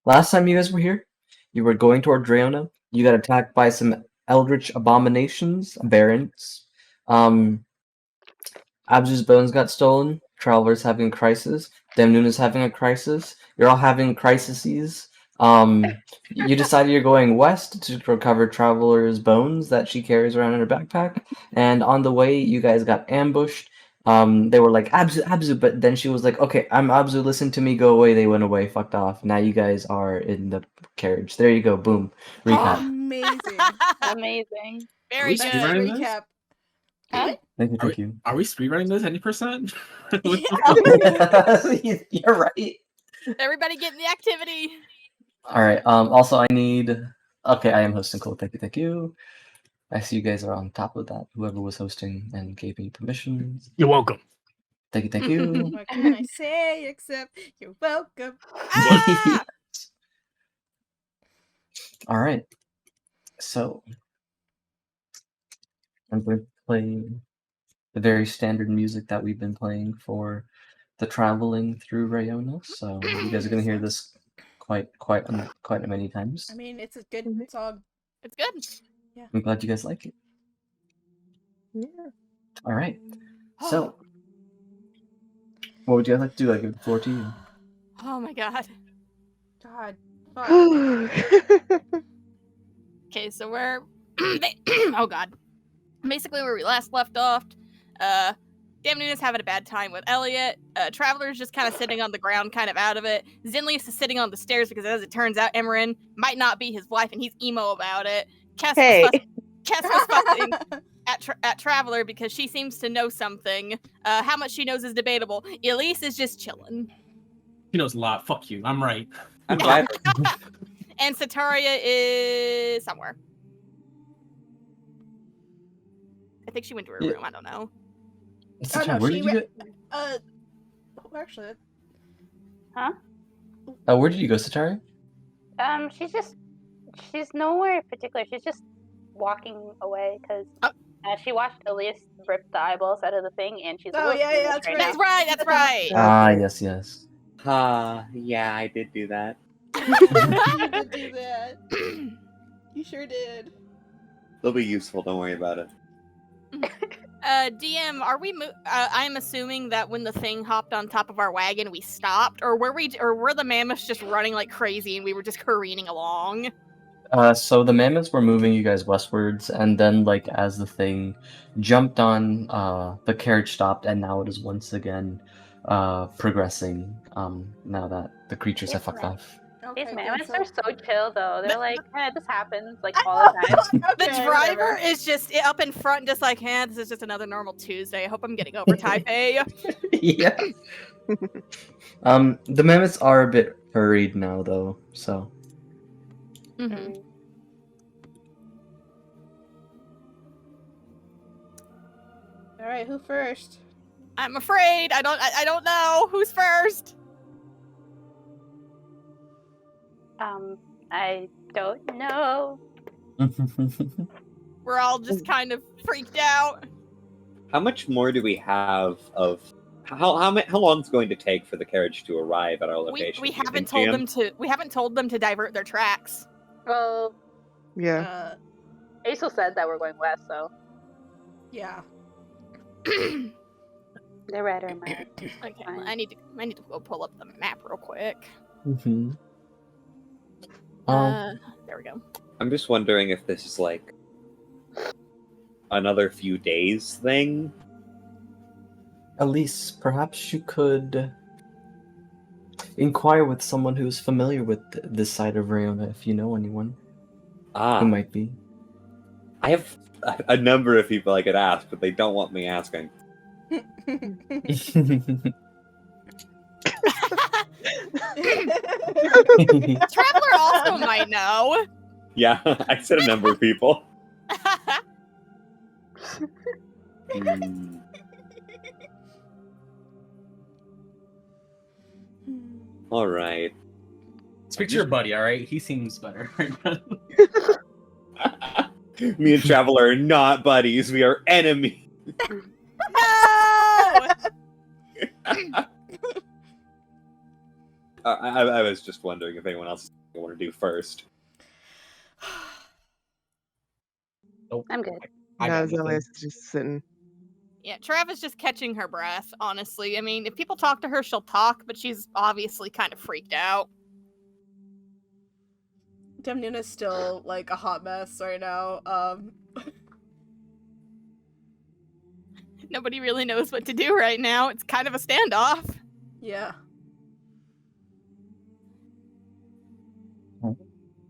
last time you guys were here, you were going toward Dreona. You got attacked by some eldritch abominations, variants. Abzu's bones got stolen. Traveler's having a crisis. Damnuna's having a crisis. You're all having crises. You decided you're going west to recover Traveler's bones that she carries around in her backpack. And on the way, you guys got ambushed. They were like, Abzu, Abzu, but then she was like, okay, I'm Abzu, listen to me, go away. They went away, fucked off. Now you guys are in the carriage. There you go, boom. Recap. Amazing. Amazing. Very That's good. a speedrunning this? recap. Huh? Thank you. Are we speedrunning this 90%? You're right. Everybody get in the activity. All right. Also, I need. Okay, I am hosting. Cool. Thank you. I see you guys are on top of that. Whoever was hosting and gave me permissions. You're welcome. Thank you. What can I say except you're welcome? Ah! All right. So I'm going to play the very standard music that we've been playing for the traveling through Rayona. So you guys are going to hear this quite many times. I mean, it's a good song. It's good. I'm glad you guys like it. Yeah. All right. So, what would you guys like to do? I give the floor to you. Oh my god. God. Fuck. Okay, so we're oh god. Basically where we last left off, Damnuna's having a bad time with Elliot. Traveler's just kind of sitting on the ground, kind of out of it. Zinlius is sitting on the stairs because, as it turns out, Emerin might not be his wife, and he's emo about it. Kess was fussing at Traveler because she seems to know something. How much she knows is debatable. Elise is just chilling. He knows a lot. Fuck you. I'm right. I'm glad. And Sataria is somewhere. I think she went to her room. I don't know. Oh, no, Where did you go? Actually. Huh? Where did you go, Satari? She's nowhere particular. She's just walking away because she watched Elias rip the eyeballs out of the thing, and she's. Oh yeah, that's right. That's right. That's right. Ah, yes. Yeah, I did do that. You did do that. You sure did. They'll be useful. Don't worry about it. DM, are we? I'm assuming that when the thing hopped on top of our wagon, we stopped, or were the mammoths just running like crazy and we were just careening along? So the mammoths were moving you guys westwards, and then, like, as the thing jumped on, the carriage stopped, and now it is once again progressing. Now that the creatures have fucked off. Okay, These good, mammoths so- are so chill, though. They're like, this happens like all the time. The Okay, driver whatever. is just up in front, just like, this is just another normal Tuesday. I hope I'm getting over Taipei. Yeah. The mammoths are a bit hurried now, though. So. Mm-hmm. All right, who first? I'm afraid. I don't know who's first. I don't know. We're all just kind of freaked out. How much more do we have of? How long is it going to take for the carriage to arrive at our location? We do you haven't think, told GM? them to. We haven't told them to divert their tracks. Well, Yeah. Aisel said that we're going west, so Yeah. they're right or my. Okay, Fine. well, I need to go pull up the map real quick. Mm-hmm. There we go. I'm just wondering if this is like another few days thing. Elise, perhaps you could inquire with someone who's familiar with this side of Rayona, if you know anyone who might be. I have a number of people I could ask, but they don't want me asking. Traveler also might know. Yeah, I said a number of people. Hmm. All right. Speak to your buddy, alright? He seems better. Me and Traveler are not buddies. We are enemies. No! I was just wondering if anyone else want to do first. I'm good. I No, got nothing. Zelius is just sitting. Yeah, Trav is just catching her breath, honestly. I mean, if people talk to her, she'll talk, but she's obviously kind of freaked out. Demnuna's still like a hot mess right now. Nobody really knows what to do right now. It's kind of a standoff. Yeah.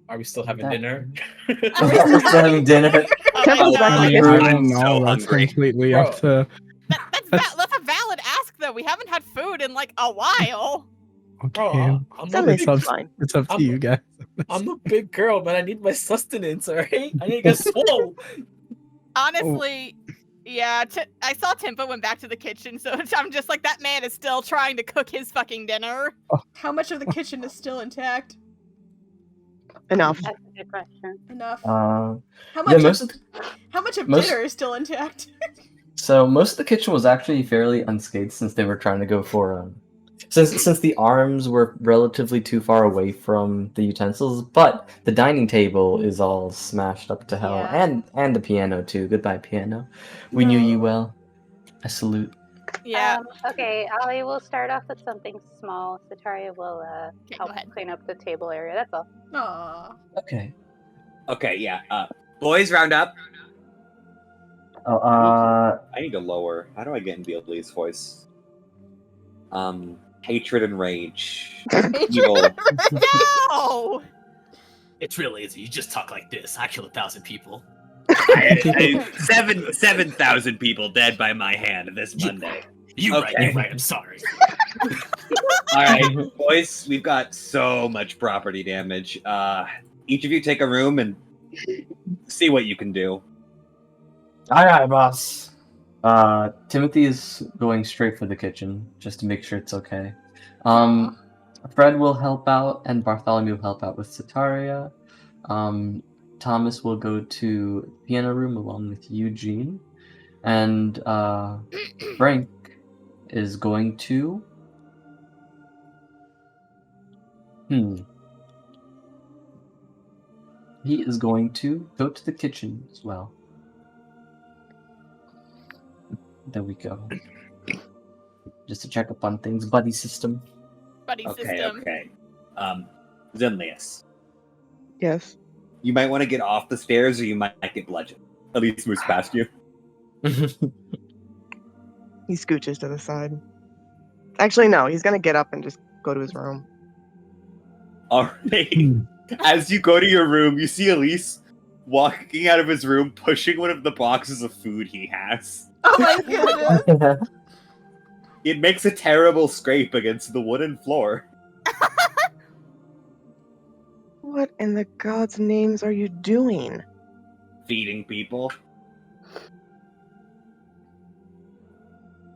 Are we still having That- dinner? We're still having dinner. Temple's no. back I on I the mean, table. I'm don't so know. That's hungry. completely Bro. up to. That's a valid ask, though. We haven't had food in like a while. Bro, Okay. I'm a Zelius big, is up, fine. it's up to I'm- you guys. I'm a big girl, man. I need my sustenance, alright? I need to get swole. Honestly, yeah, I saw Timpa went back to the kitchen, so I'm just like, that man is still trying to cook his fucking dinner. How much of the kitchen is still intact? Enough. That's a good question. Enough. Uh, How yeah, much? How much of most- dinner is still intact? so most of the kitchen was actually fairly unscathed since they were trying to go for since the arms were relatively too far away from the utensils, but the dining table is all smashed up to hell, Yeah. and the piano too. Goodbye, piano. We knew you No. well. I salute. Yeah, Okay, Ali will start off with something small. Sataria will okay, help go ahead. clean up the table area. That's all. Aw. Okay. Okay, yeah. Boys, round up. Oh, I need to lower. How do I get into Elite's voice? Hatred and rage. Evil. No! It's real easy. You just talk like this. I kill 1,000 people. 7,000 people dead by my hand this Monday. You Okay. right, you right. I'm sorry. All right, boys, we've got so much property damage. Each of you take a room and see what you can do. all right, boss. Timothy is going straight for the kitchen just to make sure it's okay. Fred will help out, and Bartholomew will help out with Sataria. Thomas will go to piano room along with Eugene, and Frank is going to. He is going to go to the kitchen as well. There we go. Just to check up on things, buddy system. Buddy Okay, system. okay. Zenlius, Yes. you might want to get off the stairs or you might get bludgeoned. At least moves past you. He scooches to the side. Actually, no. He's gonna get up and just go to his room. Alright. Hmm. As you go to your room, you see Elise walking out of his room, pushing one of the boxes of food he has. Oh my goodness. It makes a terrible scrape against the wooden floor. What in the gods' names are you doing? Feeding people.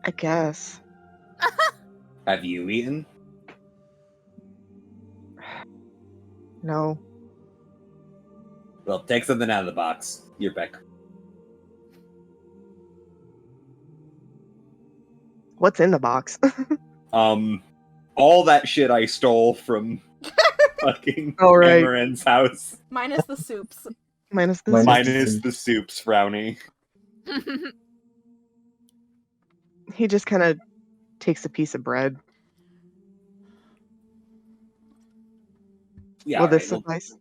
I guess. Have you eaten? No. Well, take something out of the box. You're back. What's in the box? All that shit I stole from fucking All right. Amaran's house. Minus the soups. Minus the Minus- Minus the soups, Frowny. He just kind of takes a piece of bread. Yeah, Will alright, this well, suffice?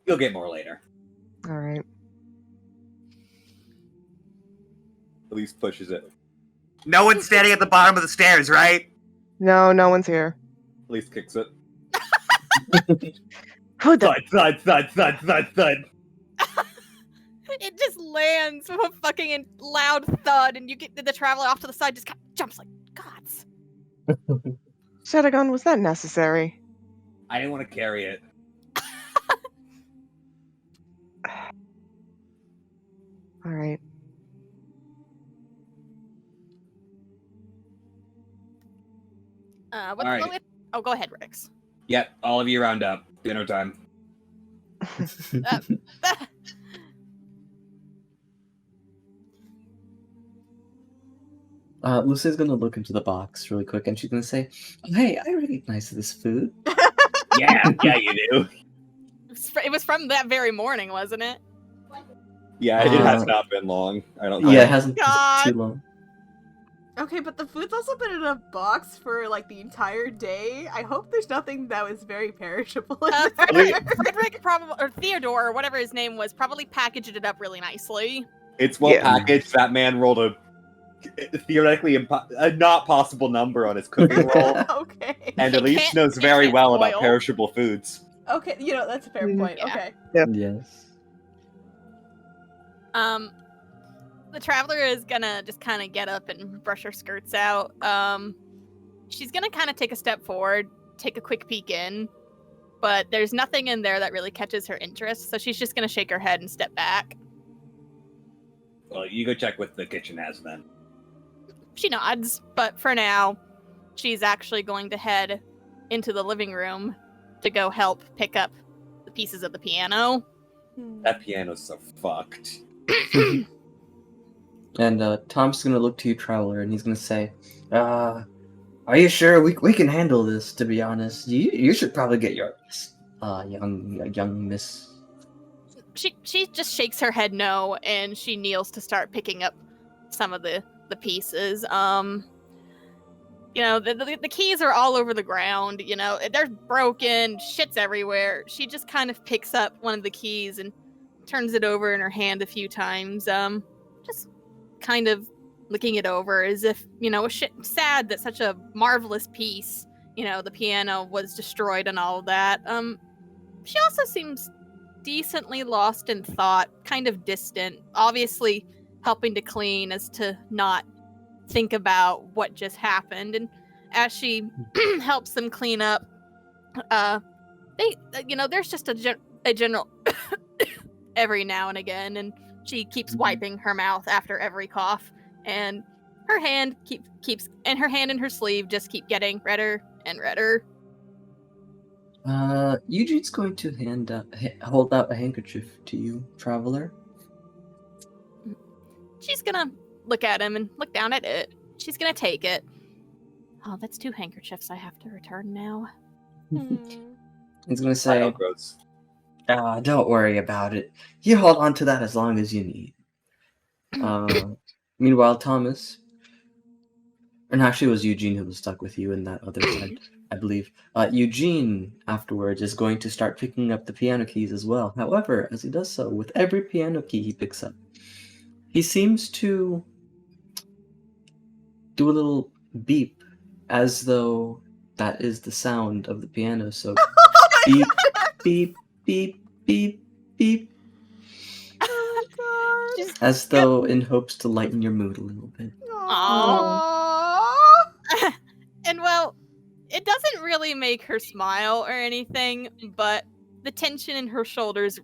you'll get more later. All right. Elise pushes it. No one's standing at the bottom of the stairs, right? No, no one's here. Elise kicks it. Who the? Thud, thud, thud, thud, thud, thud. It just lands with a fucking loud thud, and you get the traveler off to the side, just kind of jumps like gods. Shadagon, was that necessary? I didn't want to carry it. All right. What's All right. Oh, go ahead, Rix. Yep, all of you round up. Dinner time. Lucy's gonna look into the box really quick, and she's gonna say, oh, "Hey, I recognize this food." Yeah, you do. It was from that very morning, wasn't it? Yeah, it has not been long. I don't think. Yeah, it hasn't been God. too long. Okay, but the food's also been in a box for like the entire day. I hope there's nothing that was very perishable in there. Frederick probably, or Theodore, or whatever his name was, probably packaged it up really nicely. It's well Yeah. packaged. That man rolled a theoretically a not possible number on his cooking roll, Okay. and It Elise can't- knows it very can't well about spoil. perishable foods. Okay, that's a fair point. Yeah. Okay. Yes. The traveler is gonna just kind of get up and brush her skirts out. She's gonna kind of take a step forward, take a quick peek in, but there's nothing in there that really catches her interest, so she's just gonna shake her head and step back. Well, you go check what the kitchen has then. She nods, but for now, she's actually going to head into the living room to go help pick up the pieces of the piano. That piano's so fucked. And Tom's gonna look to you, Traveler, and he's gonna say, "Are you sure we can handle this? To be honest, you should probably get your young miss." She just shakes her head no, and she kneels to start picking up some of the pieces. The keys are all over the ground. They're broken. Shit's everywhere. She just kind of picks up one of the keys and turns it over in her hand a few times. Just kind of looking it over as if, sad that such a marvelous piece, the piano was destroyed and all of that. She also seems decently lost in thought, kind of distant, obviously helping to clean as to not think about what just happened. And as she helps them clean up, there's just a general every now and again, and she keeps wiping her mouth after every cough, and her hand keeps and her hand and her sleeve just keep getting redder and redder. Eugene's going to hold out a handkerchief to you, Traveler. She's gonna look at him and look down at it. She's gonna take it. Oh, that's 2 handkerchiefs I have to return now. He's gonna say, Gross. don't worry about it. You hold on to that as long as you need. Meanwhile, Thomas, and actually it was Eugene who was stuck with you in that other side, I believe. Eugene, afterwards, is going to start picking up the piano keys as well. However, as he does so, with every piano key he picks up, he seems to do a little beep, as though that is the sound of the piano. So, beep, beep, beep, beep, beep. Oh my god. As though in hopes to lighten your mood a little bit. Aww. And well, it doesn't really make her smile or anything, but the tension in her shoulders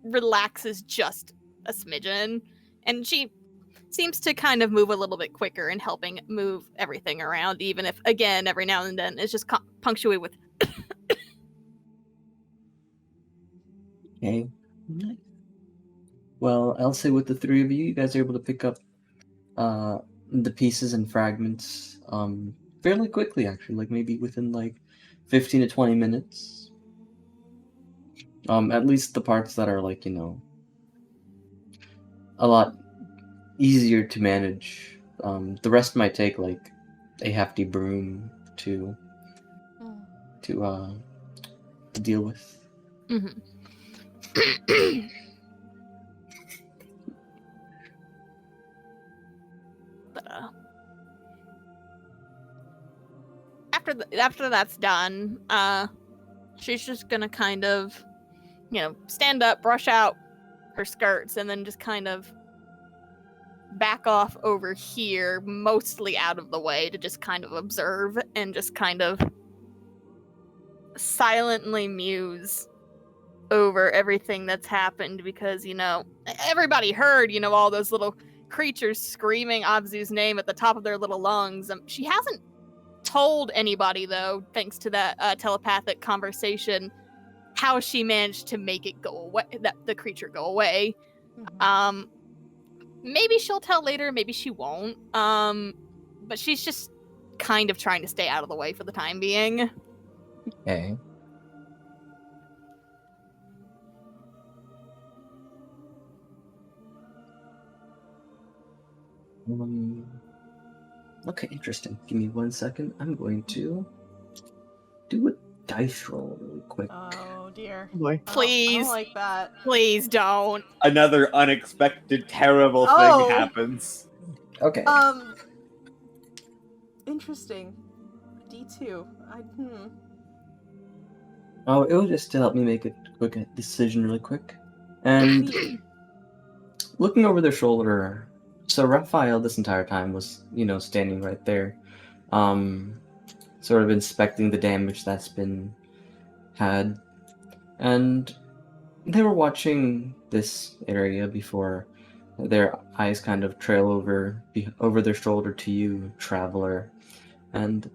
relaxes just a smidgen, and she seems to kind of move a little bit quicker in helping move everything around, even if, again, every now and then it's just punctuated with Okay. Nice. Well, I'll say with the 3 of you, you guys are able to pick up the pieces and fragments fairly quickly, actually, like maybe within like 15 to 20 minutes. At least the parts that are like, a lot easier to manage. The rest might take like a hefty broom to deal with. Mm-hmm. But after that's done, she's just gonna kind of, stand up, brush out her skirts, and then just kind of back off over here, mostly out of the way, to just kind of observe and just kind of silently muse over everything that's happened, because everybody heard all those little creatures screaming Abzu's name at the top of their little lungs. She hasn't told anybody, though, thanks to that telepathic conversation, how she managed to make it go away, that the creature go away. Maybe she'll tell later, maybe she won't. but she's just kind of trying to stay out of the way for the time being. Okay. Okay, interesting. Give me 1 second. I'm going to do a dice roll really quick. Oh dear. Oh boy. I Please. don't like that. Please don't. Another unexpected, terrible Oh. thing happens. Okay. Interesting. D2. Oh, it was just to help me make a quick decision really quick. And looking over their shoulder, so Raphael this entire time was, standing right there, sort of inspecting the damage that's been had. And they were watching this area before their eyes kind of trail over their shoulder to you, traveler. And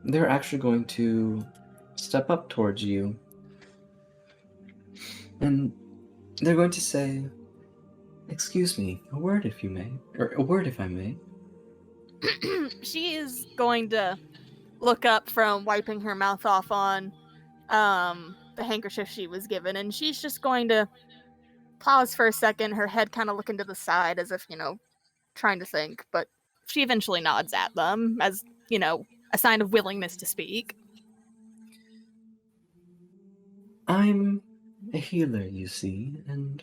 they're actually going to step up towards you. And they're going to say, "Excuse me, a word if you may, or a word if I may." She is going to look up from wiping her mouth off on the handkerchief she was given, and she's just going to pause for a second, her head kind of looking to the side as if, trying to think, but she eventually nods at them as, a sign of willingness to speak. I'm a healer, you see, and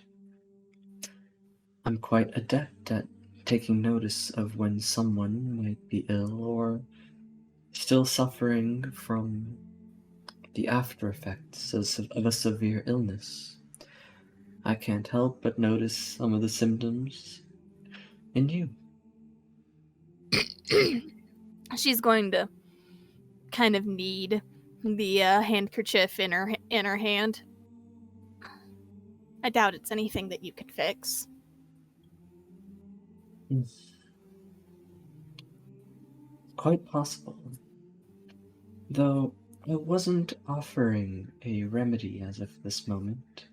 I'm quite adept at taking notice of when someone might be ill or still suffering from the after effects of a severe illness. I can't help but notice some of the symptoms in you. She's going to kind of knead the handkerchief in her hand. I doubt it's anything that you could fix. Quite possible. Though I wasn't offering a remedy as of this moment,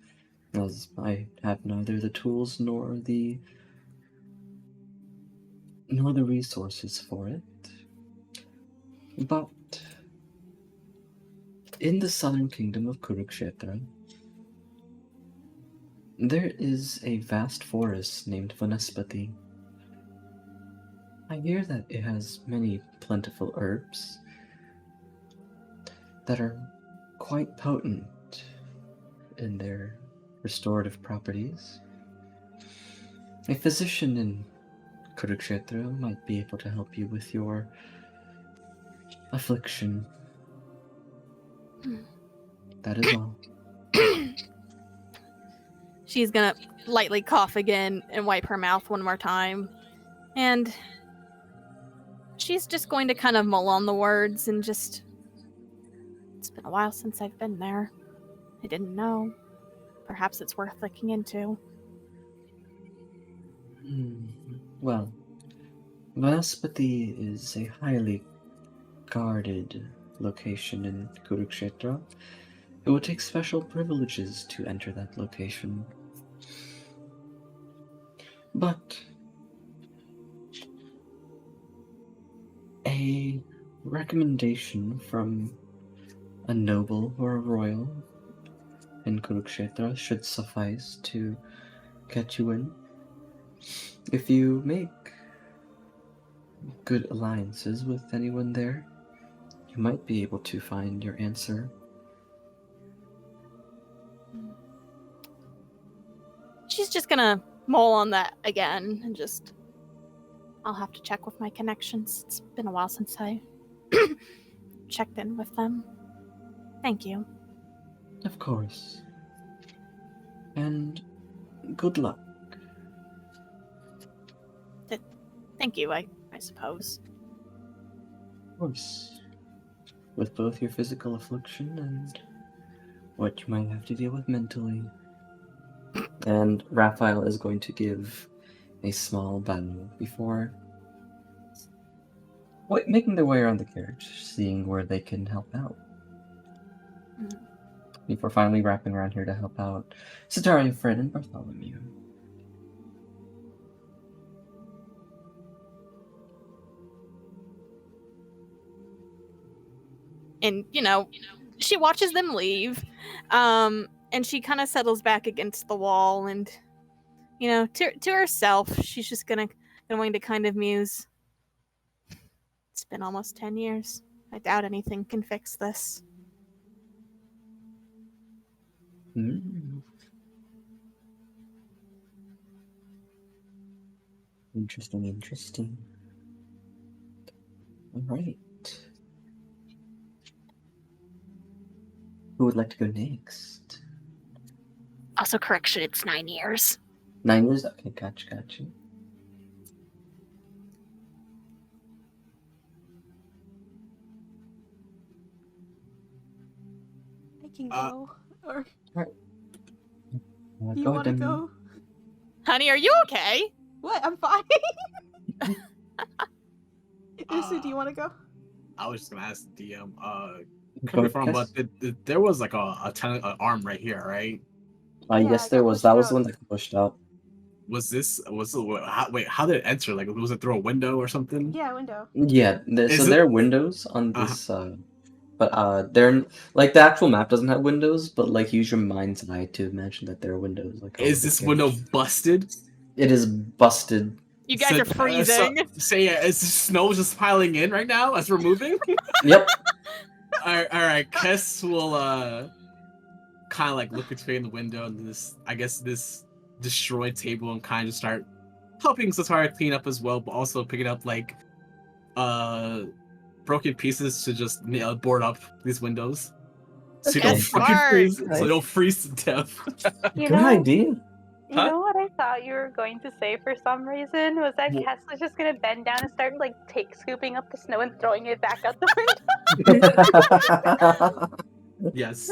as I have neither the tools nor the resources for it. But in the southern kingdom of Kurukshetra, there is a vast forest named Vanaspati. I hear that it has many plentiful herbs that are quite potent in their restorative properties. A physician in Kurukshetra might be able to help you with your affliction. That is all. She's gonna lightly cough again and wipe her mouth one more time. And she's just going to kind of mull on the words and just... It's been a while since I've been there. I didn't know. Perhaps it's worth looking into. Well, Vanaspati is a highly guarded location in Kurukshetra. It would take special privileges to enter that location. But a recommendation from a noble or a royal in Kurukshetra should suffice to get you in. If you make good alliances with anyone there, you might be able to find your answer. She's just gonna mull on that again and just... I'll have to check with my connections. It's been a while since I checked in with them. Thank you. Of course. And good luck. Thank you, I suppose. Of course. With both your physical affliction and what you might have to deal with mentally. And Raphael is going to give a small bow before making their way around the carriage, seeing where they can help out. Before finally wrapping around here to help out Sitaria, Fred, and Bartholomew. and she watches them leave, and she kind of settles back against the wall, and to herself, she's just going to kind of muse. It's been almost 10 years. I doubt anything can fix this. Hmm. Interesting. All right. Who would like to go next? Also, correction, it's 9 years. 9 years? Okay, gotcha. I can go. Or you Go want to ahead, go? Honey, are you okay? What? I'm fine. Usu, do you want to go? I was just gonna ask the DM. Go Correct me if I'm wrong, Cass. but there was like a arm right here, right? Yeah, Yes, I there got was. pushed That was out. the one that got pushed out. How did it enter? Like, was it through a window or something? Yeah, window. Yeah, Is there it- are windows on Uh-huh. this, but they're like the actual map doesn't have windows, but like use your mind's eye to imagine that there are windows. Like all Is over this the window cave. busted? It is busted. You guys are freezing. Is the snow just piling in right now as we're moving? Yep. all right. Kess will kind of like look between the window and this destroyed table and kind of just start helping Satara clean up as well, but also picking up like broken pieces to just board up these windows. So Okay. you don't fucking Smart. freeze. Nice. So you don't freeze to death. You Good know, idea. you know what I thought you were going to say for some reason was that What? Kess was just gonna bend down and start like scooping up the snow and throwing it back out the window. Yes.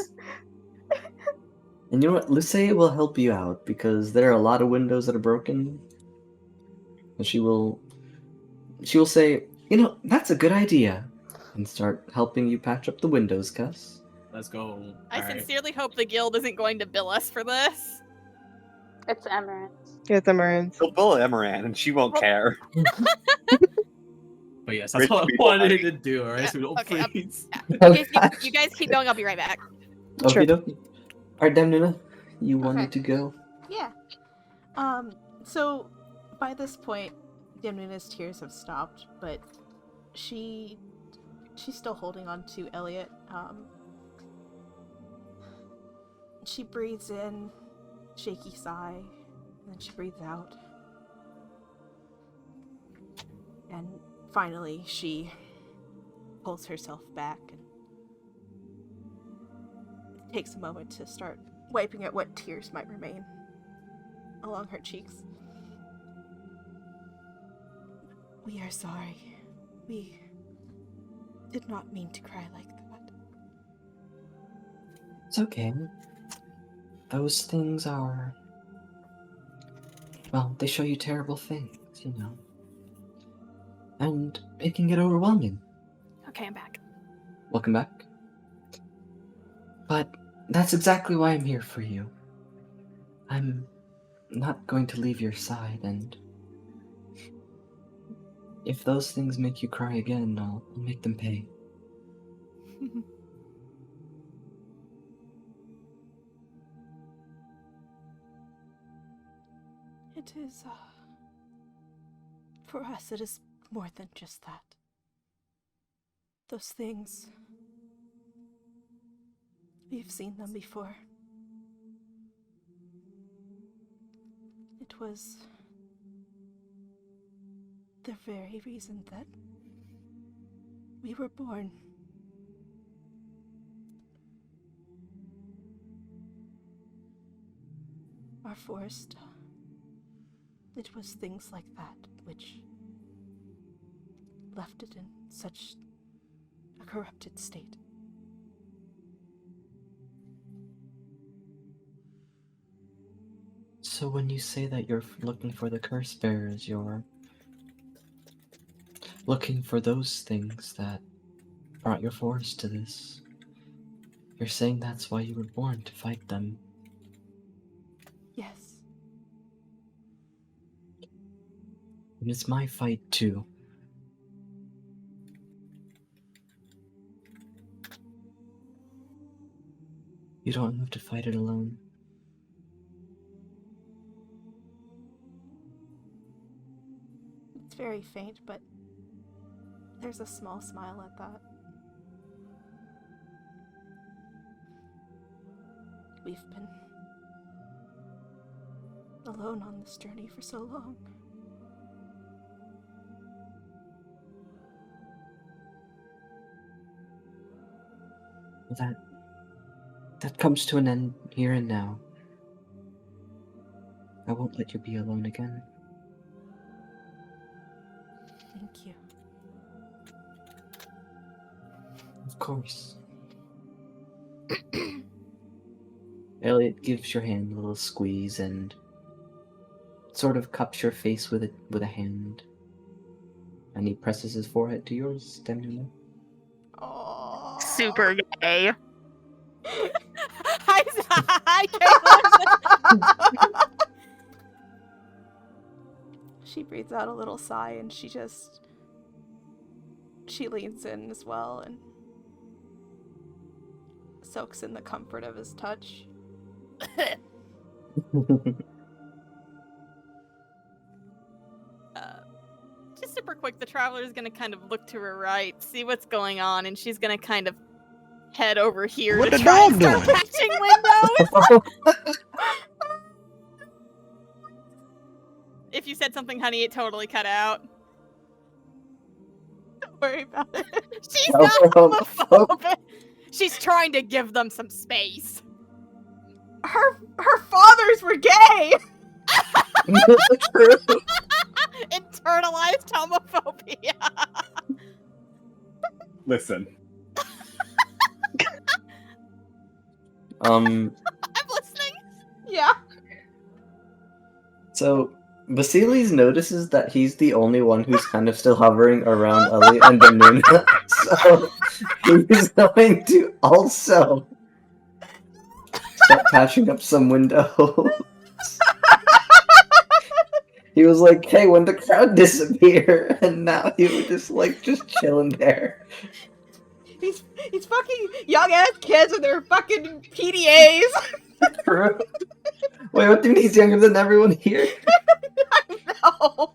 And you know what? Luce will help you out because there are a lot of windows that are broken. And she will say, that's a good idea. And start helping you patch up the windows, Cuss. Let's go. I All right. sincerely hope the guild isn't going to bill us for this. It's Emerald's. Yeah, it's Emerald's. He'll pull Emeran, and she won't care. But yes, that's Rich all I people wanted fighting. to do. All right, Yeah, so we don't okay, freeze. Okay, you guys keep going. I'll be right back. Sure. Okie dokie. Alright, Demnuna, you wanted to go? Yeah. So by this point, Demnuna's tears have stopped, but she's still holding on to Elliot. She breathes in, shaky sigh, and then she breathes out. And finally, she pulls herself back and takes a moment to start wiping at what tears might remain along her cheeks. We are sorry. We did not mean to cry like that. It's okay. Those things are... Well, they show you terrible things, And it can get overwhelming. Okay, I'm back. Welcome back. But that's exactly why I'm here for you. I'm not going to leave your side, and if those things make you cry again, I'll make them pay. It is, for us, it is more than just that. Those things, we've seen them before. It was the very reason that we were born. Our forest, it was things like that which left it in such a corrupted state. So when you say that you're looking for the curse bearers, you're looking for those things that brought your forest to this. You're saying that's why you were born, to fight them. Yes. And it's my fight too. You don't have to fight it alone. It's very faint, but there's a small smile at that. We've been alone on this journey for so long. That comes to an end here and now. I won't let you be alone again. Thank you. Of course. Elliot gives your hand a little squeeze and sort of cups your face with a hand. And he presses his forehead to yours, Demnuna. Aww. Super gay. Hi, Caitlin. She breathes out a little sigh and she leans in as well and soaks in the comfort of his touch. Just super quick, the traveler is gonna kind of look to her right, see what's going on, and she's gonna kind of head over here What to the try dog and start doing? patching windows. If you said something, honey, it totally cut out. Don't worry about it. She's not homophobic. She's trying to give them some space. Her fathers were gay! Internalized homophobia. Listen. I'm listening. Yeah. So Vasilis notices that he's the only one who's kind of still hovering around Ellie and Demnuna. So he's going to also start patching up some windows. He was like, hey, when the crowd disappear, and now he was just chilling there. These fucking young ass kids with their fucking PDAs. True. Wait, what do you mean he's younger than everyone here? I know.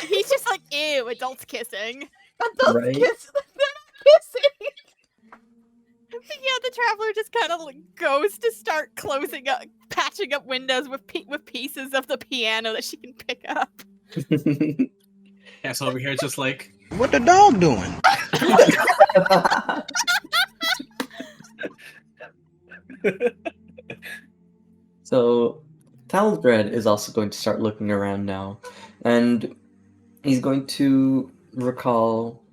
He's just like, ew, adults kissing. Adults Right? kiss. They're not kissing. Yeah, the traveler just kind of goes to start patching up windows with pieces of the piano that she can pick up. Yeah, so over here it's just like, What the dog doing? So, Talbred is also going to start looking around now, and he's going to recall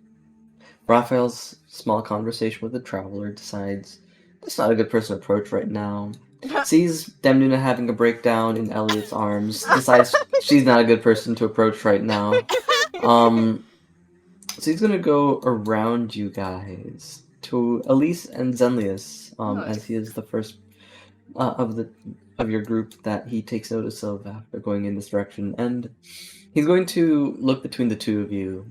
Raphael's small conversation with the traveler, decides that's not a good person to approach right now, sees Demnuna having a breakdown in Elliot's arms, decides she's not a good person to approach right now. So he's gonna go around you guys to Elise and Zenlius, Nice. as he is the first of your group that he takes notice of after going in this direction, and he's going to look between the two of you,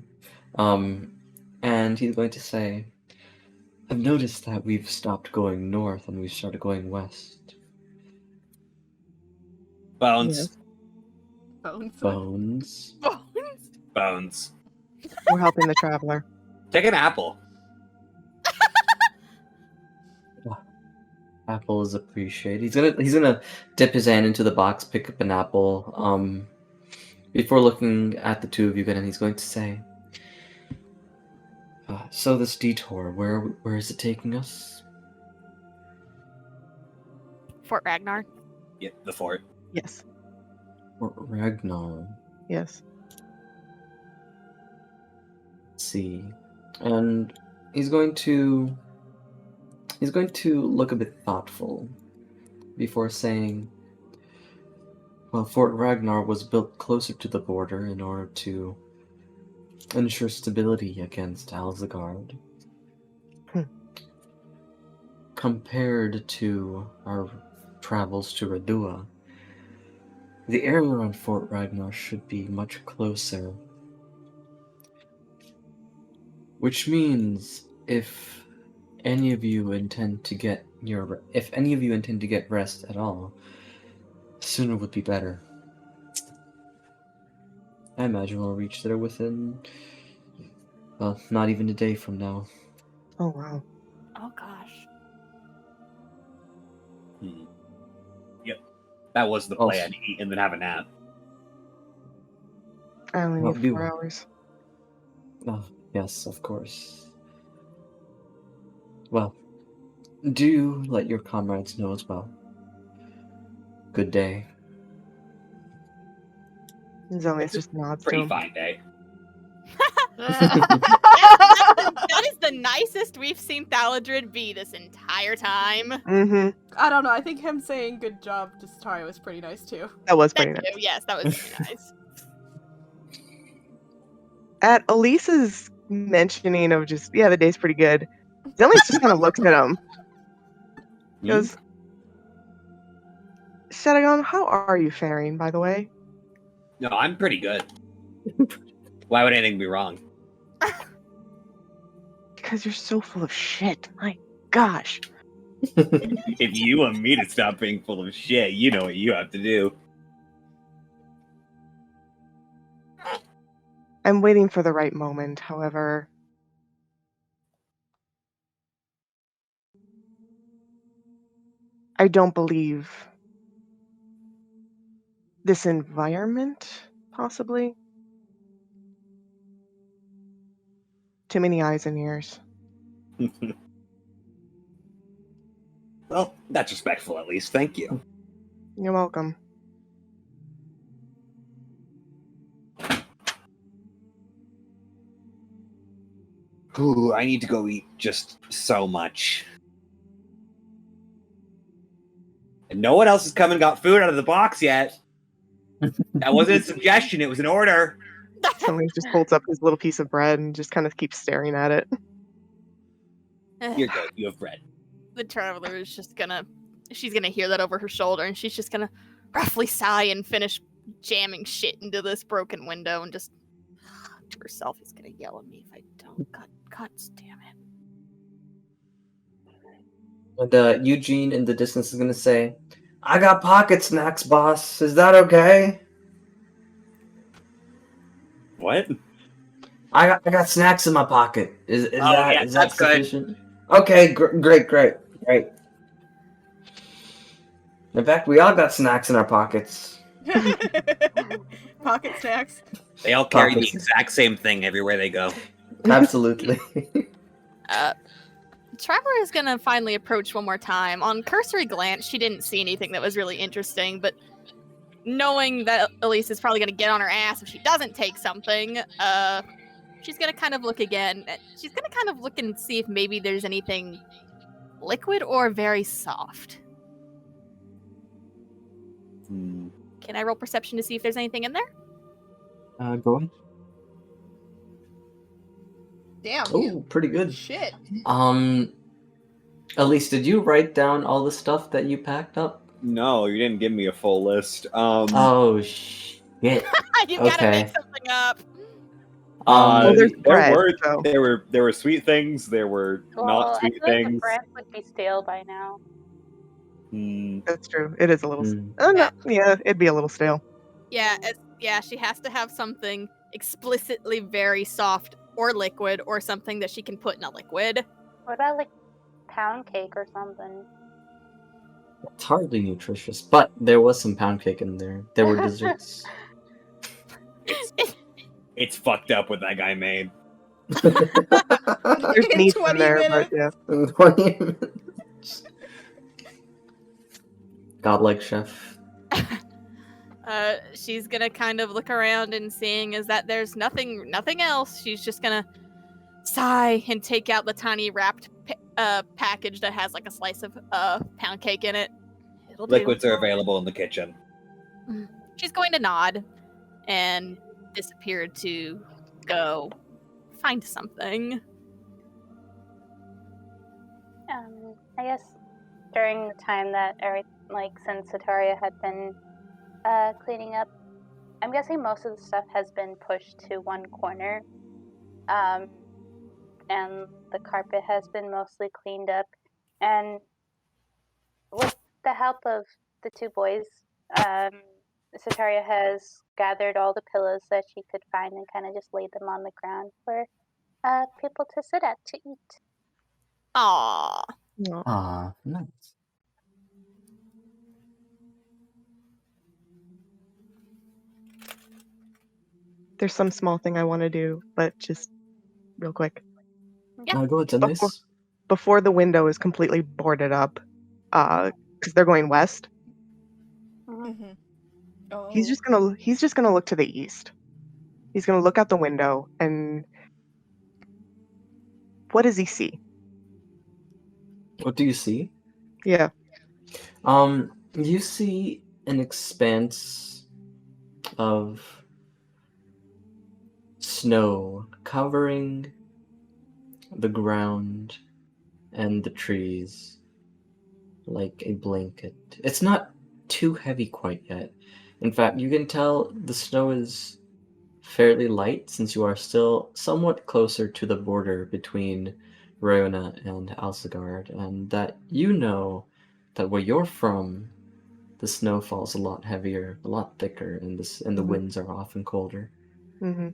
and he's going to say, I've noticed that we've stopped going north and we've started going west. Bones. Yes. Bones. Bones. Bones. We're helping the traveler. Take an apple. Apple is appreciated. He's gonna dip his hand into the box, pick up an apple, before looking at the two of you again, and he's going to say, so this detour, where is it taking us? Fort Ragnar. Yeah, the fort. Yes. Fort Ragnar. Yes. Let's see. And he's going to look a bit thoughtful before saying, well, Fort Ragnar was built closer to the border in order to ensure stability against Alzagard. Compared to our travels to Radua, the area around Fort Ragnar should be much closer. Which means if any of you intend to get if any of you intend to get rest at all, sooner would be better. I imagine we'll reach there within, well, not even a day from now. Oh wow. Oh gosh. Yep. That was the Also- plan. Eat and then have a nap. I only Well, need 4 do- hours. Oh, yes, of course. Well, do let your comrades know as well. Good day. Zelius just nods to Pretty him. fine day. That is the nicest we've seen Thaladrid be this entire time. Mm-hmm. I don't know. I think him saying "good job" to Sataria was pretty nice too. That was pretty Thank nice. you. Yes, that was very nice. At Elise's mentioning of just, yeah, the day's pretty good, Zelius just kind of looks at him. He goes, Shadagon, how are you faring, by the way? No, I'm pretty good. Why would anything be wrong? Because you're so full of shit. My gosh. If you want me to stop being full of shit, you know what you have to do. I'm waiting for the right moment, however. I don't believe this environment, possibly. Too many eyes and ears. Well, that's respectful at least. Thank you. You're welcome. Ooh, I need to go eat just so much. And no one else has come and got food out of the box yet. That wasn't a suggestion, it was an order. Zelius just holds up his little piece of bread and just kind of keeps staring at it. You're good, you have bread. The traveler is just she's gonna hear that over her shoulder, and she's just gonna roughly sigh and finish jamming shit into this broken window and just to herself, he's gonna yell at me if I don't. God damn it. And Eugene in the distance is gonna say, "I got pocket snacks, boss. Is that okay?" What? I got snacks in my pocket. Is Oh, that yeah, is that that's good. sufficient? Okay, great. In fact, we all got snacks in our pockets. Pocket snacks. They all carry the Pockets. exact same thing everywhere they go. Absolutely. Traveler is gonna finally approach one more time. On cursory glance, she didn't see anything that was really interesting, but knowing that Elise is probably gonna get on her ass if she doesn't take something, she's gonna kind of look again. She's gonna kind of look and see if maybe there's anything liquid or very soft. Can I roll perception to see if there's anything in there? Go on. Damn. Oh, pretty good. Shit. Elise, did you write down all the stuff that you packed up? No, you didn't give me a full list. Oh shit. You gotta Okay. make something up. Well, there's bread, were so. there were sweet things, there were Well, not I sweet feel like the things. bread would be stale by now. That's true. It is a little. Hmm. No, yeah, it'd be a little stale. Yeah, she has to have something explicitly very soft or liquid or something that she can put in a liquid. What about like pound cake or something? It's hardly nutritious, but there was some pound cake in there. There were desserts. It's fucked up what that guy made. There's In meat in 20 there, minutes. but yeah. Godlike chef. She's gonna kind of look around and seeing is that there's nothing else. She's just gonna sigh and take out the tiny wrapped package that has like a slice of pound cake in it. It'll do. Liquids are available in the kitchen. She's going to nod and disappear to go find something. I guess during the time that since Sataria had been cleaning up, I'm guessing most of the stuff has been pushed to one corner. And and the carpet has been mostly cleaned up. And with the help of the two boys, Sataria has gathered all the pillows that she could find and kind of just laid them on the ground for people to sit at to eat. Aww. No. Ah, nice. There's some small thing I want to do, but just real quick. Yeah. Go ahead, Before, Denise. before the window is completely boarded up, because they're going west, Mm-hmm. Oh. he's just gonna look to the east. He's gonna look out the window, and what does he see? What do you see? Yeah. You see an expanse of snow covering the ground and the trees like a blanket. It's not too heavy quite yet. In fact, you can tell the snow is fairly light since you are still somewhat closer to the border between Rona and Alsegard, and that you know that where you're from, the snow falls a lot heavier, a lot thicker, and the Mhm. winds are often colder. Mm-hmm.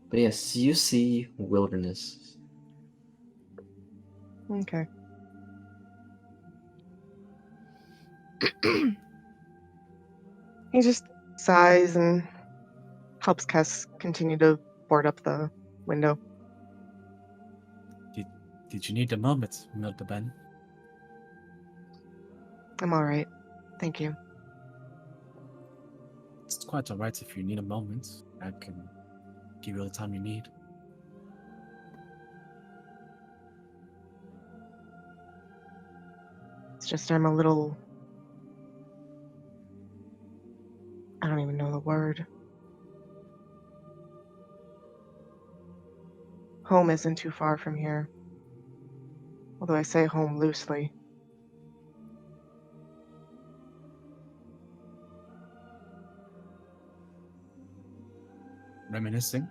But yes, you see wilderness. Okay. He just sighs and helps Kess continue to board up the window. Did you need a moment, Mildeban? I'm all right. Thank you. It's quite alright if you need a moment. I can give you all the time you need. It's just I'm a little. I don't even know the word. Home isn't too far from here. Although I say home loosely. Reminiscing?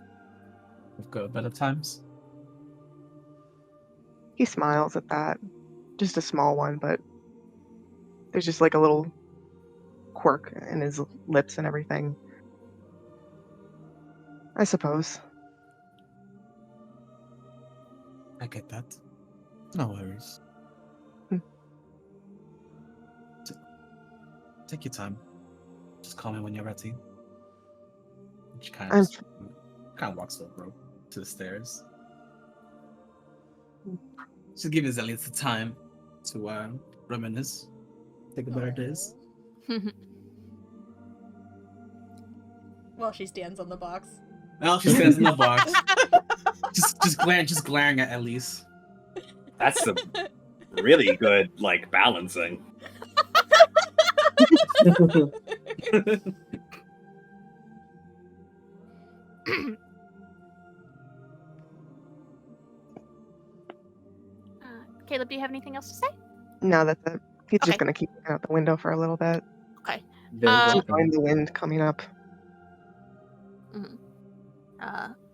We've got better times. He smiles at that. Just a small one, but there's just like a little quirk in his lips and everything. I suppose. I get that. No worries. Hmm. Take your time. Just call me when you're ready. She kind I'm of walks over to the stairs. Just giving Zelia the time to reminisce. Think about her days. Well, she stands on the box. Well, she stands in the box, just glaring at Elise. That's some really good, like, balancing. Caleb, do you have anything else to say? No, that's it. He's Okay. just gonna keep looking out the window for a little bit. Very welcome. Enjoying the wind coming up.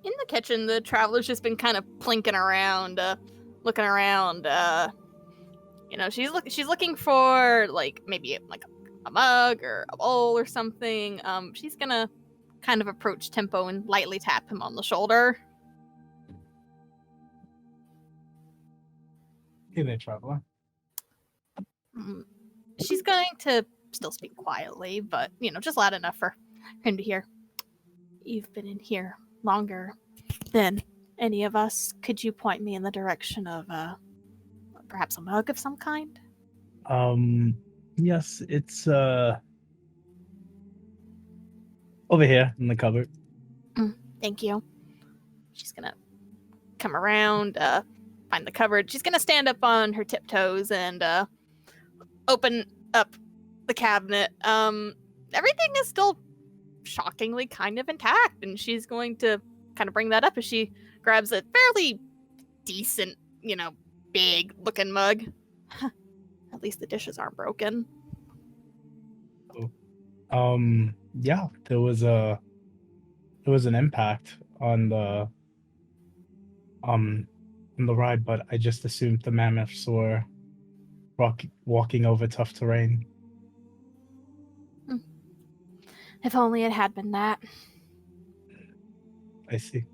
In the kitchen, the traveler's just been kind of plinking around, looking around. She's looking for like maybe like a mug or a bowl or something. She's gonna kind of approach Tempo and lightly tap him on the shoulder. Hey there, traveler. She's going to still speak quietly, but just loud enough for him to hear. You've been in here longer than any of us. Could you point me in the direction of perhaps a mug of some kind? Yes, it's over here in the cupboard. Thank you. She's gonna come around, find the cupboard. She's gonna stand up on her tiptoes and open up the cabinet. Everything is still shockingly kind of intact, and she's going to kind of bring that up as she grabs a fairly decent, big looking mug. At least the dishes aren't broken. Yeah, there was an impact on the on the ride, but I just assumed the mammoths were walking over tough terrain. If only it had been that. I see.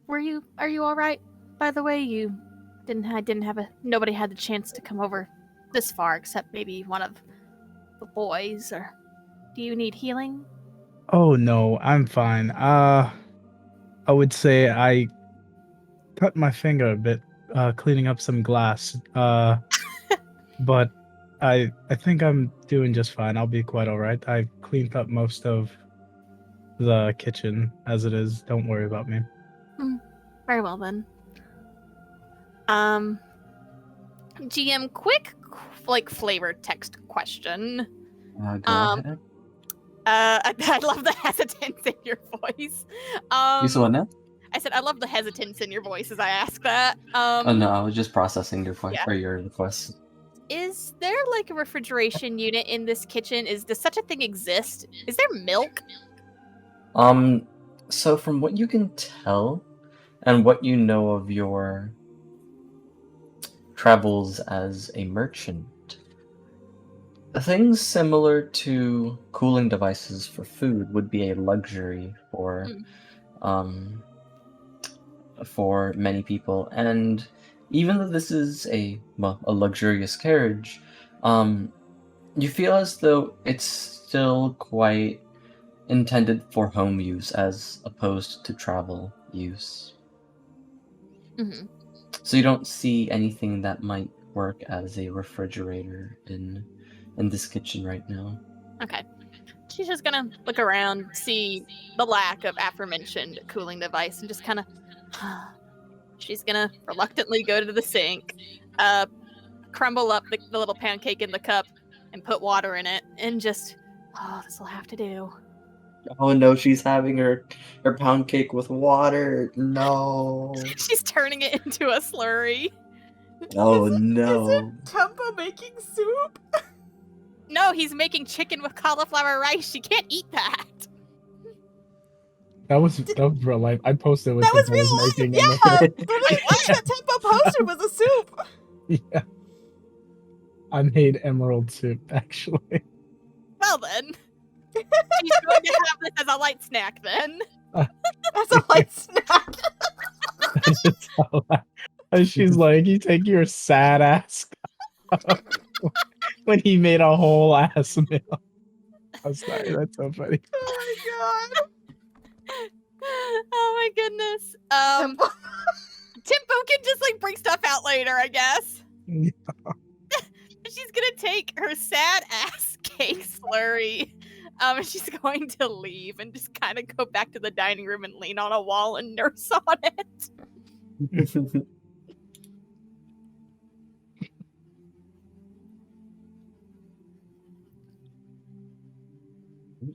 Are you all right? By the way, nobody had the chance to come over this far except maybe one of the boys, or do you need healing? Oh no, I'm fine. I would say I cut my finger a bit, cleaning up some glass. But I think I'm doing just fine. I'll be quite alright. I cleaned up most of the kitchen as it is. Don't worry about me. Very well then. GM, quick, flavor text question. Go ahead. I love the hesitance in your voice. You saw what now? I said I love the hesitance in your voice as I ask that. Oh no, I was just processing your point yeah. or your request. Is there like a refrigeration unit in this kitchen? Does such a thing exist? Is there milk? So from what you can tell, and what you know of your travels as a merchant, things similar to cooling devices for food would be a luxury for many people. And even though this is a luxurious carriage, you feel as though it's still quite intended for home use as opposed to travel use. Mm-hmm. So you don't see anything that might work as a refrigerator in this kitchen right now. Okay. She's just gonna look around, see the lack of aforementioned cooling device, and just kind of. She's gonna reluctantly go to the sink, crumble up the little pancake in the cup, and put water in it, and just. Oh, this will have to do. Oh no, she's having her pound cake with water. No. She's turning it into a slurry. Oh Is no. it Tempo making soup? No, he's making chicken with cauliflower rice. She can't eat that. That was real life. I posted what That was Tempo real life. making. Yeah, And the one that Tempo posted was a soup. yeah. I made emerald soup actually. Well then. She's going to have this as a light snack then. That's a light snack. And she's like, "You take your sad ass," when he made a whole ass meal. I'm sorry, that's so funny. Oh my god. Oh my goodness. Timbo can just bring stuff out later, I guess. Yeah. She's gonna take her sad ass cake slurry. And she's going to leave and just kind of go back to the dining room and lean on a wall and nurse on it.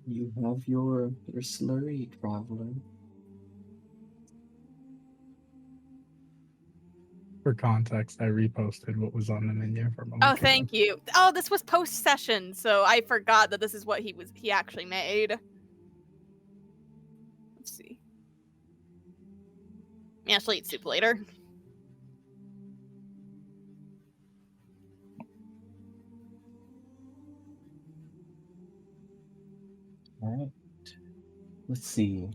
You have your slurry, traveler. For context, I reposted what was on the menu for a moment. Oh, thank you. Oh, this was post session, so I forgot that this is what he actually made. Let's see. Yeah, she'll eat soup later. Alright. Let's see.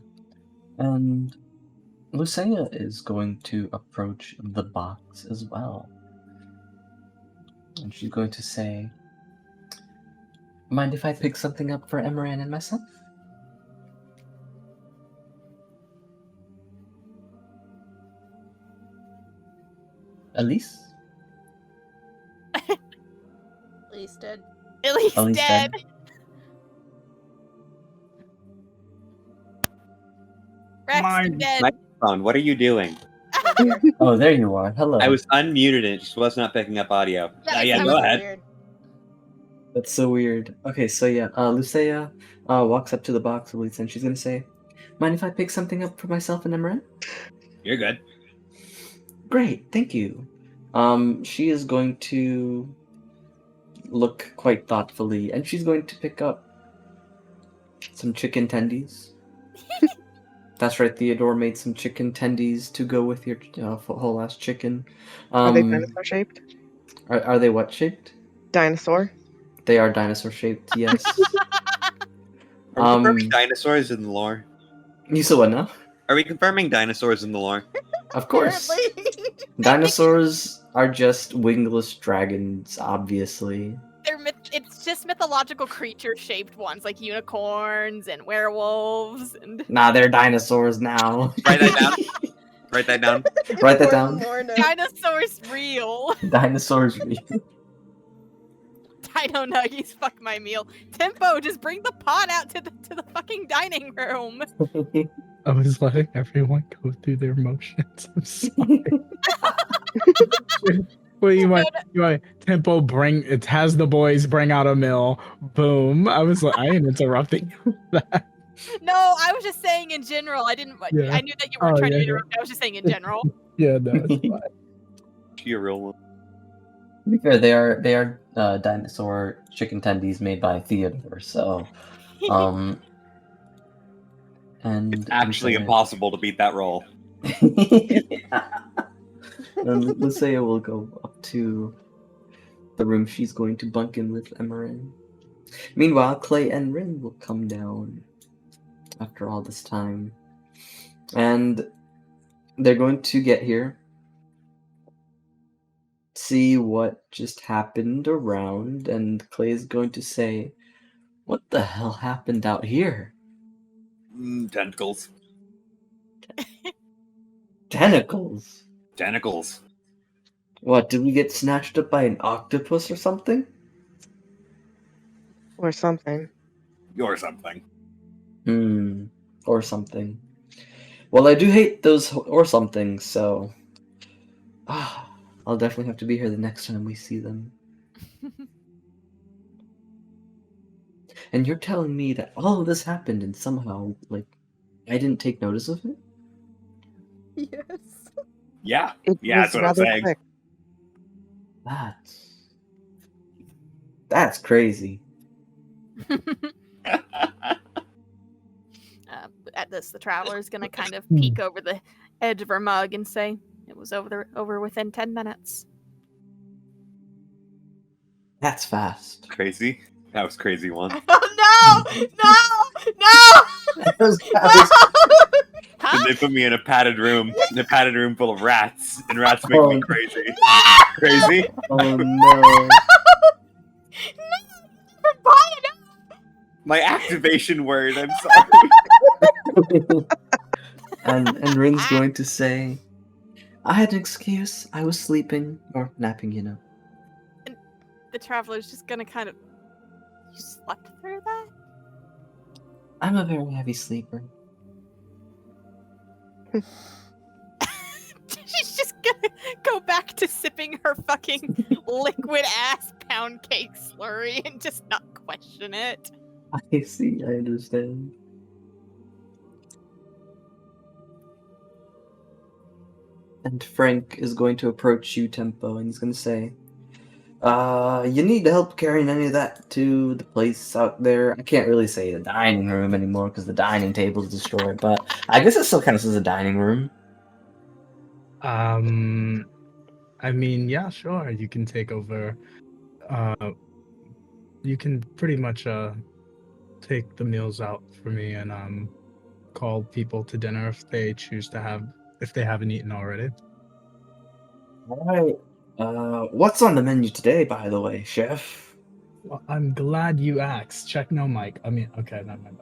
And Lucia is going to approach the box as well. And she's going to say, "Mind if I pick something up for Emeran and myself?" Elise? Elise dead. Elise dead. Rex dead. Microphone, what are you doing? Oh, there you are. Hello. I was unmuted and it just was not picking up audio. Yeah, go ahead. Weird. That's so weird. Okay, so yeah, Lucia walks up to the box of Elise and she's gonna say, "Mind if I pick something up for myself and Emeran?" You're good. Great, thank you. She is going to look quite thoughtfully, and she's going to pick up some chicken tendies. That's right. Theodore made some chicken tendies to go with your whole ass chicken. Are they dinosaur shaped? Are they what shaped? Dinosaur? They are dinosaur shaped. Yes. Are we confirming dinosaurs in the lore? You said what now? Are we confirming dinosaurs in the lore? Of course. Apparently. Dinosaurs are just wingless dragons, obviously. It's just mythological creature-shaped ones, like unicorns and werewolves. And Nah, they're dinosaurs now. Write that down. Write that down. Write that down. dinosaurs real. Dinosaurs. real. Dino Nuggies, fuck my meal. Tempo, just bring the pot out to the fucking dining room. I was letting everyone go through their motions. I'm sorry. Well, you might Tempo it has the boys bring out a meal. Boom. I was like, I ain't interrupting you with that. No, I was just saying in general. I didn't. Yeah. I knew that you weren't Oh, trying to yeah, interrupt. I was just saying in general. Yeah, no, it's fine. She a real one. To be fair, they are dinosaur chicken tendies made by Theodore. So, and It's actually impossible to beat that roll. And let's say we'll go up to the room she's going to bunk in with Emmerin. Meanwhile, Clay and Rin will come down after all this time. And they're going to get here, see what just happened around, and Clay is going to say, "What the hell happened out here?" Tentacles. Tentacles? Tentacles. What, did we get snatched up by an octopus or something? Or something. Or something. Or something. Well, I do hate those or something, so I'll definitely have to be here the next time we see them. And you're telling me that all of this happened and somehow, like, I didn't take notice of it? Yes. Yeah. It Yeah, was that's what I'm rather saying. quick. That's crazy. At this, the traveler's gonna kind of peek over the edge of her mug and say, "It was over within 10 minutes." That's fast. Crazy. That was crazy one. Oh no! And they put me in a padded room full of rats, and rats make me crazy. Crazy? Oh no. My activation word, I'm sorry. and Rin's going to say, "I had an excuse. I was sleeping or napping, you know." And the traveler's just gonna kind of, "You slept through that?" I'm a very heavy sleeper. She's just gonna go back to sipping her fucking liquid ass pound cake slurry and just not question it. I see, I understand. And Frank is going to approach you, Tempo, and he's going to say, you need help carrying any of that to the place out there. I can't really say the dining room anymore because the dining table's destroyed, but I guess it still kind of says a dining room. I mean, yeah, sure. You can take over. You can pretty much take the meals out for me and call people to dinner if they choose to if they haven't eaten already. All right. What's on the menu today, by the way, chef? Well, I'm glad you asked. Check no mic. I mean, okay, never mind.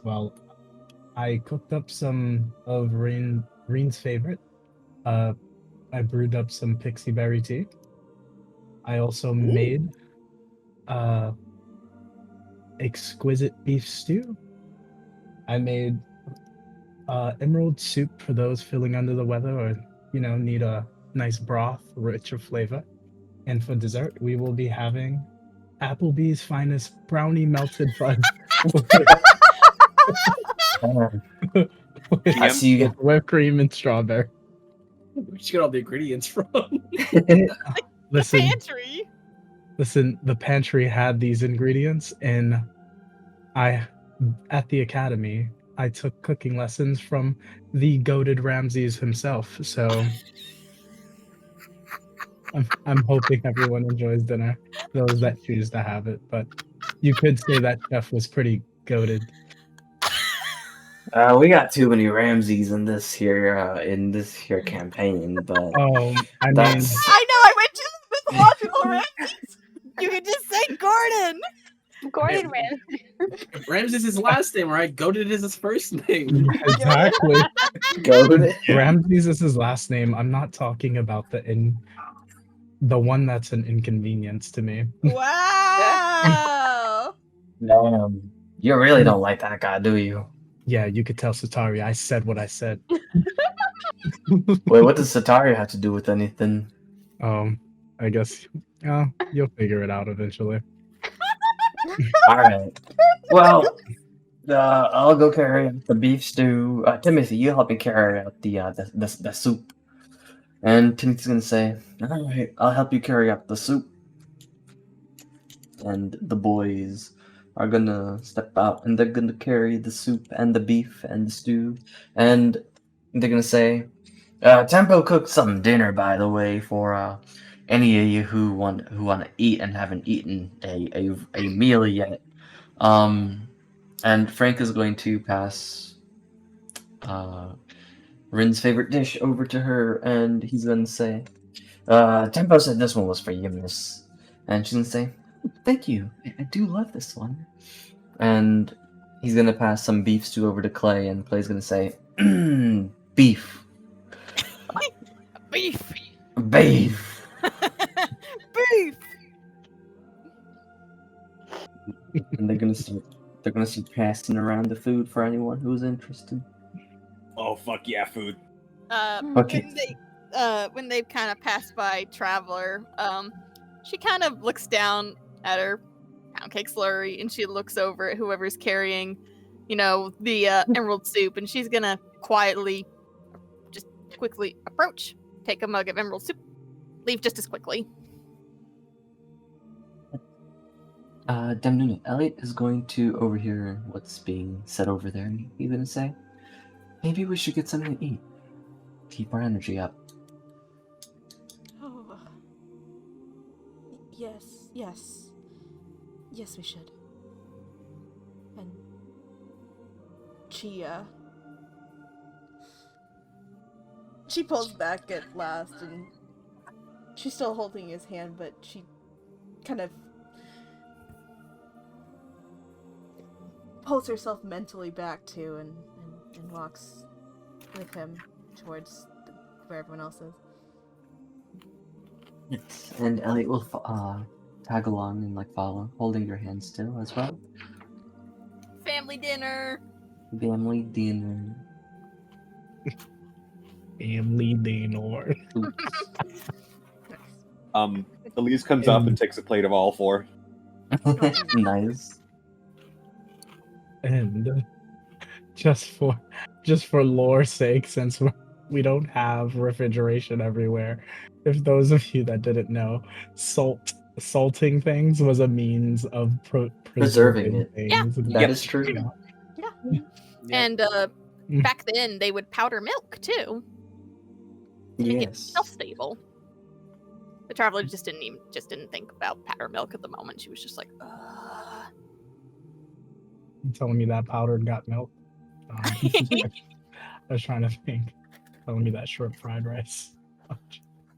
Well, I cooked up some of Reen's favorite. I brewed up some pixie berry tea. I also made exquisite beef stew. I made emerald soup for those feeling under the weather or, need a nice broth, rich of flavor. And for dessert, we will be having Applebee's finest brownie melted fudge. I see you. With whipped cream and strawberry. Where'd you get all the ingredients from? Listen, Pantry. Listen, the pantry had these ingredients, and I at the academy, I took cooking lessons from the goated Ramses himself. So I'm hoping everyone enjoys dinner, those that choose to have it. But you could say that chef was pretty goated. We got too many Ramses in this here campaign, but I that's mean, I know, I went to the mythological Ramses! You can just say Gordon. Gordon Ramsay. Ramses is his last name, right? Goated is his first name. exactly. goated. Ramses is his last name. I'm not talking about the one that's an inconvenience to me. Wow! Damn, you really don't like that guy, do you? Yeah, you could tell Satari I said what I said. Wait, what does Satari have to do with anything? I guess you'll figure it out eventually. All right. Well, I'll go carry out the beef stew. Timothy, you help me carry out the soup. And Timothy's gonna say, "All right, I'll help you carry out the soup." And the boys are gonna step out, and they're gonna carry the soup and the beef and the stew, and they're gonna say, "Tempo cooked some dinner, by the way, for any of you who want to eat and haven't eaten a meal yet." And Frank is going to pass Rin's favorite dish over to her, and he's gonna say, "Tempo said this one was for you, miss," and she's gonna say, "Thank you, I do love this one." And he's gonna pass some beef stew over to Clay, and Clay's gonna say, "Beef, Beef. beef." Beef. And they're gonna start passing around the food for anyone who's interested. Oh fuck yeah, food. Okay. When they've kind of passed by Traveler, she kind of looks down at her pound cake slurry, and she looks over at whoever's carrying, the emerald soup, and she's gonna quietly, just quickly approach, take a mug of emerald soup, leave just as quickly. Demnuna, Elliot is going to overhear what's being said over there, and he's gonna say, "Maybe we should get something to eat. Keep our energy up." Oh. Yes, we should. And she pulls back at last, and she's still holding his hand, but she kind of pulls herself mentally back too, and walks with him towards where everyone else is. Yes, and Elliot will tag along and follow, holding your hand still as well. Family dinner. Family dinner. Family dinner. Elise comes up and takes a plate of all four. Nice. And just for lore's sake, since we don't have refrigeration everywhere, if those of you that didn't know, salting things was a means of Preserving it. things. Yeah, that is true. Yeah. And back then they would powder milk too. To make it Yes. shelf stable. The Traveler just didn't think about powder milk at the moment. She was just like, You telling me that powdered got milk? I was trying to think. Telling me that shrimp fried rice.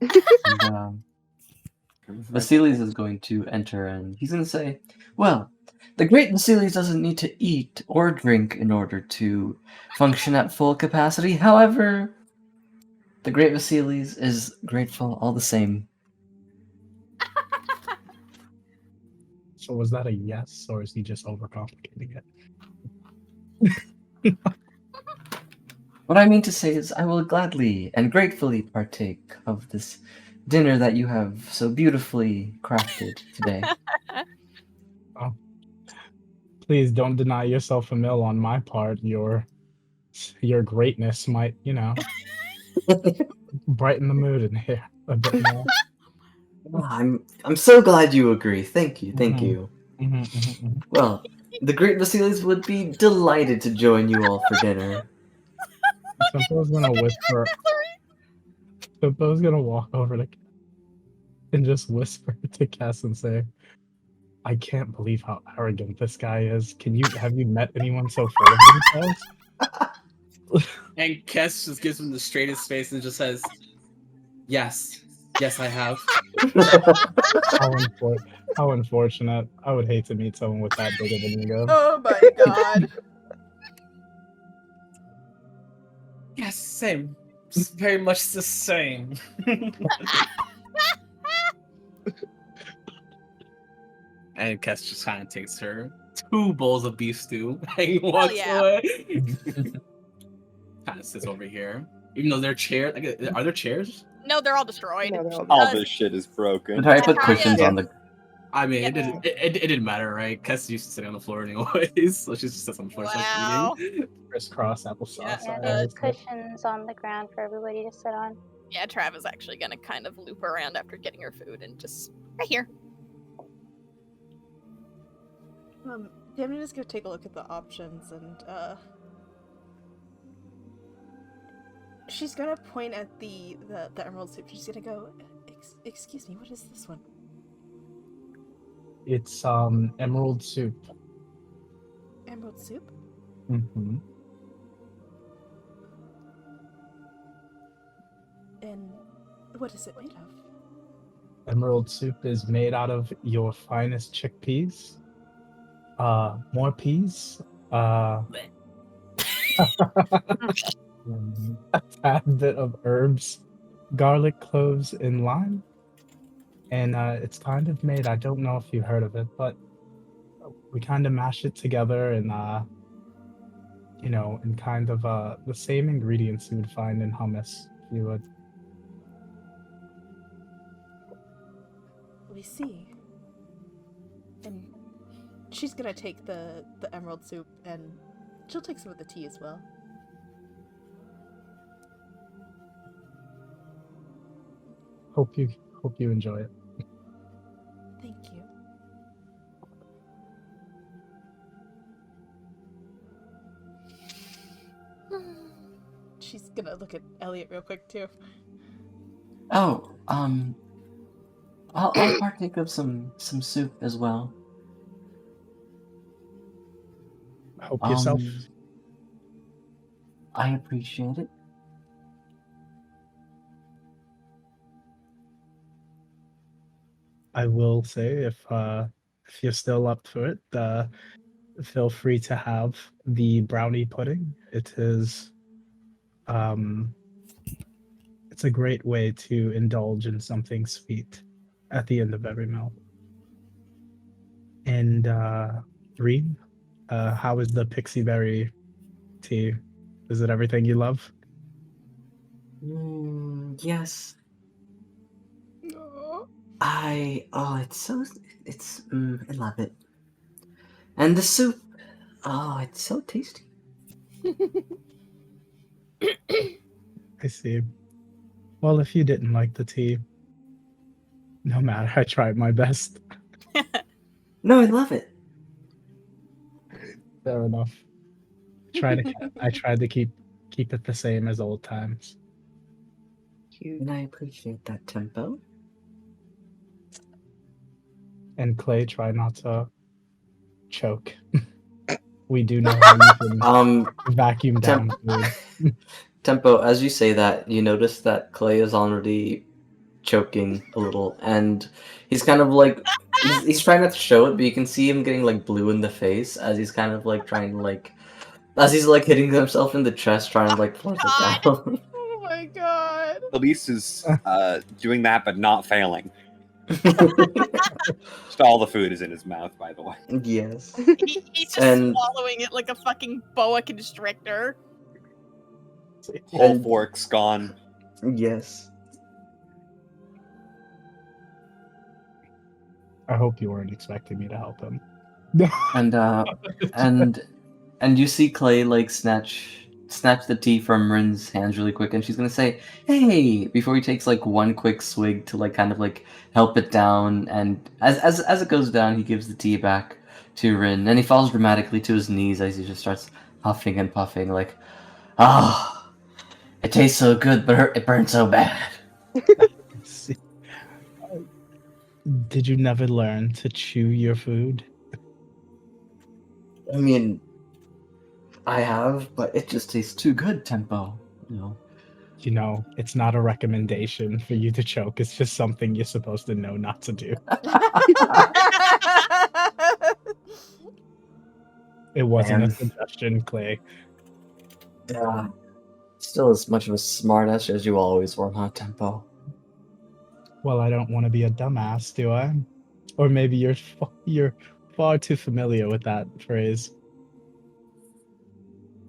And, Vasilis is going to enter, and he's going to say, "Well, the great Vasilis doesn't need to eat or drink in order to function at full capacity. However, the great Vasilis is grateful all the same." So was that a yes, or is he just overcomplicating it? What I mean to say is, I will gladly and gratefully partake of this dinner that you have so beautifully crafted today. Oh. Please don't deny yourself a meal on my part. Your greatness might, brighten the mood in here a bit more. I'm so glad you agree. Thank you. Mhm. You. Mhm. Well, The great Vasilis would be delighted to join you all for dinner. Simpo's gonna whisper. Simpo's gonna walk over to and just whisper to Cass and say, "I can't believe how arrogant this guy is. Have you met anyone so full of themselves?" And Kess just gives him the straightest face and just says, "Yes, yes, I have." How unfortunate. I would hate to meet someone with that big of an ego. Oh my god. Yes, same. Just very much the same. And Kess just kind of takes her 2 bowls of beef stew and walks yeah. away. Kind of sits over here. Even though they're chairs, are there chairs? No, they're all destroyed. No, they're all All this shit is broken. But I put Yeah. cushions on the. I mean, Yeah. it didn't matter, right? Kess used to sit on the floor anyways, so she just sits on the floor. Starts Wow. eating. Crisscross applesauce. Yeah, Yeah, I there's always say. cushions on the ground for everybody to sit on. Yeah, Trav is actually gonna kind of loop around after getting her food and just right here. Damna's gonna take a look at the options and she's gonna point at the emerald soup. She's gonna go, excuse me, what is this one? It's emerald soup. Emerald soup? Mm-hmm. And what is it made of? Emerald soup is made out of your finest chickpeas. More peas. A tad bit of herbs, garlic, cloves, and lime. And it's kind of made, I don't know if you heard of it, but we kind of mash it together and, in kind of the same ingredients you would find in hummus, if you would. We see. And she's gonna take the emerald soup and she'll take some of the tea as well. Hope you enjoy it. Thank you. She's gonna look at Elliot real quick too. Oh, I'll partake of some soup as well. Help yourself. I appreciate it. I will say, if you're still up for it, feel free to have the brownie pudding. It is, it's a great way to indulge in something sweet at the end of every meal. And Reed, how is the pixie berry tea? Is it everything you love? Yes. I love it. And the soup, it's so tasty. I see. Well, if you didn't like the tea, no matter, I tried my best. No, I love it. Fair enough. I tried to keep it the same as old times. Cute. And I appreciate that tempo. And Clay, try not to choke. We do know how you can vacuum down food. Tempo, as you say that, you notice that Clay is already choking a little, and he's kind of like he's trying not to show it, but you can see him getting like blue in the face as he's kind of like trying to like as he's like hitting himself in the chest, trying to like force it down. Oh my god. Elise is doing that, but not failing. Just all the food is in his mouth, by the way. Yes. He's just And- swallowing it like a fucking boa constrictor. Whole fork's gone. Yes. I hope you weren't expecting me to help him. And you see Clay like snatch the tea from Rin's hands really quick, and she's gonna say, "Hey!" before he takes like one quick swig to like kind of like help it down. And as it goes down, he gives the tea back to Rin, and he falls dramatically to his knees as he just starts huffing and puffing, like, "Ah, it tastes so good, but it burns so bad." See, did you never learn to chew your food? I mean, I have, but it just tastes too good, Tempo. You know, it's not a recommendation for you to choke. It's just something you're supposed to know not to do. It wasn't a Man. suggestion, Clay. Still as much of a smartass as you always were, huh, Tempo? Well, I don't want to be a dumbass, do I? Or maybe you're far too familiar with that phrase.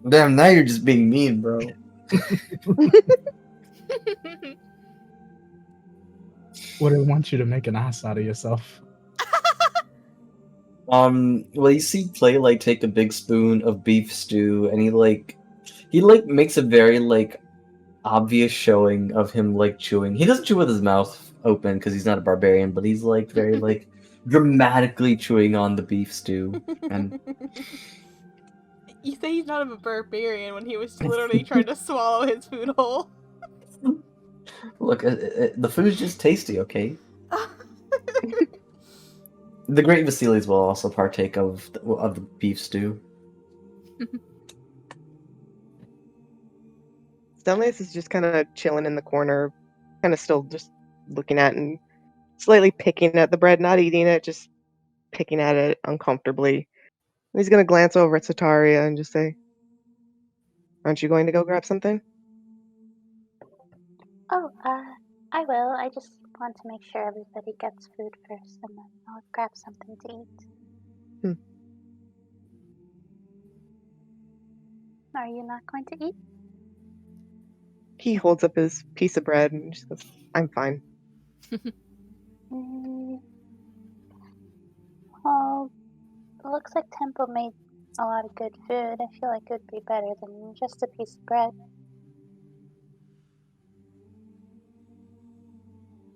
Damn, now you're just being mean, bro. Would I want you to make an ass out of yourself? Well, you see Play like take a big spoon of beef stew, and he makes a very obvious showing of him chewing. He doesn't chew with his mouth open because he's not a barbarian, but he's very dramatically chewing on the beef stew. And You say he's not a barbarian when he was literally trying to swallow his food whole. look, the food's just tasty, okay? The great Vasilis will also partake of the beef stew. Stunlace is just kind of chilling in the corner, kind of still just looking at and slightly picking at the bread, not eating it, just picking at it uncomfortably. And he's gonna glance over at Sataria and just say, "Aren't you going to go grab something?" Oh, I will. I just want to make sure everybody gets food first, and then I'll grab something to eat. Are you not going to eat? He holds up his piece of bread and just goes, "I'm fine." Well, it looks like Temple made a lot of good food. I feel like it would be better than just a piece of bread.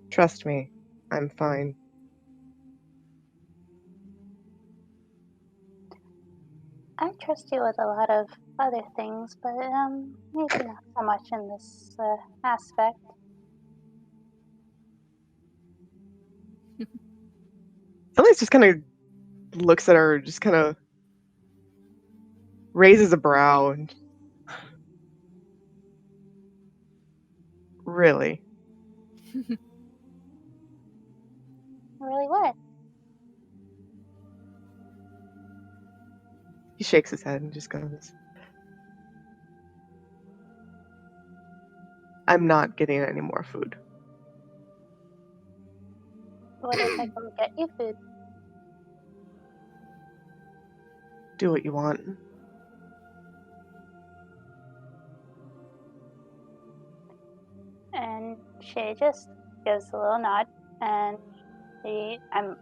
Trust me, I'm fine. I trust you with a lot of other things, but maybe not so much in this aspect. Stunlace just kind of looks at her, just kind of raises a brow and really. Really, what? He shakes his head and just goes, "I'm not getting any more food." What if I go get you food? Do what you want. And she just gives a little nod, and I'm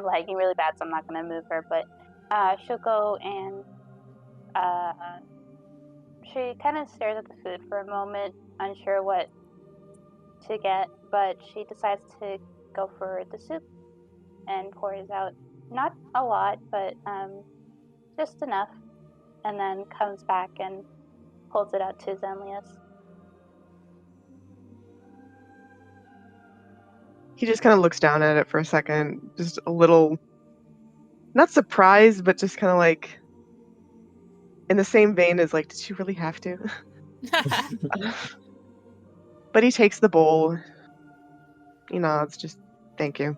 lagging really bad, so I'm not gonna move her, but she'll go and she kind of stares at the food for a moment, unsure what to get, but she decides to go for the soup and pours out not a lot, but just enough, and then comes back and holds it out to Zenlius. He just kind of looks down at it for a second, just a little, not surprised, but just kind of like, in the same vein as like, did you really have to? But he takes the bowl. He nods, just thank you.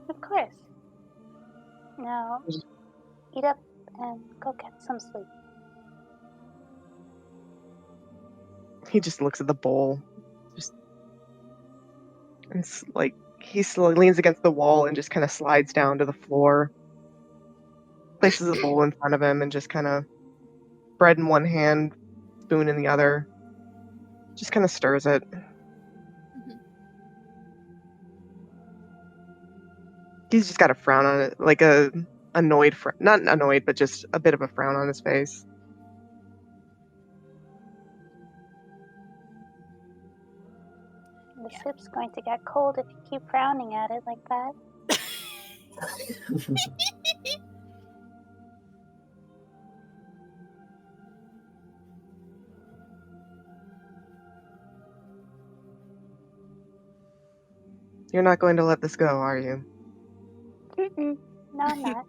Of course. Now, eat up and go get some sleep. He just looks at the bowl, just and like he leans against the wall and just kind of slides down to the floor, places the bowl in front of him, and just kind of bread in one hand, spoon in the other, just kind of stirs it. He's just got a frown on it, like a annoyed, not annoyed, but just a bit of a frown on his face. The soup's going to get cold if you keep frowning at it like that. You're not going to let this go, are you? Mm-mm. No, I'm not.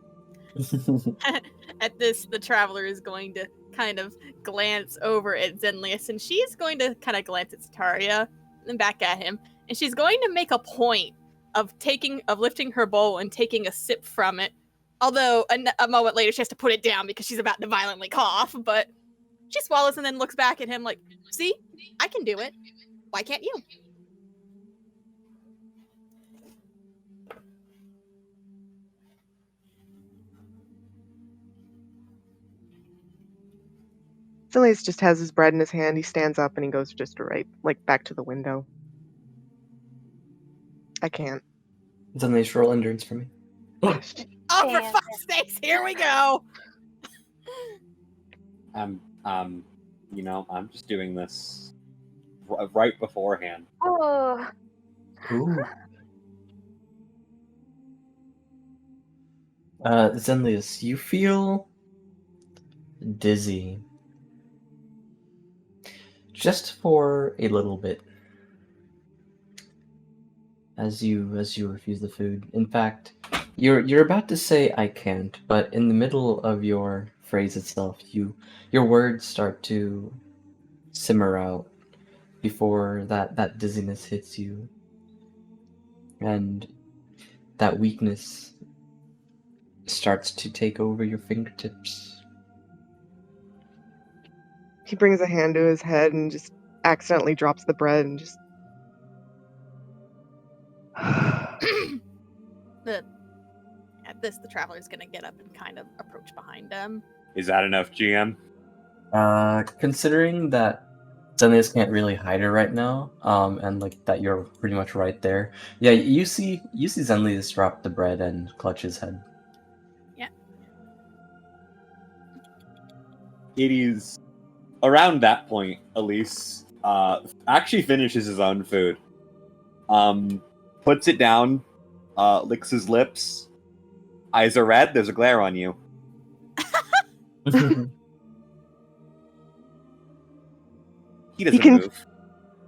At this, the traveler is going to kind of glance over at Zenlius, and she's going to kind of glance at Sataria and back at him, and she's going to make a point of lifting her bowl and taking a sip from it. Although a moment later she has to put it down because she's about to violently cough, but she swallows and then looks back at him like, "See, I can do it. Why can't you?" Zenlius just has his bread in his hand. He stands up and he goes just back to the window. I can't. Zenlius, roll endurance for me. Oh, for Damn fuck's sakes, here we go. I'm just doing this right beforehand. Oh, Ooh. Zenlius, you feel dizzy. Just for a little bit. As you refuse the food. In fact, you're about to say I can't, but in the middle of your phrase itself, your words start to simmer out before that dizziness hits you. And that weakness starts to take over your fingertips. He brings a hand to his head and just accidentally drops the bread and just. At this, the traveler's gonna get up and kind of approach behind him. Is that enough, GM? Considering that Zenlius can't really hide her right now, and like that you're pretty much right there. Yeah, you see Zenlius drop the bread and clutch his head. Yeah. It is around that point, Elise actually finishes his own food. Puts it down, licks his lips. Eyes are red, there's a glare on you. He doesn't move.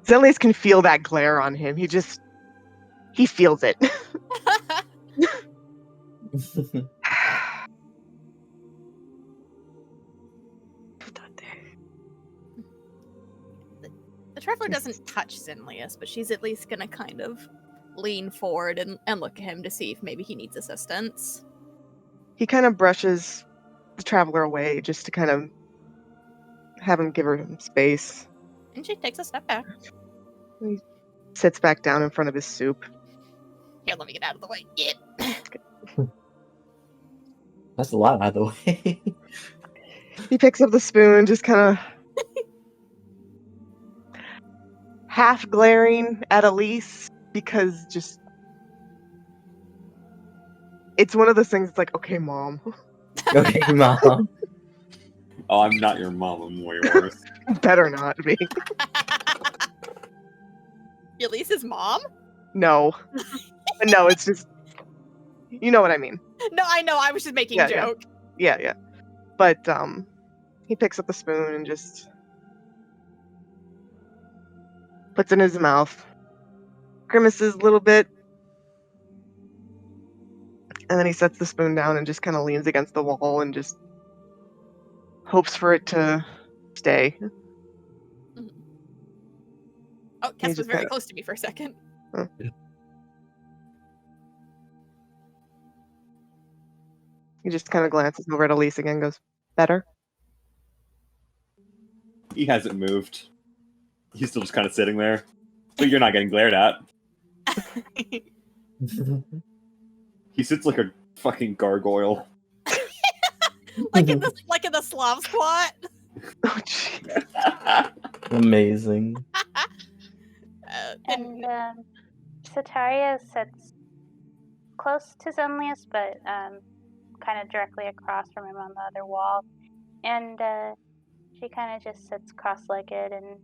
Zenlius can feel that glare on him. He feels it. The traveler doesn't touch Zenlius, but she's at least gonna kind of lean forward and look at him to see if maybe he needs assistance. He kind of brushes the traveler away just to kind of have him give her space. And she takes a step back. He sits back down in front of his soup. Here, let me get out of the way. Yeah. That's a lot, out of the way. He picks up the spoon, just kind of half glaring at Elise because just it's one of those things. It's like, okay, mom. Okay, mom. Oh, I'm not your mom, I'm way worse. Better not be. Elise's mom? No, no, it's just you know what I mean. No, I know. I was just making a joke. Yeah. But he picks up the spoon and just puts it in his mouth, grimaces a little bit, and then he sets the spoon down and just kind of leans against the wall and just hopes for it to stay. Mm-hmm. Oh, Kess was very close to me for a second. Huh. Yeah. He just kind of glances over at Elise again and goes, better? He hasn't moved. He's still just kind of sitting there. So you're not getting glared at. He sits like a fucking gargoyle. like in the Slav squat. Oh, jeez. Amazing. and Sataria sits close to Zenlius, but kind of directly across from him on the other wall. And she kind of just sits cross-legged, and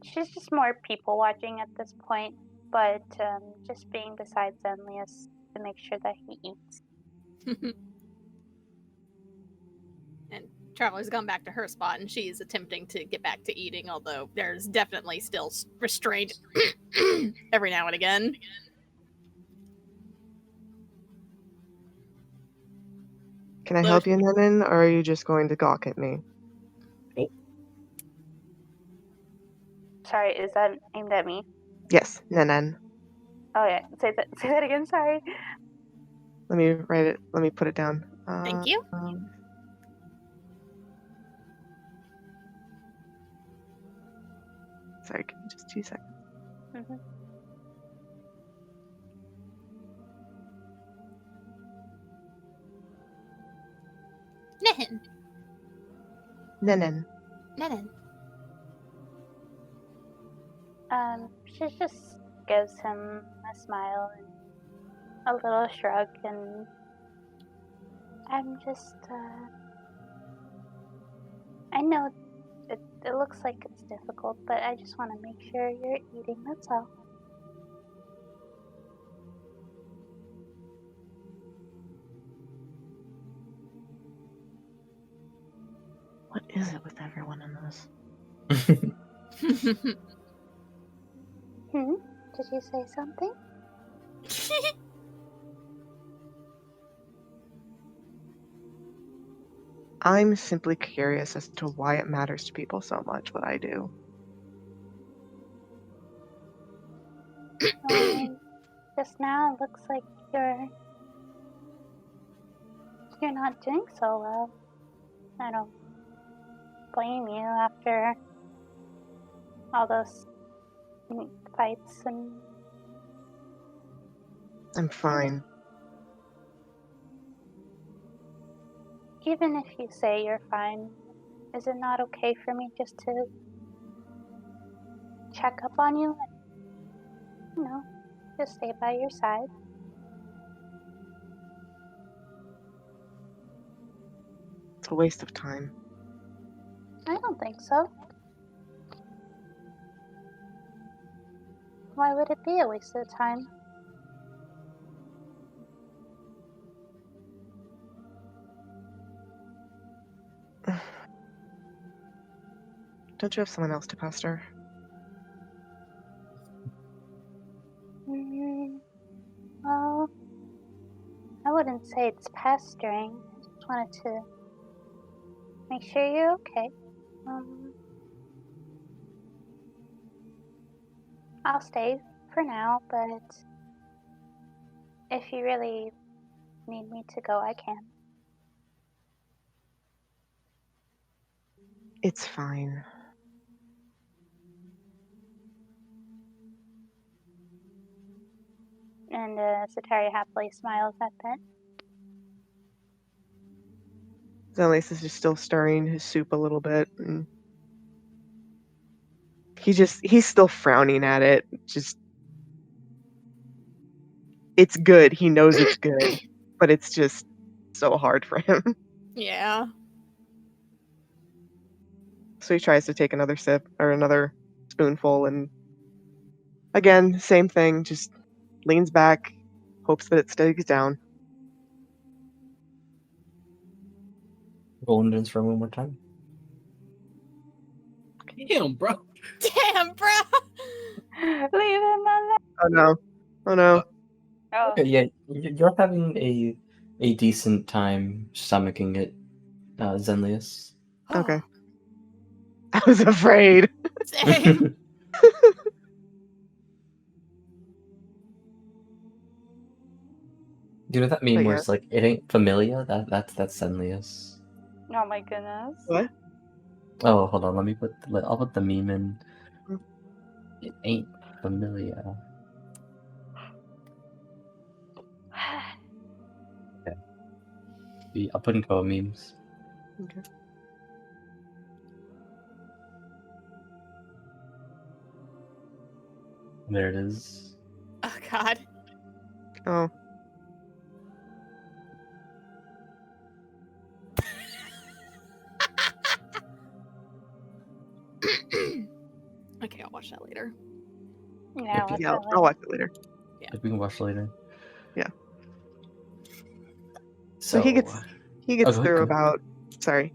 she's just more people watching at this point, but just being beside Zenlius to make sure that he eats. And Traveler's gone back to her spot, and she's attempting to get back to eating, although there's definitely still restraint every now and again. Can I Look. help you, Nenin, or are you just going to gawk at me? Sorry, is that aimed at me? Yes, Nenin. Oh yeah, say that again. Sorry. Let me write it. Let me put it down. Thank you. Sorry, give me just 2 seconds. Mhm. Nehin. Nenin. Nehin. She just gives him a smile and a little shrug, and I'm just, I know it looks like it's difficult, but I just want to make sure you're eating, that's all. What is it with everyone in this? Did you say something? I'm simply curious as to why it matters to people so much what I do. Just now it looks like you're not doing so well. I don't blame you after all those fights and... I'm fine. Even if you say you're fine, is it not okay for me just to check up on you and, just stay by your side? It's a waste of time. I don't think so. Why would it be a waste of time? Don't you have someone else to pester? Well, I wouldn't say it's pestering. I just wanted to make sure you're okay. I'll stay for now, but if you really need me to go, I can. It's fine. And Satari happily smiles at that. Zenlace is just still stirring his soup a little bit, and he's still frowning at it. Just, it's good. He knows it's good, but it's just so hard for him. Yeah. So he tries to take another sip or another spoonful, and again, same thing. Just leans back, hopes that it stays down. Roll endurance for one more time. Damn, bro. Damn, bro. Leave him alone. Oh no! Oh no! Oh, Okay, yeah, you're having a decent time stomaching it, Zenlius. Okay. I was afraid. Same. Do you know that meme But where yeah. it's like, it ain't familiar? That's Zenlius. oh my goodness. What? Oh, hold on, I'll put the meme in. Hmm. It ain't familiar. I'll put in co-memes. Okay. There it is. Oh, God. Oh. Okay, I'll watch that later. Yeah, If Yeah, I'll watch it later. If we can watch later. Yeah. So he gets go through ahead. about. Sorry.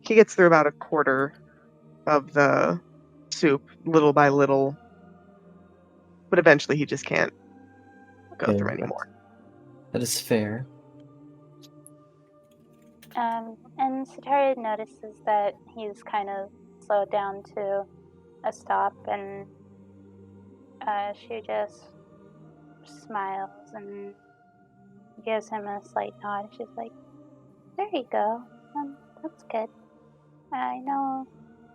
He gets through about a quarter of the soup, little by little, but eventually he just can't go Okay, through anymore. that is fair. And Satara notices that he's kind of slowed down to a stop, and she just smiles and gives him a slight nod. She's like, "There you go. That's good. I know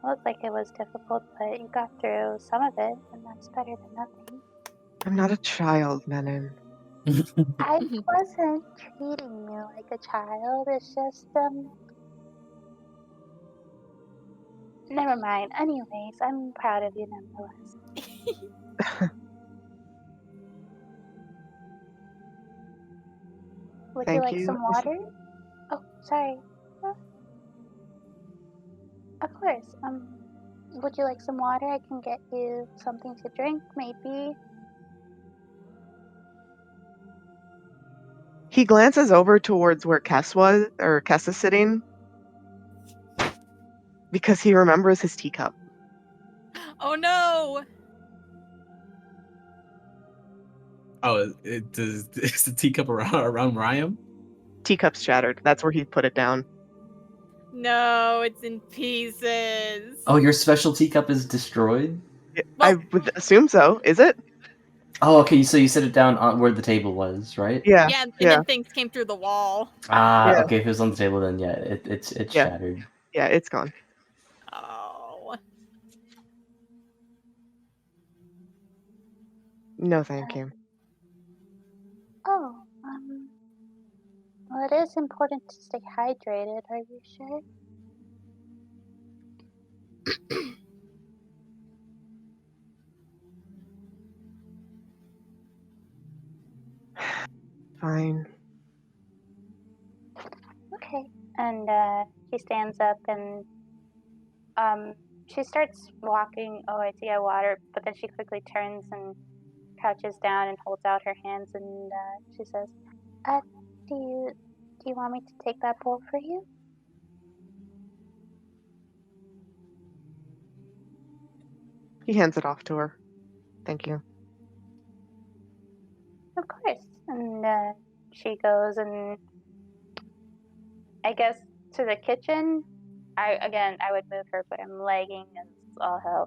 it looked like it was difficult, but you got through some of it, and that's better than nothing." I'm not a child, Menon. I wasn't treating you like a child. It's just, never mind. Anyways, I'm proud of you nonetheless. Would you Thank like you. some water? Oh, sorry. Of course. Would you like some water? I can get you something to drink, maybe. He glances over towards where Kess is sitting, because he remembers his teacup. Oh no! Oh, is the teacup around Ryan? Teacup's shattered. That's where he put it down. No, it's in pieces. Oh, your special teacup is destroyed? I Well- would assume so. Is it? Oh, okay, so you set it down on where the table was, right? Yeah. Yeah, and yeah. then things came through the wall. Ah, Yeah. okay, if it was on the table, then yeah, it's Yeah. shattered. Yeah, it's gone. Oh. No, thank you. Oh, well, it is important to stay hydrated. Are you sure? Fine. Okay. And she stands up and she starts walking over to get water, but then she quickly turns and crouches down and holds out her hands, and she says, "Uh, do you want me to take that bowl for you?" He hands it off to her. Thank you. Of course. And she goes and I guess to the kitchen. I would move her, but I'm lagging as all hell.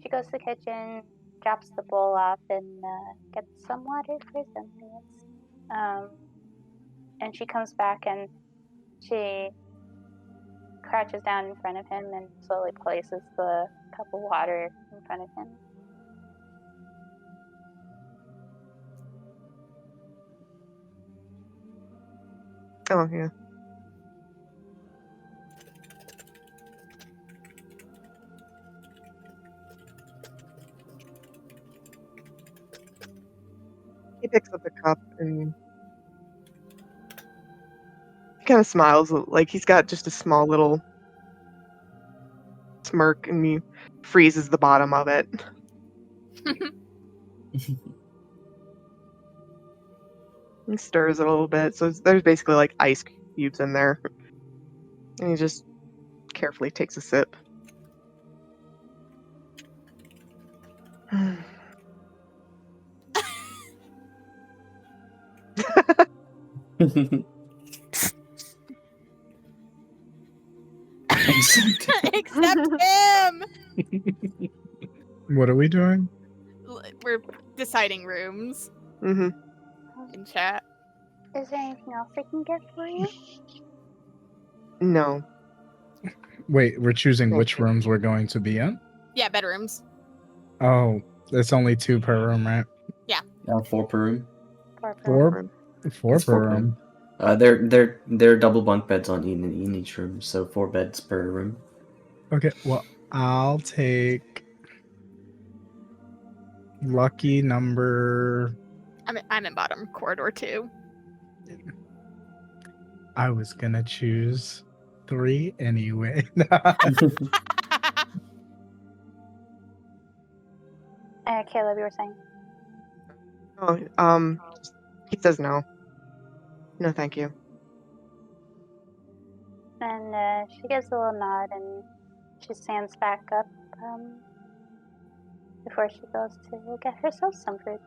She goes to the kitchen, drops the bowl off, and gets some water for Xanthias. And she comes back and she crouches down in front of him and slowly places the cup of water in front of him. Oh, yeah. He picks up the cup and he kind of smiles, like he's got just a small little smirk, and he freezes the bottom of it. And stirs it a little bit, so there's basically like ice cubes in there. And he just carefully takes a sip. Except him! What are we doing? We're deciding rooms Mm-hmm. in chat. Is there anything else I can get for you? No. Wait, we're choosing Thank which you. rooms we're going to be in? Yeah, bedrooms. Oh, it's only 2 per room, right? 4 per room. Four It's per 4 per room. They're double bunk beds in each room, so 4 beds per room. Okay, well, I'll take lucky number. I'm in bottom corridor 2. I was gonna choose 3 anyway. Caleb, you were saying? Oh, he says no. No, thank you. And she gives a little nod and she stands back up before she goes to get herself some food.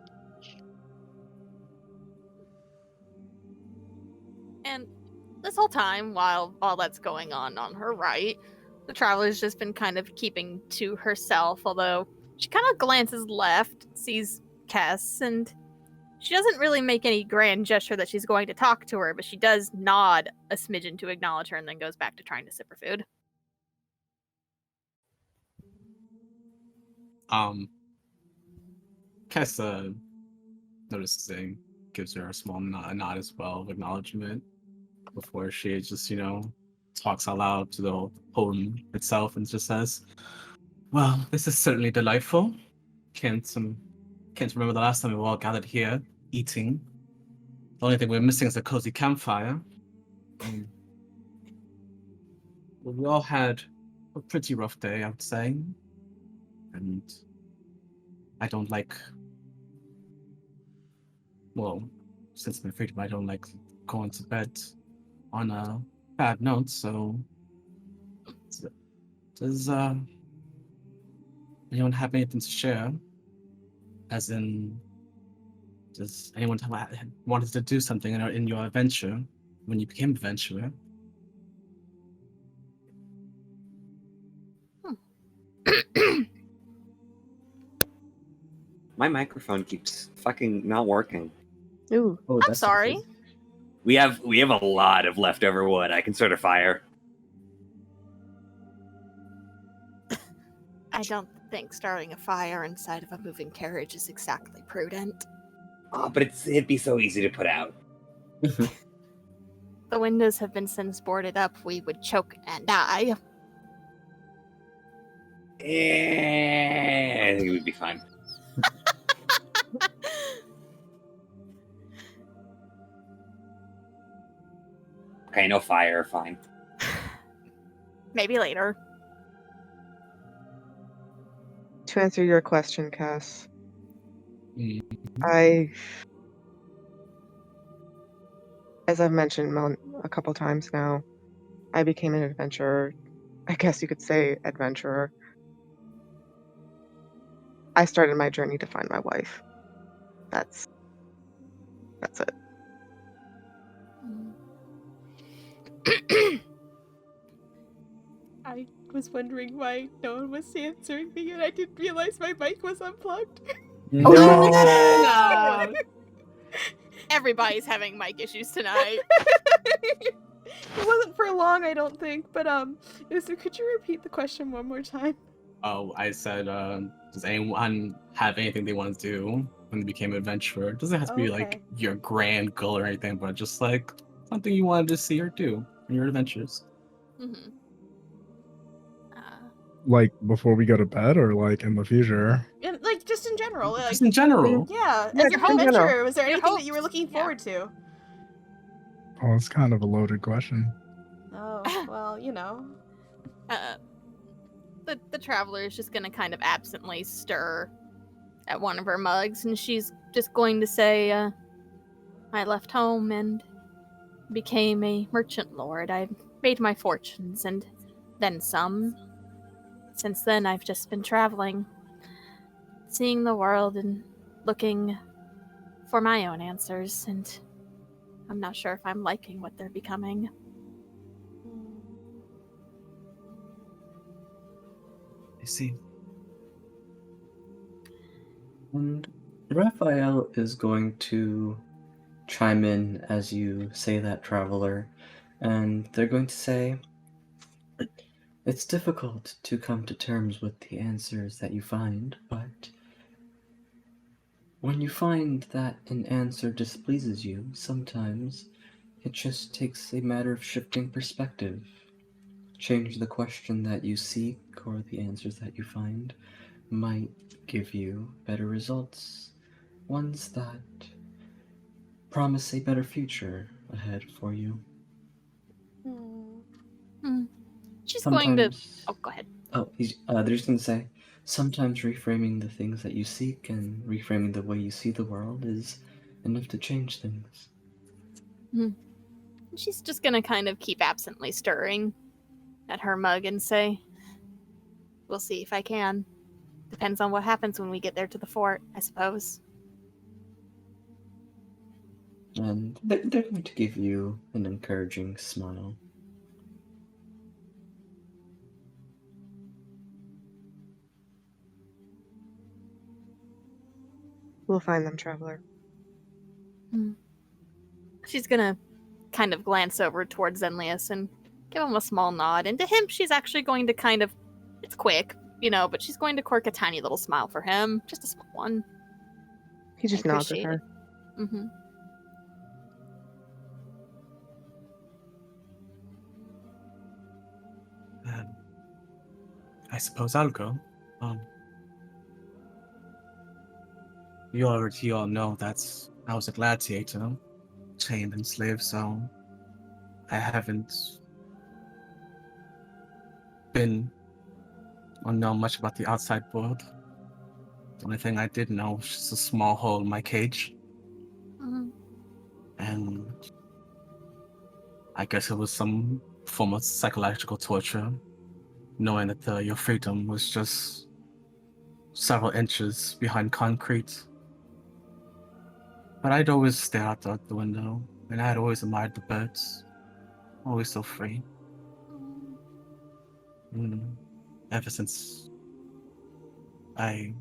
And this whole time, while all that's going on her right, the traveler's just been kind of keeping to herself, although she kind of glances left, sees Kess, and she doesn't really make any grand gesture that she's going to talk to her, but she does nod a smidgen to acknowledge her and then goes back to trying to sip her food. Kessa noticing gives her a small nod as well of acknowledgement before she just, talks out loud to the whole room itself and just says, "Well, this is certainly delightful. Can't remember the last time we were all gathered here, eating. The only thing we're missing is a cozy campfire. Well, we all had a pretty rough day, I would say. And I don't like... Well, since my freedom, I don't like going to bed on a bad note, so... Does anyone have anything to share? As in, does anyone wanted to do something in your adventure when you became adventurer? My microphone keeps fucking not working. Ooh. Oh, I'm sorry. We have a lot of leftover wood. I can sort of fire. I don't think starting a fire inside of a moving carriage is exactly prudent. Oh, but it'd be so easy to put out. The windows have been since boarded up. We would choke and die. I think it would be fine. Okay, no fire, fine. Maybe later. To answer your question, Cass, Mm. as I've mentioned a couple times now, I became an adventurer. I guess you could say adventurer. I started my journey to find my wife. That's it. I was wondering why no one was answering me, and I didn't realize my mic was unplugged. Oh, No! Everybody's having mic issues tonight. It wasn't for long, I don't think. But so could you repeat the question one more time? Oh, I said, does anyone have anything they want to do when they became an adventurer? It doesn't have to be like Okay. your grand goal or anything, but just like something you wanted to see or do in your adventures. Mm-hmm. Like before we go to bed, or like in the future? And like just in general, like Just in general. yeah, Yeah, as just an in general. adventurer, was there Your anything that you were hopes, looking yeah. forward to? Oh, it's kind of a loaded question. Oh, well, you know. The traveler is just gonna kind of absently stir at one of her mugs, and she's just going to say, I left home and became a merchant lord. I made my fortunes and then some. Since then, I've just been traveling, seeing the world and looking for my own answers, and I'm not sure if I'm liking what they're becoming. I see. And Raphael is going to chime in as you say that, traveler, and they're going to say, it's difficult to come to terms with the answers that you find, but when you find that an answer displeases you, sometimes it just takes a matter of shifting perspective. Change the question that you seek or the answers that you find might give you better results, ones that promise a better future ahead for you. She's going to... Sometimes, Oh, go ahead. they're just going to say, sometimes reframing the things that you seek and reframing the way you see the world is enough to change things. She's just gonna kind of keep absently stirring at her mug and say, "We'll see if I can. Depends on what happens when we get there to the fort, I suppose." And they're going to give you an encouraging smile. We'll find them, traveler. She's gonna kind of glance over towards Zenlius and give him a small nod. And to him, she's actually going to kind of, it's quick, but she's going to quirk a tiny little smile for him. Just a small one. He just nods at her. Mm-hmm. I suppose I'll go. You already all know that I was a gladiator, chained and slave, so I haven't been or know much about the outside world. The only thing I did know was just a small hole in my cage. Mm-hmm. And I guess it was some form of psychological torture, knowing that your freedom was just several inches behind concrete. But I'd always stare out the window, and I'd always admired the birds. Always so free. Ever since I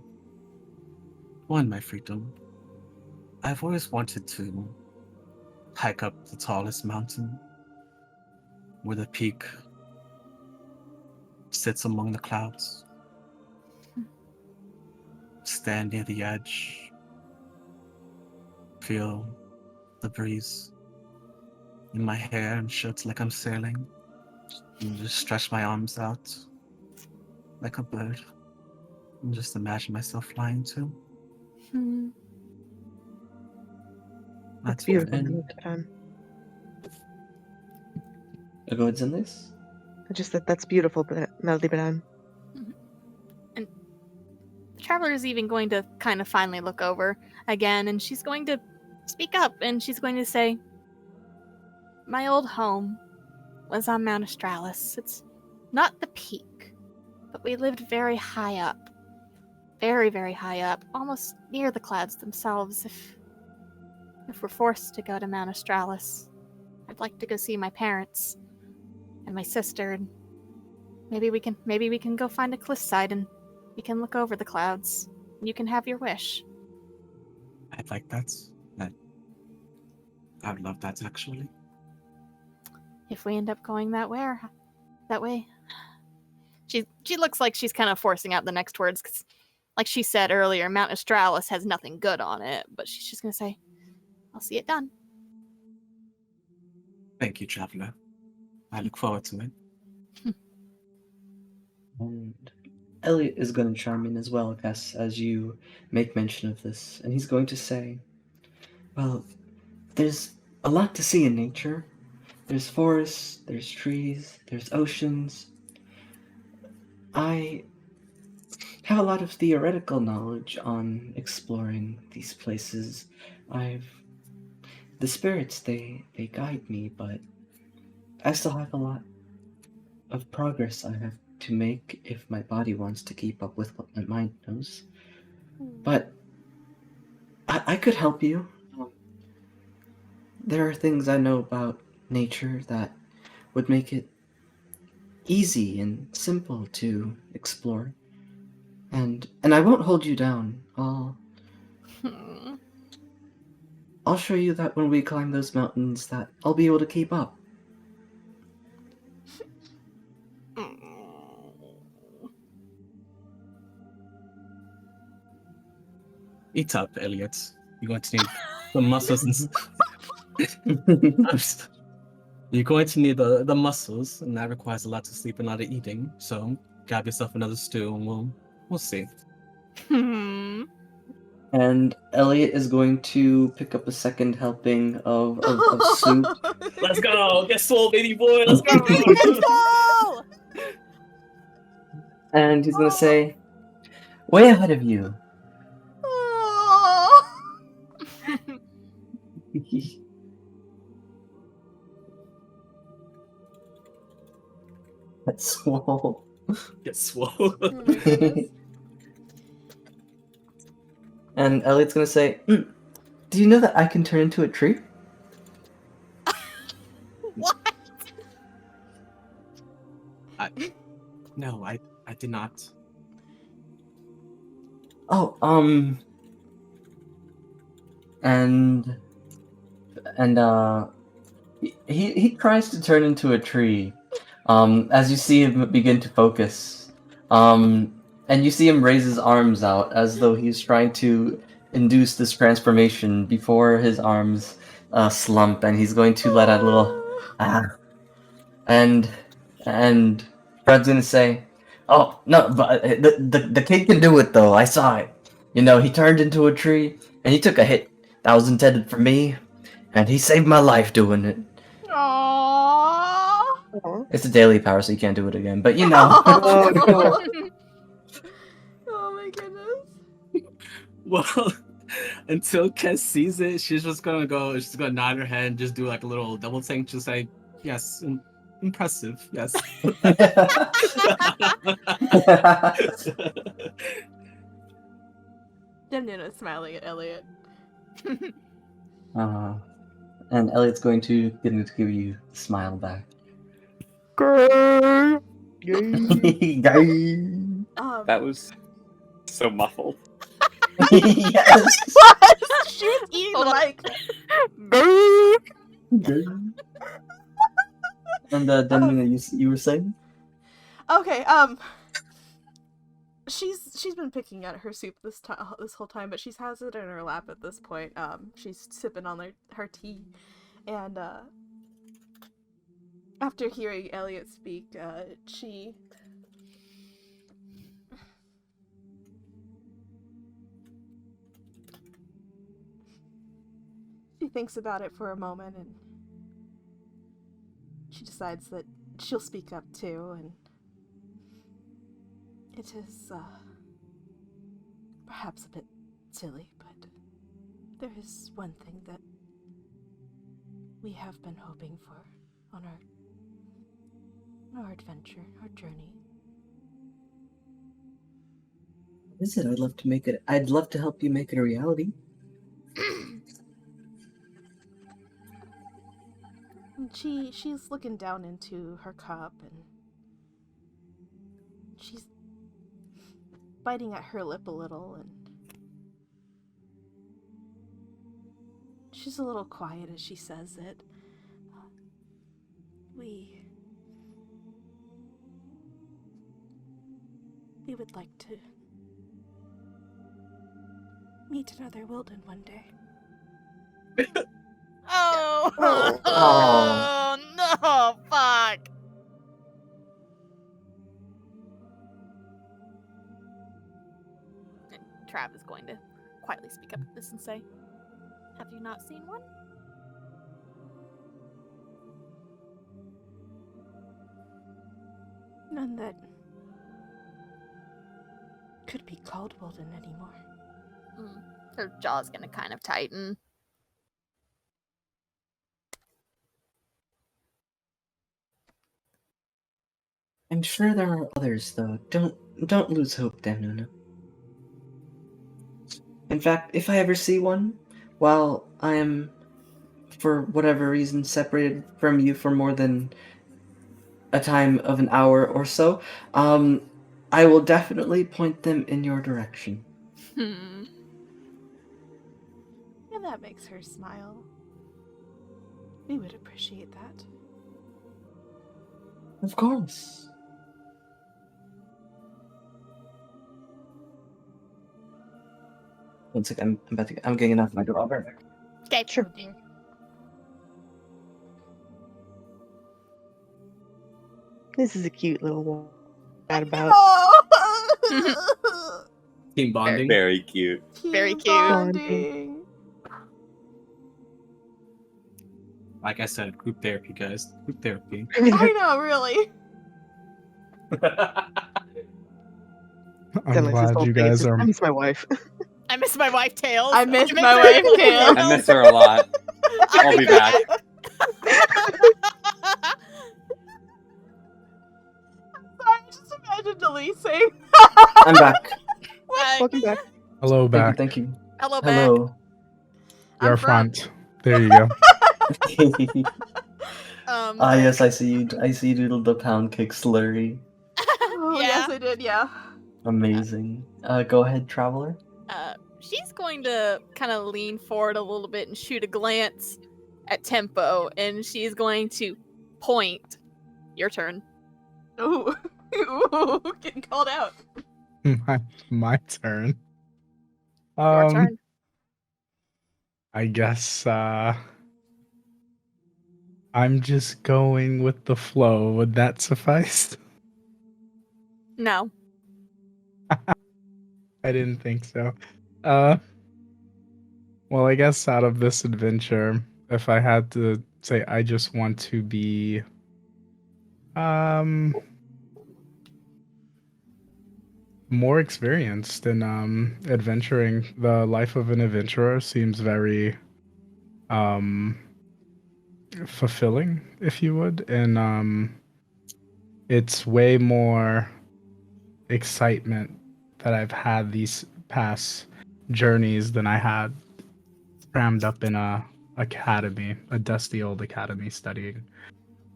won my freedom, I've always wanted to hike up the tallest mountain, where the peak sits among the clouds. Stand near the edge, feel the breeze in my hair and shirts like I'm sailing, and just stretch my arms out like a bird, and just imagine myself flying too. That's beautiful. And go ahead, Zenlius. I just said that's beautiful, Melody Baran. And the traveler is even going to kind of finally look over again, and she's going to speak up, and she's going to say, "My old home was on Mount Australis. It's not the peak, but we lived very high up. Very, very high up, almost near the clouds themselves. If we're forced to go to Mount Australis, I'd like to go see my parents and my sister. And maybe we can go find a cliffside and we can look over the clouds. And you can have your wish." I'd like that. I would love that, actually. If we end up going that way. She looks like she's kind of forcing out the next words, because, like she said earlier, Mount Australis has nothing good on it. But she's just gonna say, "I'll see it done." Thank you, traveler. I look forward to it. And Elliot is going to chime in as well, Gus, as you make mention of this. And he's going to say, well, there's a lot to see in nature. There's forests, there's trees, there's oceans. I have a lot of theoretical knowledge on exploring these places. The spirits, they guide me, but I still have a lot of progress I have to make if my body wants to keep up with what my mind knows. But I could help you. There are things I know about nature that would make it easy and simple to explore. And I won't hold you down. I'll show you that when we climb those mountains that I'll be able to keep up. Eat up, Elliot. You're going to need the muscles and you're going to need the muscles, and that requires a lot of sleep and a lot of eating. So grab yourself another stew, and we'll see. And Elliot is going to pick up a second helping of soup. Let's go! Get swole, baby boy! Let's go! And he's going to say, way ahead of you. Get swole. Get swole. Oh my goodness. And Elliot's gonna say, do you know that I can turn into a tree? What? No, I did not. Oh, he tries to turn into a tree. As you see him begin to focus, and you see him raise his arms out as though he's trying to induce this transformation before his arms slump, and he's going to let out a little and Fred's gonna say, "Oh no, but the kid can do it though. I saw it. You know, he turned into a tree and he took a hit that was intended for me, and he saved my life doing it. Aww. Aw. It's a daily power, so you can't do it again. But you know." Oh, no. Oh my goodness. Well, until Kes sees it, she's gonna nod her head and just do like a little double take. Just say, yes, impressive, yes. Demnuna's smiling at Elliot. And Elliot's going to give you a smile back. Yay. That was so muffled. Yes. She was eating the Hold on. mic. And Demnuna, you were saying? Okay, she's been picking at her soup this whole time, but she has it in her lap at this point. She's sipping on her tea, and after hearing Elliot speak, she thinks about it for a moment, and she decides that she'll speak up too, and it is perhaps a bit silly, but there is one thing that we have been hoping for on our adventure, our journey. What is it? I'd love to help you make it a reality. And she's looking down into her cup, and she's biting at her lip a little, and she's a little quiet as she says it. We would like to meet another Wilden one day. Oh. Oh. No, fuck. And Trav is going to quietly speak up at this and say, have you not seen one? None that could be called Wilden anymore. Her jaw's gonna kind of tighten. I'm sure there are others, though. Don't lose hope, Demnuna. In fact, if I ever see one, while I am, for whatever reason, separated from you for more than a time of an hour or so, I will definitely point them in your direction. And that makes her smile. We would appreciate that. Of course. One second, I'm getting enough of my door. I'll be right back. Okay. Sure. Oh dear. This is a cute little one. Chat about Oh! Team bonding. Very cute. Very Team cute. bonding. Like I said, group therapy, guys. Group therapy. I know, really. I'm Dennis' glad whole you thing is guys just, are. I miss my wife. I miss my wife, Tails. I miss my her wife, too. Tails. I miss her a lot. I'll be back. did Elise say? I'm back. Welcome back. Hello, back. Thank you. Hello, back. Hello. I'm You're front. front. There you go. Yes, I see you. I see you doodle the pound cake slurry. Oh, Yeah. yes, I did, yeah. Amazing. Go ahead, traveler. She's going to kind of lean forward a little bit and shoot a glance at Tempo, and she's going to point. Your turn. Ooh. Ooh, getting called out. My turn. Your turn. I guess I'm just going with the flow. Would that suffice? No. I didn't think so. Well, I guess out of this adventure, if I had to say, I just want to be more experienced in adventuring. The life of an adventurer seems very fulfilling, if you would, and it's way more excitement that I've had these past journeys than I had crammed up in a dusty old academy studying.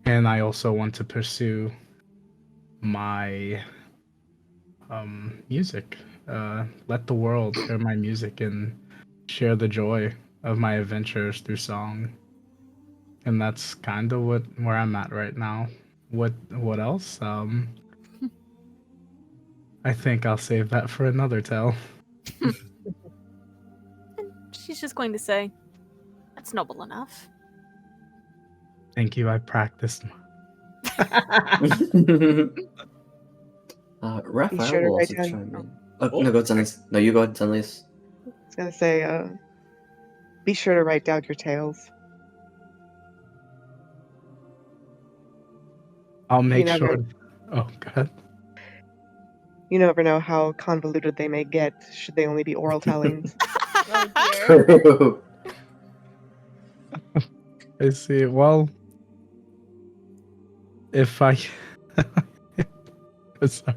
And I also want to pursue my music. Let the world hear my music and share the joy of my adventures through song. And that's kind of where I'm at right now. What else? I think I'll save that for another tell. She's just going to say, that's noble enough. Thank you. I practiced. Raphael sure to will write also down- chime in. Oh, no, go ahead, Zenlis. No, you go ahead, Zenlis. I was gonna say, be sure to write down your tales. I'll make never- sure. Oh, God. You never know how convoluted they may get should they only be oral tellings. Oh, dear. True. I see. Well, if I. Sorry.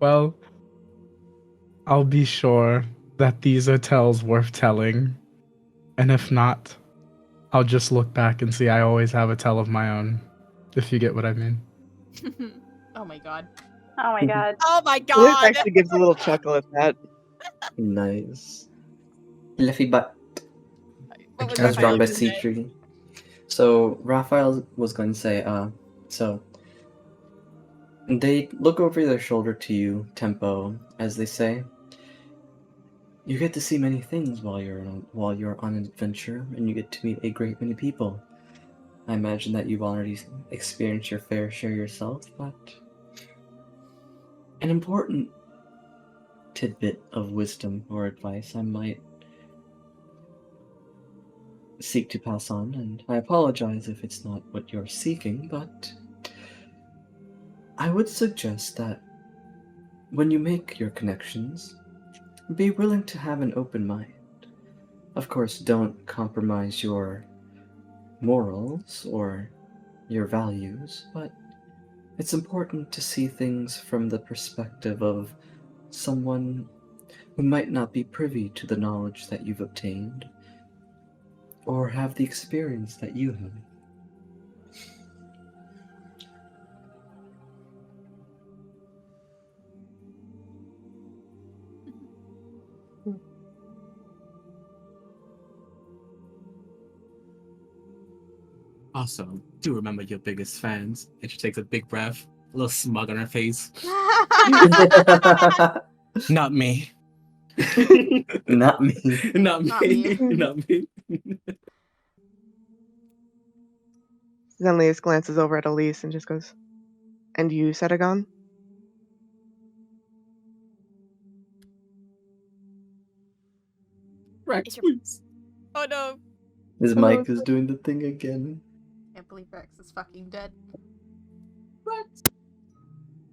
Well, I'll be sure that these are tales worth telling. And if not, I'll just look back and see I always have a tell of my own. If you get what I mean. Oh my god. Oh my god. Oh my Liz god! actually gives a little chuckle at that. Nice. Fluffy butt. What was As Raphael drawn by gonna say? C-Tree. So Raphael was going to say, so they look over their shoulder to you, Tempo, as they say, you get to see many things while you're on an adventure, and you get to meet a great many people. I imagine that you've already experienced your fair share yourself, but an important tidbit of wisdom or advice I might seek to pass on, and I apologize if it's not what you're seeking, but I would suggest that when you make your connections, be willing to have an open mind. Of course, don't compromise your morals or your values, but it's important to see things from the perspective of someone who might not be privy to the knowledge that you've obtained or have the experience that you have. Also, do remember your biggest fans. And she takes a big breath, a little smug on her face. Not me. Not me. Not Not me. me. Not me. Zenlius glances over at Elise and just goes, "And you, Sedagon?" Rex, Is your- please. Oh no. His mic is doing the thing again. Can't believe Rex is fucking dead. Rex.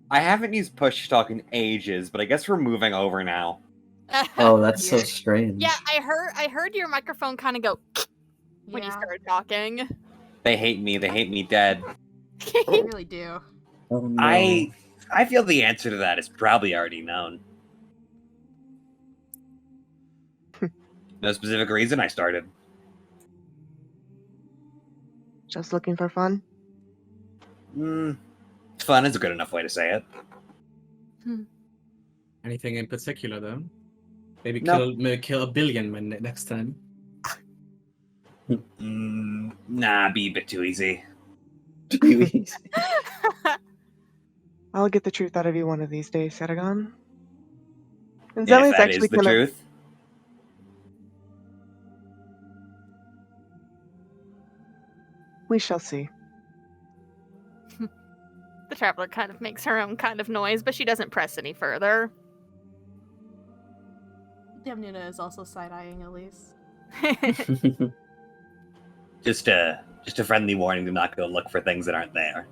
I haven't used push talk in ages, but I guess we're moving over now. Oh, that's so Yeah. strange. Yeah, I heard your microphone kind of go when you Yeah, started talking. They hate me. They hate me dead. they really do. Oh no. I I feel the answer to that is probably already known. No specific reason I started. Just looking for fun? Fun is a good enough way to say it. Anything in particular, though? Maybe Nope. kill a billion men next time. Nah, be a bit too easy. I'll get the truth out of you one of these days, Saragon. And And if Zelly's that actually is the kind of... truth, We shall see. The traveler kind of makes her own kind of noise, but she doesn't press any further. Demnuna is also side-eyeing Elise. just a friendly warning to not go look for things that aren't there.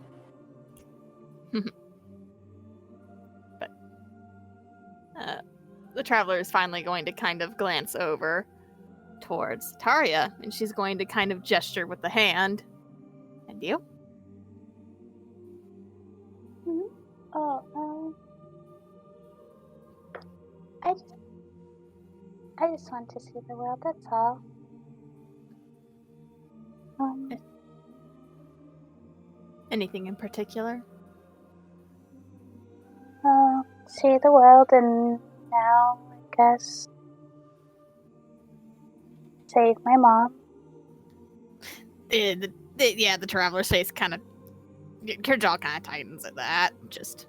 The traveler is finally going to kind of glance over towards Taria, and she's going to kind of gesture with the hand. And you? Oh, I just want to see the world, that's all. Anything in particular? See the world, and now, I guess, save my mom. The traveler's face kind of... Her jaw kind of tightens at that. Just...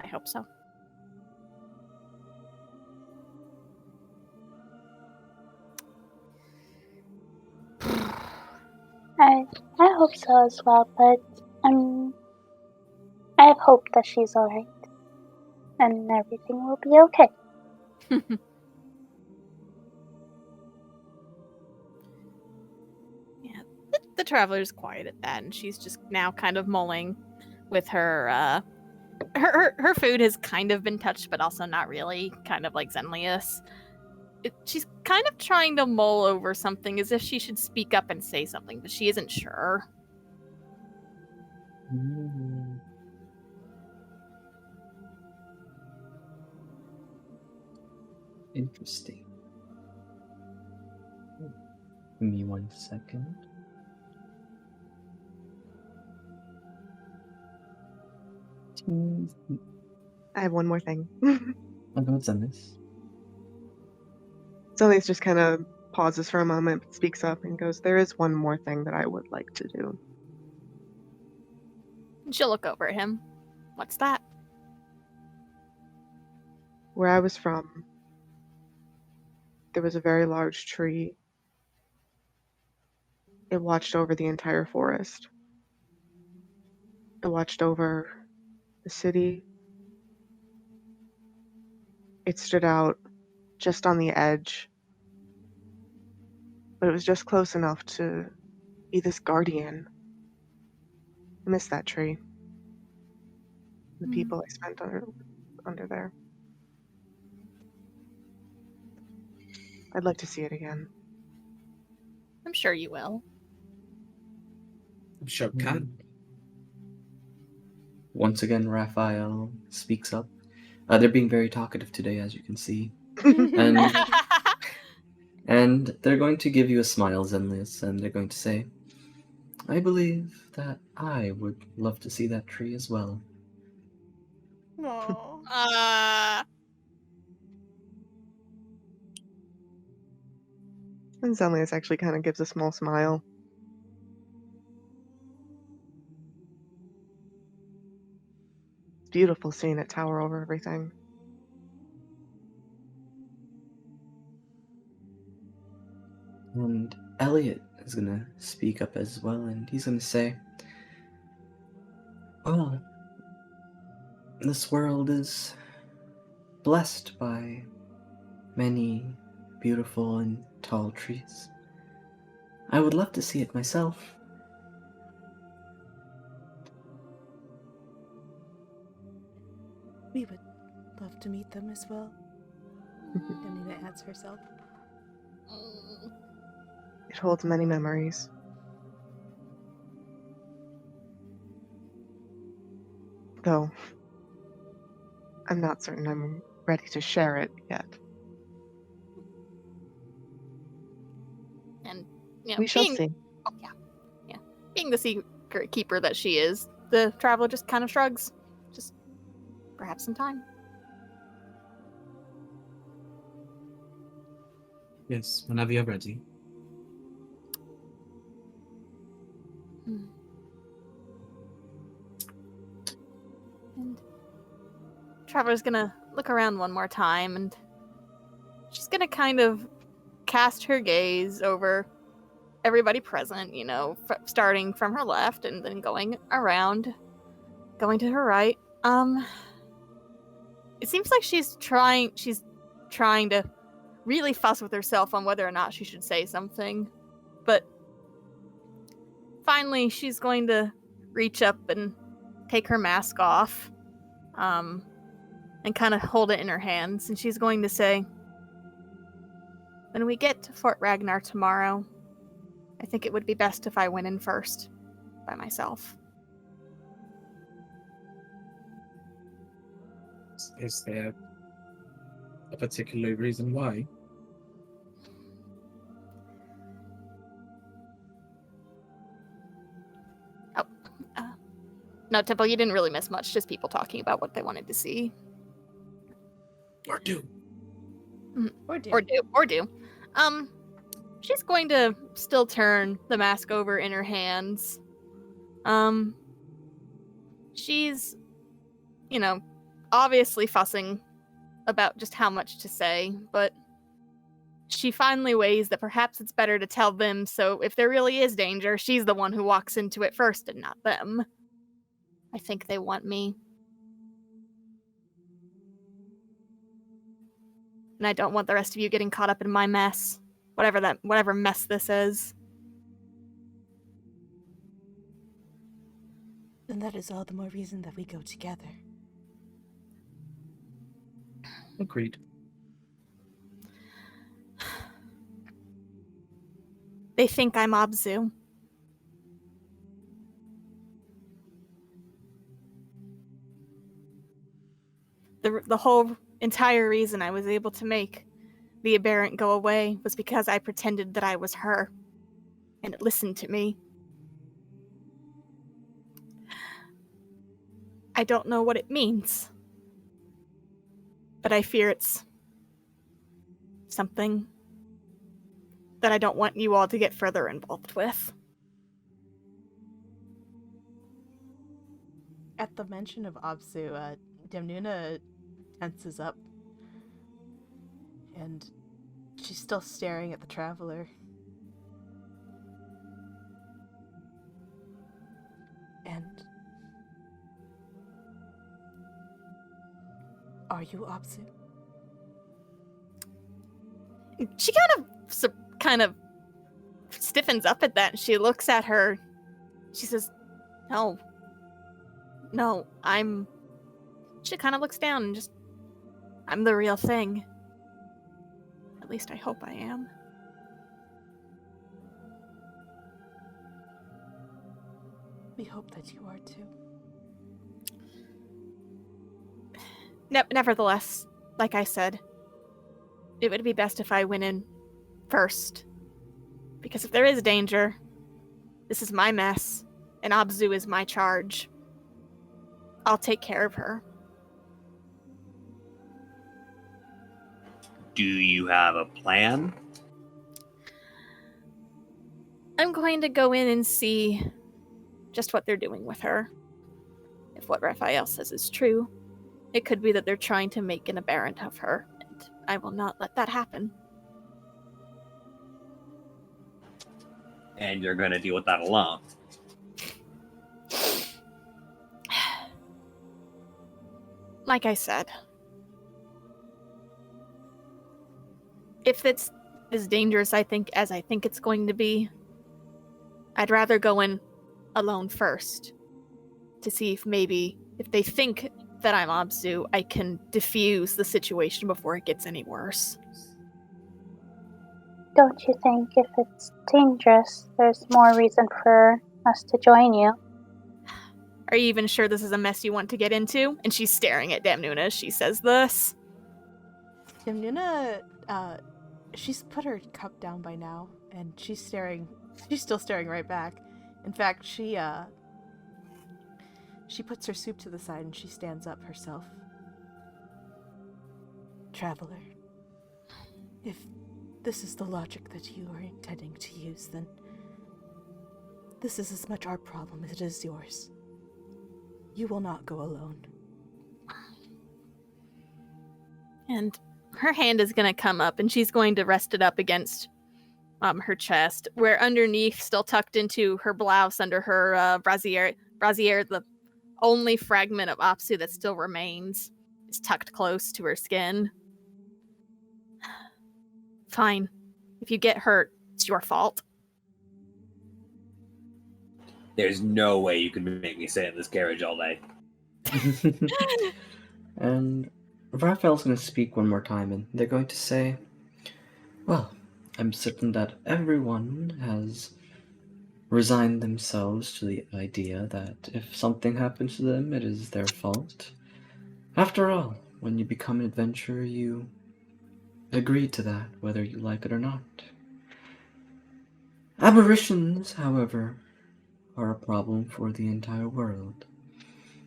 I hope so. I hope so as well, but I have hope that she's alright. And everything will be okay. Yeah, the traveler's quiet at that, and she's just now kind of mulling with her, her food has kind of been touched, but also not really, kind of like Zenlius. She's kind of trying to mull over something as if she should speak up and say something, but she isn't sure. Interesting. Give me 1 second. I have one more thing. What's on this? Zelly's just kind of pauses for a moment, but speaks up and goes, "There is one more thing that I would like to do." She'll look over at him. What's that? Where I was from, there was a very large tree. It watched over the entire forest. It watched over the city. It stood out just on the edge, but it was just close enough to be this guardian. I miss that tree. The people I spent under there. I'd like to see it again. I'm sure you will. I'm sure can. Once again, Raphael speaks up. They're being very talkative today, as you can see. And they're going to give you a smile, Zenlius, and they're going to say, I believe that I would love to see that tree as well. And Zenlius actually kind of gives a small smile. It's beautiful seeing it tower over everything. And Elliot is going to speak up as well, and he's going to say, well, this world is blessed by many beautiful and tall trees. I would love to see it myself. We would love to meet them as well. Demnuna adds herself. It holds many memories. though I'm not certain I'm ready to share it yet. And We shall see. Oh, yeah. Being the secret keeper that she is, the traveler just kind of shrugs. Just perhaps some time. Yes, whenever you're ready. And Traveler's gonna look around one more time, and she's gonna kind of cast her gaze over everybody present, starting from her left and then going around, going to her right. It seems like she's trying to really fuss with herself on whether or not she should say something. But finally, she's going to reach up and take her mask off, and kind of hold it in her hands. And she's going to say, when we get to Fort Ragnar tomorrow, I think it would be best if I went in first by myself. Is there a particular reason why? No, Temple, you didn't really miss much. Just people talking about what they wanted to see. Or do. Or do. She's going to still turn the mask over in her hands. She's, obviously fussing about just how much to say, but she finally weighs that perhaps it's better to tell them, so if there really is danger, she's the one who walks into it first and not them. I think they want me. And I don't want the rest of you getting caught up in my mess. Whatever mess this is. Then that is all the more reason that we go together. Agreed. They think I'm Abzu. The whole entire reason I was able to make the aberrant go away was because I pretended that I was her. And it listened to me. I don't know what it means. But I fear it's something that I don't want you all to get further involved with. At the mention of Abzu, Demnuna tenses up. And she's still staring at the traveler. And... are you Abzu? She kind of stiffens up at that, and she looks at her. She says, No, I'm... She kind of looks down and just... I'm the real thing. At least I hope I am. We hope that you are too. Nevertheless, like I said, it would be best if I went in first. Because if there is danger, this is my mess, and Abzu is my charge. I'll take care of her. Do you have a plan? I'm going to go in and see just what they're doing with her. If what Raphael says is true, it could be that they're trying to make an aberrant of her, and I will not let that happen. And you're going to deal with that alone. Like I said, if it's as dangerous as I think it's going to be, I'd rather go in alone first to see if they think that I'm Abzu, I can diffuse the situation before it gets any worse. Don't you think if it's dangerous, there's more reason for us to join you? Are you even sure this is a mess you want to get into? And she's staring at Damnuna as she says this. Damnuna, she's put her cup down by now, and she's still staring right back. In fact, she puts her soup to the side and she stands up herself. Traveler, if this is the logic that you are intending to use, then this is as much our problem as it is yours. You will not go alone. And her hand is going to come up and she's going to rest it up against her chest, where underneath, still tucked into her blouse under her brassiere, the only fragment of Apsu that still remains is tucked close to her skin. Fine. If you get hurt, it's your fault. There's no way you can make me sit in this carriage all day. And Raphael's going to speak one more time, and they're going to say, well, I'm certain that everyone has resigned themselves to the idea that if something happens to them, it is their fault. After all, when you become an adventurer, you agree to that, whether you like it or not. Aberrations, however, are a problem for the entire world.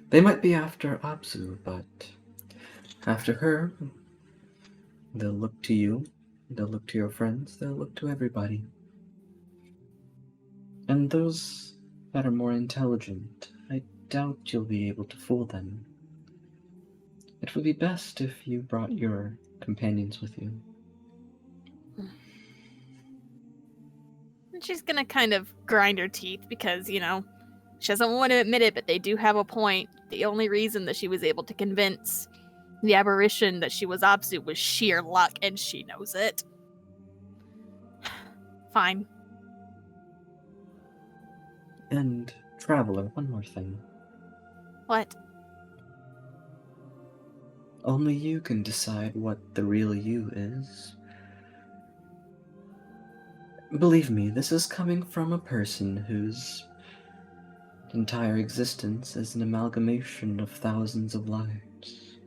They might be after Apsu, but after her, they'll look to you, they'll look to your friends, they'll look to everybody. And those that are more intelligent, I doubt you'll be able to fool them. It would be best if you brought your companions with you. And she's gonna kind of grind her teeth because, she doesn't want to admit it, but they do have a point. The only reason that she was able to convince the aberration that she was Apsu was sheer luck, and she knows it. Fine. And, Traveler, one more thing. What? Only you can decide what the real you is. Believe me, this is coming from a person whose entire existence is an amalgamation of thousands of lives.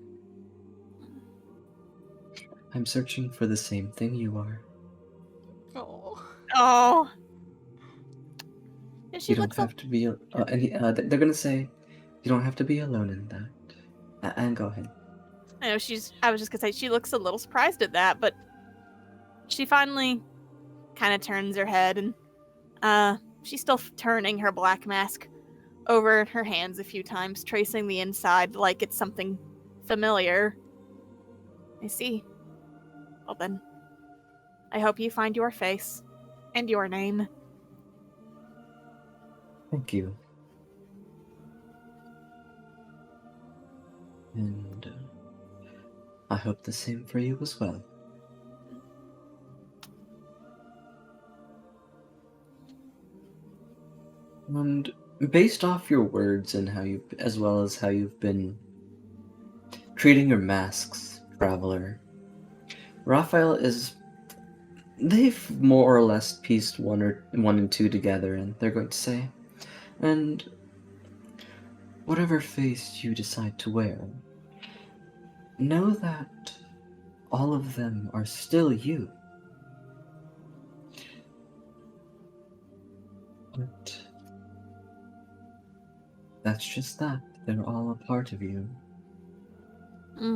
I'm searching for the same thing you are. Oh. And she You don't looks have to be. They're gonna say, you don't have to be alone in that. And go ahead. I know I was just gonna say she looks a little surprised at that, but she finally kind of turns her head and she's still turning her black mask over her hands a few times, tracing the inside like it's something familiar. I see. Well then, I hope you find your face and your name. Thank you. And I hope the same for you as well. And based off your words and as well as how you've been treating your masks, Traveler, Raphael they've more or less pieced one and two together, and they're going to say, and whatever face you decide to wear, know that all of them are still you. But that's just that. They're all a part of you.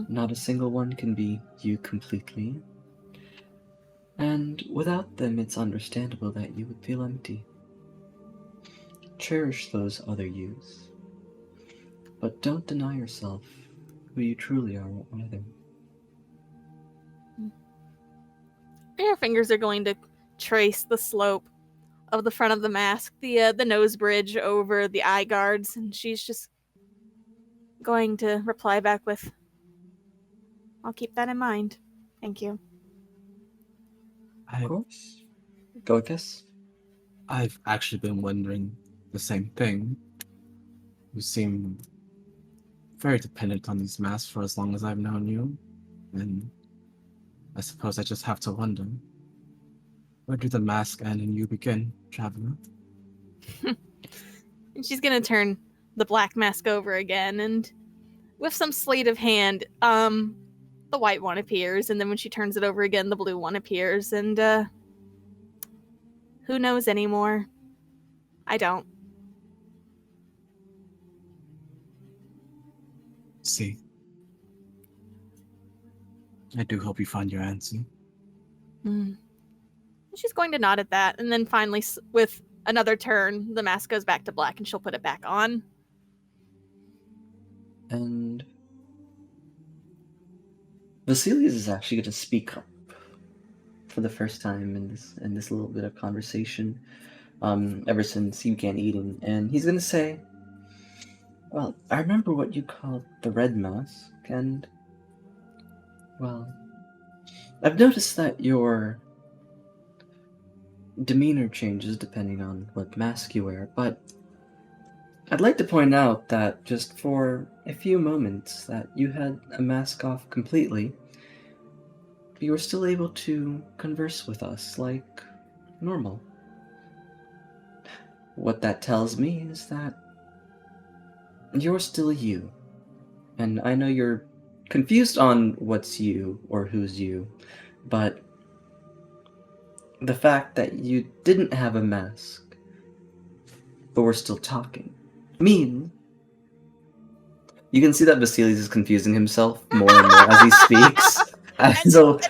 Not a single one can be you completely. And without them, it's understandable that you would feel empty. Cherish those other yous. But don't deny yourself who you truly are either. Her fingers are going to trace the slope of the front of the mask, the nose bridge over the eye guards, and she's just going to reply back with, I'll keep that in mind. Thank you. Of course. Go, Kiss. I've actually been wondering the same thing. You seem very dependent on these masks for as long as I've known you, and I suppose I just have to wonder, where do the mask end and you begin, Traveler? And she's gonna turn the black mask over again, and with some sleight of hand, the white one appears, and then when she turns it over again, the blue one appears, and who knows anymore? I don't. See, I do hope you find your answer. She's going to nod at that, and then finally, with another turn, the mask goes back to black, and she'll put it back on. And Vasilius is actually going to speak up for the first time in this little bit of conversation, ever since he began eating, and he's going to say, "Well, I remember what you called the red mask, and well, I've noticed that your demeanor changes depending on what mask you wear, but I'd like to point out that just for a few moments that you had a mask off completely, you were still able to converse with us like normal. What that tells me is that you're still you, and I know you're confused on what's you or who's you, but the fact that you didn't have a mask, but we're still talking, means you can see that Vasilius is confusing himself more and more as he speaks. So,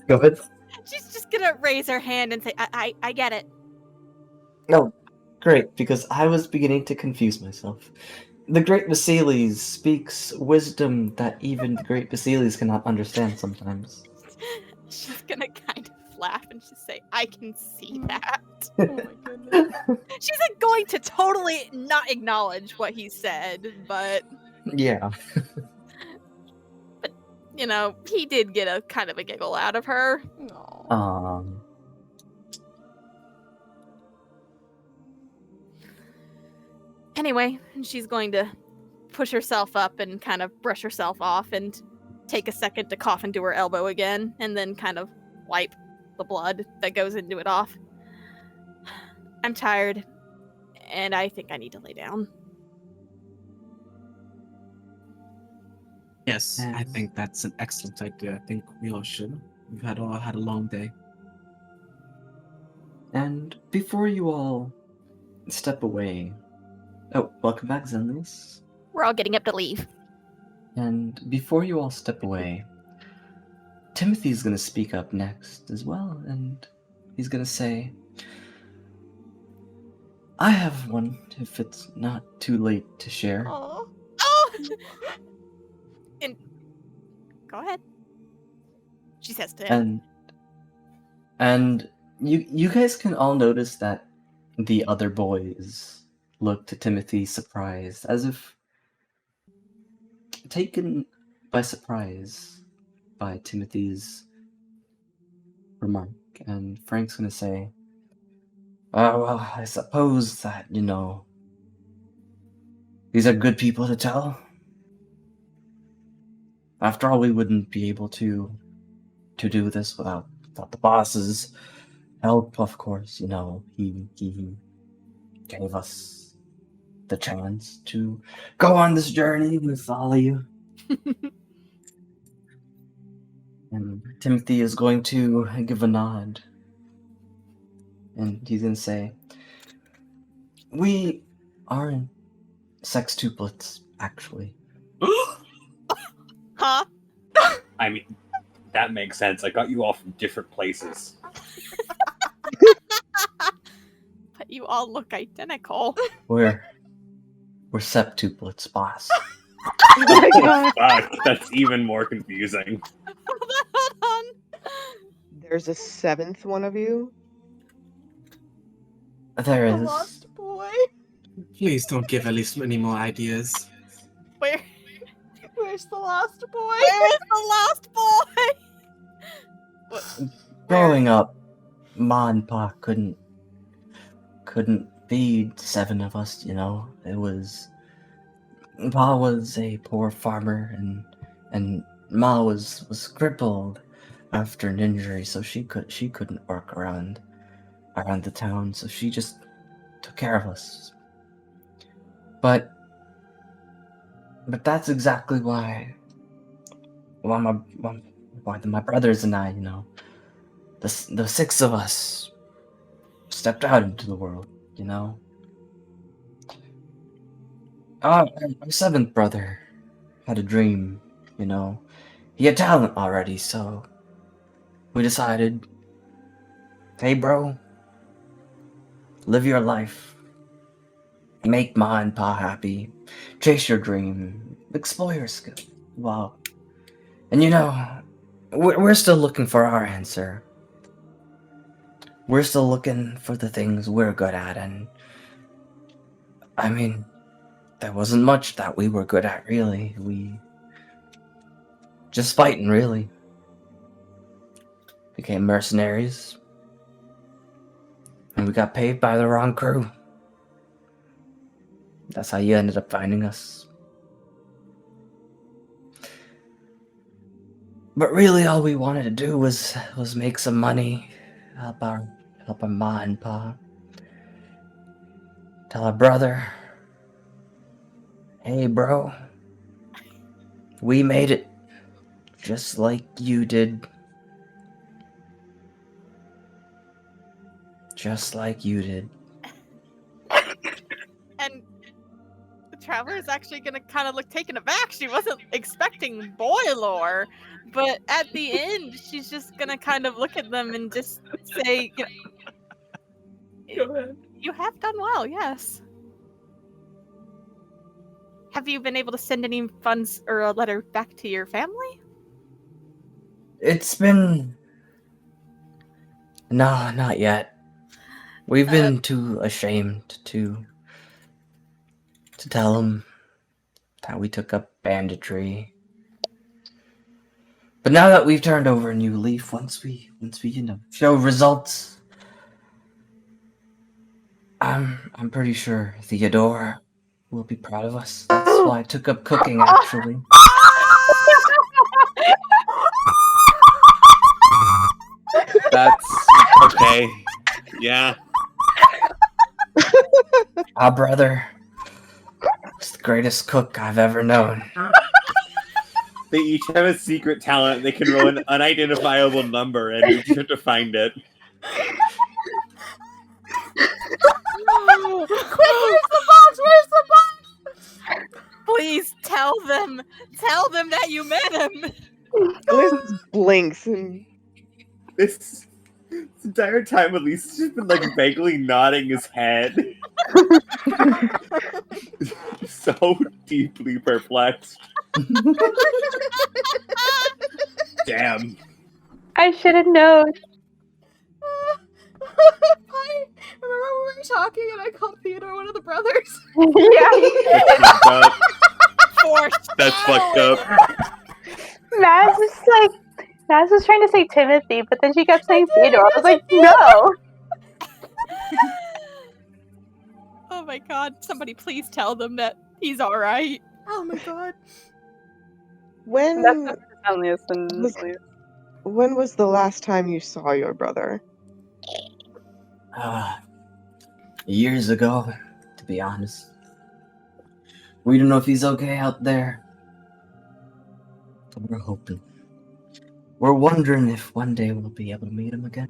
go ahead. She's just gonna raise her hand and say, I get it. No, great, because I was beginning to confuse myself. The great Vasilius speaks wisdom that even the great Vasilius cannot understand sometimes. She's gonna kind of laugh and just say, I can see that. Oh my goodness. She's like going to totally not acknowledge what he said, but Yeah. you know, he did get a kind of a giggle out of her. Aw. Anyway, she's going to push herself up and kind of brush herself off and take a second to cough into her elbow again, and then kind of wipe the blood that goes into it off. I'm tired, and I think I need to lay down. Yes, I think that's an excellent idea. I think we all should. We've all had a long day. And before you all step away... Oh, welcome back, Zenlis. We're all getting up to leave. And before you all step away, Timothy's going to speak up next as well, and he's going to say, I have one, if it's not too late to share. Aw. Oh! And go ahead. She says to him. And you guys can all notice that the other boys look to Timothy surprised, as if taken by surprise by Timothy's remark. And Frank's gonna say, well, I suppose that, these are good people to tell. After all, we wouldn't be able to do this without the boss's help, of course. He gave us the chance to go on this journey with all of you. And Timothy is going to give a nod. And he's going to say, we aren't sextuplets, actually. Huh? I mean, that makes sense. I got you all from different places. But you all look identical. We're septuplets, boss. Oh my god. Fuck, that's even more confusing. Hold on. There's a seventh one of you? There The is. lost boy. Please don't give Elise any more ideas. Where's the lost boy? Where is the lost boy? Growing up, Ma and Pa couldn't feed 7 of us, It was... Pa was a poor farmer, and Ma was crippled after an injury, so she couldn't work around the town, so she just took care of us. But that's exactly why my brothers and I, the 6 of us stepped out into the world, Our 7th brother had a dream, He had talent already, so we decided, hey bro, live your life. Make Ma and Pa happy. Chase your dream. Explore your skill. Wow. And we're still looking for our answer. We're still looking for the things we're good at, and I mean, there wasn't much that we were good at, really. We just fighting, really. Became mercenaries, and we got paid by the wrong crew. That's how you ended up finding us. But really, all we wanted to do was make some money, help our Ma and Pa. Tell our brother, hey bro, we made it just like you did. Just like you did. And the traveler is actually gonna kind of look taken aback. She wasn't expecting boy lore, but at the end, she's just gonna kind of look at them and just say, Go ahead. You have done well, yes. Have you been able to send any funds or a letter back to your family? It's been... No, not yet. We've been too ashamed to tell them that we took up banditry. But now that we've turned over a new leaf, once we show results, I'm pretty sure Theodore will be proud of us. That's why I took up cooking, actually. That's okay. Yeah. Our brother is the greatest cook I've ever known. They each have a secret talent. They can roll an unidentifiable number, and you just have to find it. Quick, where's the box? Where's the box? Please tell them that you met him. Elise blinks and This entire time, Elise has just been like vaguely nodding his head. So deeply perplexed. Damn. I should have known. I remember when we were talking and I called Theodore one of the brothers. Yeah. That's fucked up. Forced. That's fucked up. Maz was trying to say Timothy, but then she kept saying Theodore. I was like, no. Oh my god, somebody please tell them that he's alright. Oh my god. when That's the friendliest and Was- sweetest. when was the last time you saw your brother? Years ago, to be honest. We don't know if he's okay out there. But we're hoping. We're wondering if one day we'll be able to meet him again.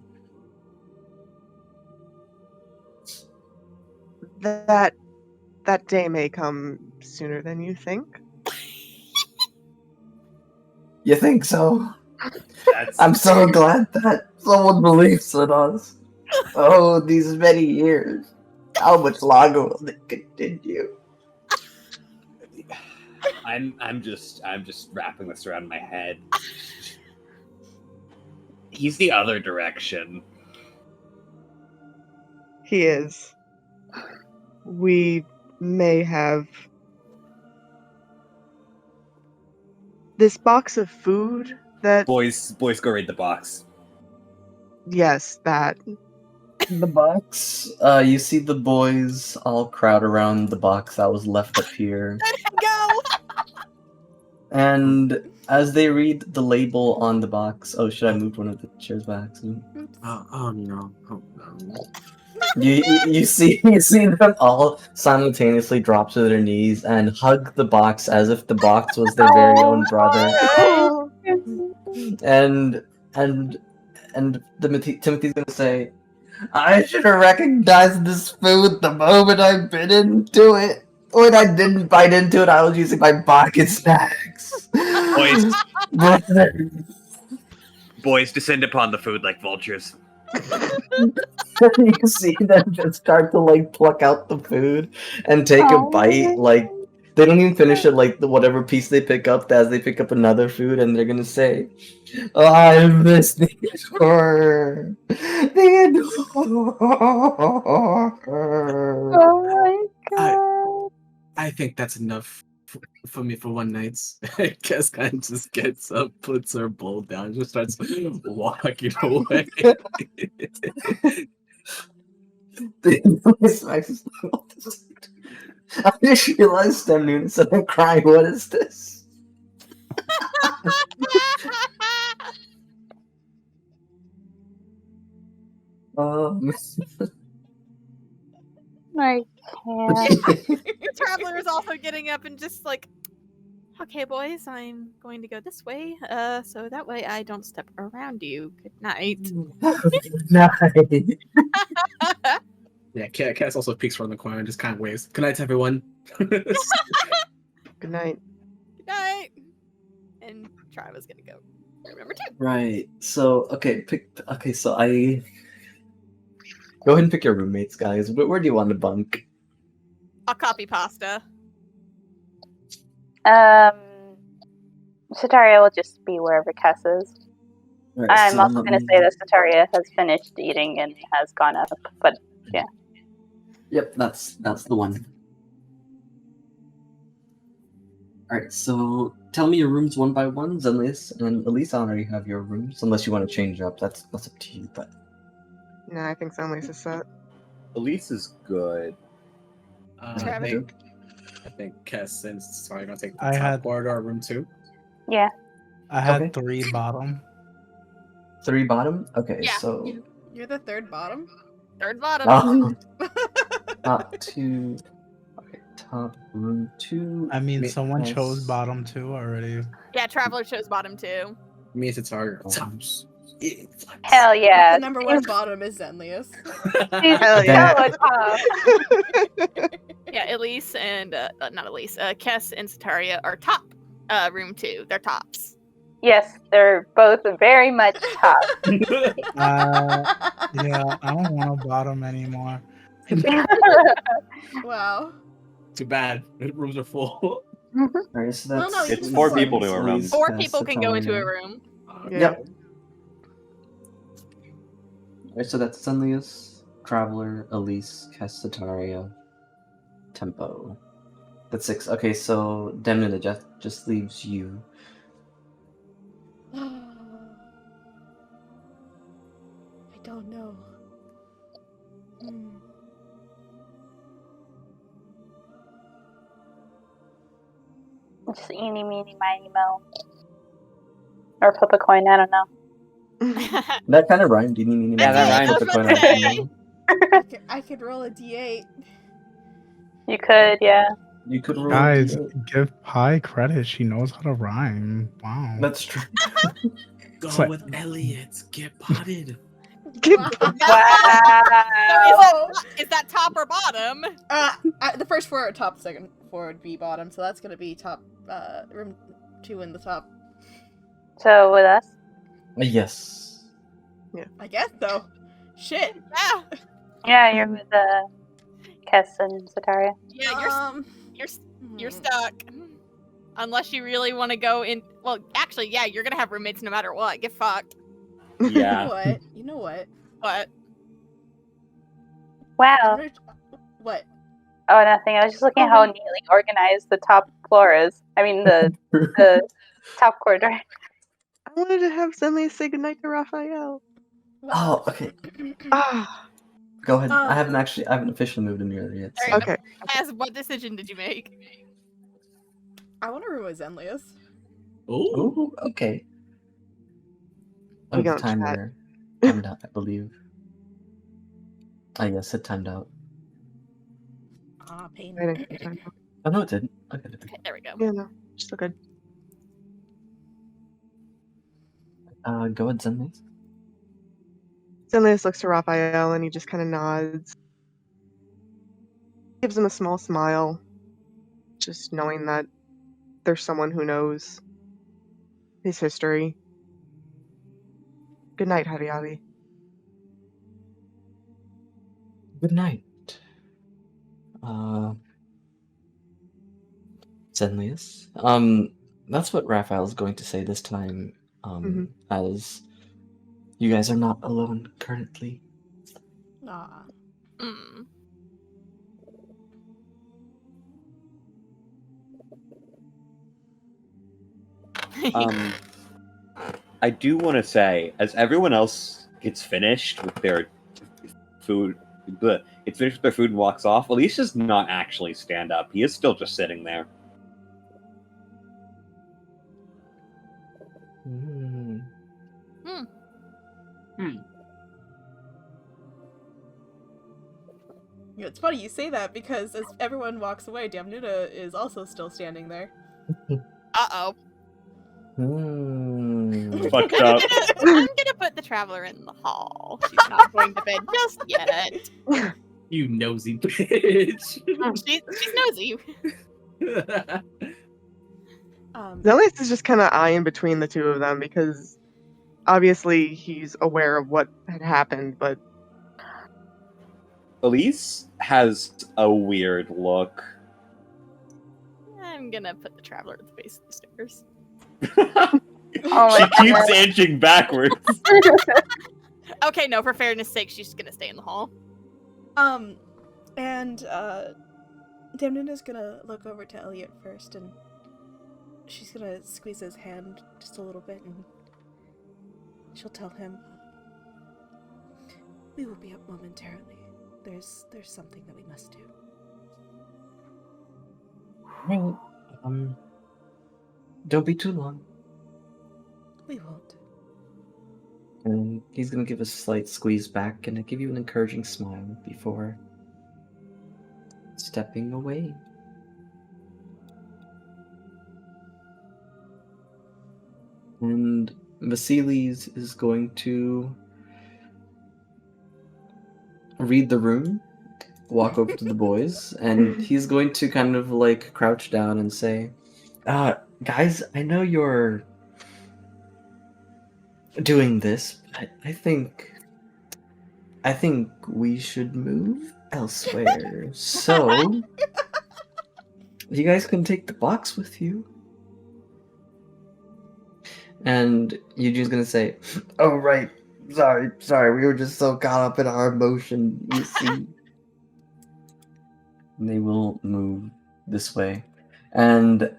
That day may come sooner than you think. You think so? That's I'm so glad that someone believes in us. Oh, these many years. How much longer will it continue? I'm just wrapping this around my head. He's the other direction. He is. We may have this box of food that Boys, go read the box. yes, that The box. You see the boys all crowd around the box that was left up here. Go! And as they read the label on the box, oh, should I move one of the chairs by accident? Oh no. Oh no. You see them all simultaneously drop to their knees and hug the box as if the box was their very own brother. Oh, And and Timothy's gonna say, "I should have recognized this food the moment I bit into it. When I didn't bite into it, I was using my pocket snacks." Boys, Brother. boys, descend upon the food like vultures. You see them just start to like pluck out the food and take a bite. Like they don't even finish it. Like whatever piece they pick up, as they pick up another food, and they're gonna say, "Oh, I miss the adore. The adore." Oh my god. I think that's enough for me for one night. I guess kind of just gets up, puts her bowl down, and just starts walking away. I just realized Stem Noon said I'm crying. What is this? I can't. Traveler is also getting up and just like, okay, boys, I'm going to go this way, so that way I don't step around you. Good night. Nice. Yeah, Cass also peeks from the corner and just kind of waves. Good night, everyone. good night. Good night. And Travis gonna go. Remember two. Right. So so I go ahead and pick your roommates, guys. Where do you want to bunk? I'll copy pasta. Sataria will just be wherever Cass is. Right, I'm so also let going to me- say that Sataria has finished eating and has gone up, but yeah. Yep, that's the one. Alright, so tell me your rooms one by one, Zenlius and Elise. I already have your rooms, unless you want to change up. That's up to you, but No, I think Sunlace is set. Elise is good. Travis? I think Cass and sorry, gonna take the I top had- corridor, room 2. Yeah. I had Okay. 3 bottom. 3 bottom? Okay, Yeah. so You're the third bottom? Third bottom. top 2. Okay, top room 2. I mean, Me- someone Yes. chose bottom 2 already. Yeah, Traveler chose bottom too. Me and Sataria are tops. Hell yeah. The number one bottom is Zenlius. She's Hell yeah. so top. Yeah, Elise and not Elise, Kess and Sataria are top. Room 2. They're tops. Yes, they're both very much top. Yeah, I don't want a bottom anymore. Wow. Too bad. The rooms are full. Alright, so No, that's no, you It's can 4 afford people it. to a room. Elise, 4 Cass, people can go into a Sataria. room. Yeah. Yep. Alright, so that's Zenlius, Traveler, Elise, Cassataria, Tempo. That's 6. Okay, so Demnida just leaves you. I don't know. Just eeny, meeny, miny, mo. Or flip a coin, I don't know. That kind of rhymed. Didn't you Yeah, that did, rhymed. I was about to say. I could roll a d8. You could, yeah. You could roll. Guys, a d8. give Pi credit. She knows how to rhyme. Wow. That's true. Go Sweat. with Elliot. Get potted. Wow. Is that top or bottom? The first 4 are top, second 4 would be bottom, so that's gonna be top, room 2 in the top. So with us? Yes. I guess, though. Shit. Yeah. Yeah, you're with Kess and Sataria. Yeah, you're stuck. Unless you really want to go in. Well, actually, yeah, you're gonna have roommates no matter what. Get fucked. Yeah. You know what? What? Wow. What? Oh, nothing. I was just looking at how neatly organized the top floor is. I mean, the top corridor. I wanted to have Sunlace say goodnight to Raphael. Oh, okay. Ah, Go ahead. I haven't officially moved in here yet. So. Alright, okay. As what decision did you make? I want to room with Zenlius. Ooh. Ooh, okay. We Oh, the don't chat. timer timed out, I believe. Yes, it timed out. Ah, pain. I didn't get time out. Oh no, it didn't. Okay. Okay, there we go. Yeah, no, still good. Go ahead, Zenlace. Zenlius looks to Raphael and he just kind of nods. Gives him a small smile, just knowing that there's someone who knows his history. Good night, Hariali. Good night. Zenlius. That's what Raphael's going to say this time. As you guys are not alone currently. Ah. Mm. I do want to say, as everyone else gets finished with their food, and walks off, Alicia's not actually stand up. He is still just sitting there. Yeah, it's funny you say that because as everyone walks away, Damnuda is also still standing there. Uh-oh. Fucked up. I'm gonna put the traveler in the hall. She's not going to bed just yet. You nosy bitch. She's nosy. Zenlius is just kind of eyeing between the two of them because obviously he's aware of what had happened, but Elise has a weird look. I'm gonna put the traveler at the base of the stairs. She keeps inching backwards. Okay, no, for fairness sake, she's just gonna stay in the hall. And Damnuda's gonna look over to Elliot first, and she's gonna squeeze his hand just a little bit, and she'll tell him, "We will be up momentarily. There's something that we must do." Well, don't be too long. We won't. And he's gonna give a slight squeeze back and give you an encouraging smile before stepping away. And Vasilis is going to read the room, walk over to the boys, and he's going to kind of like crouch down and say, guys, I know you're doing this, but I think we should move elsewhere. So you guys can take the box with you. And Eugene's gonna say, "Oh right, sorry, we were just so caught up in our emotion, you see." And they will move this way. And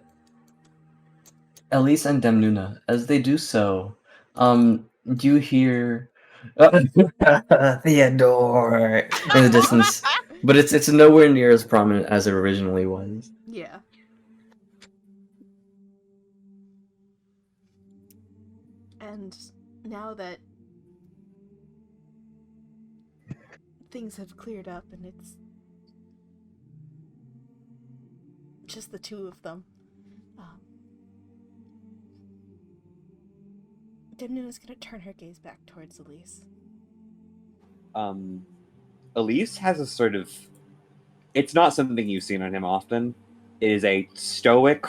Elise and Demnuna, as they do so, you hear Theodore in the distance, but it's nowhere near as prominent as it originally was. Yeah. And now that things have cleared up and it's just the two of them, Demnuna's gonna turn her gaze back towards Elise. Elise has a sort of... It's not something you've seen on him often. It is a stoic,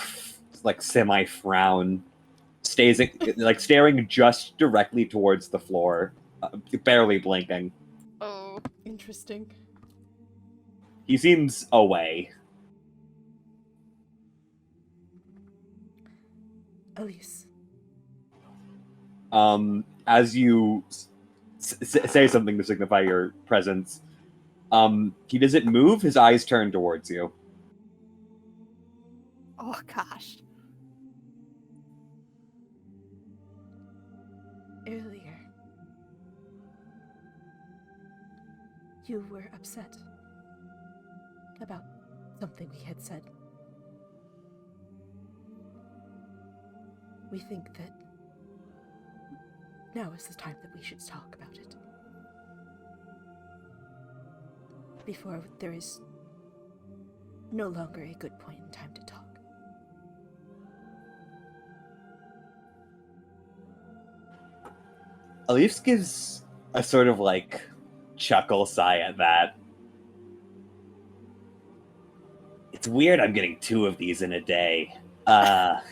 like, semi-frown, staring just directly towards the floor, barely blinking. Oh. Interesting. He seems away. Elise. As you say something to signify your presence, he doesn't move, his eyes turn towards you. Oh, gosh. Earlier, you were upset about something we had said. We think that now is the time that we should talk about it. before there is no longer a good point in time to talk. Elise gives a sort of like chuckle sigh at that. It's weird I'm getting 2 of these in a day. Let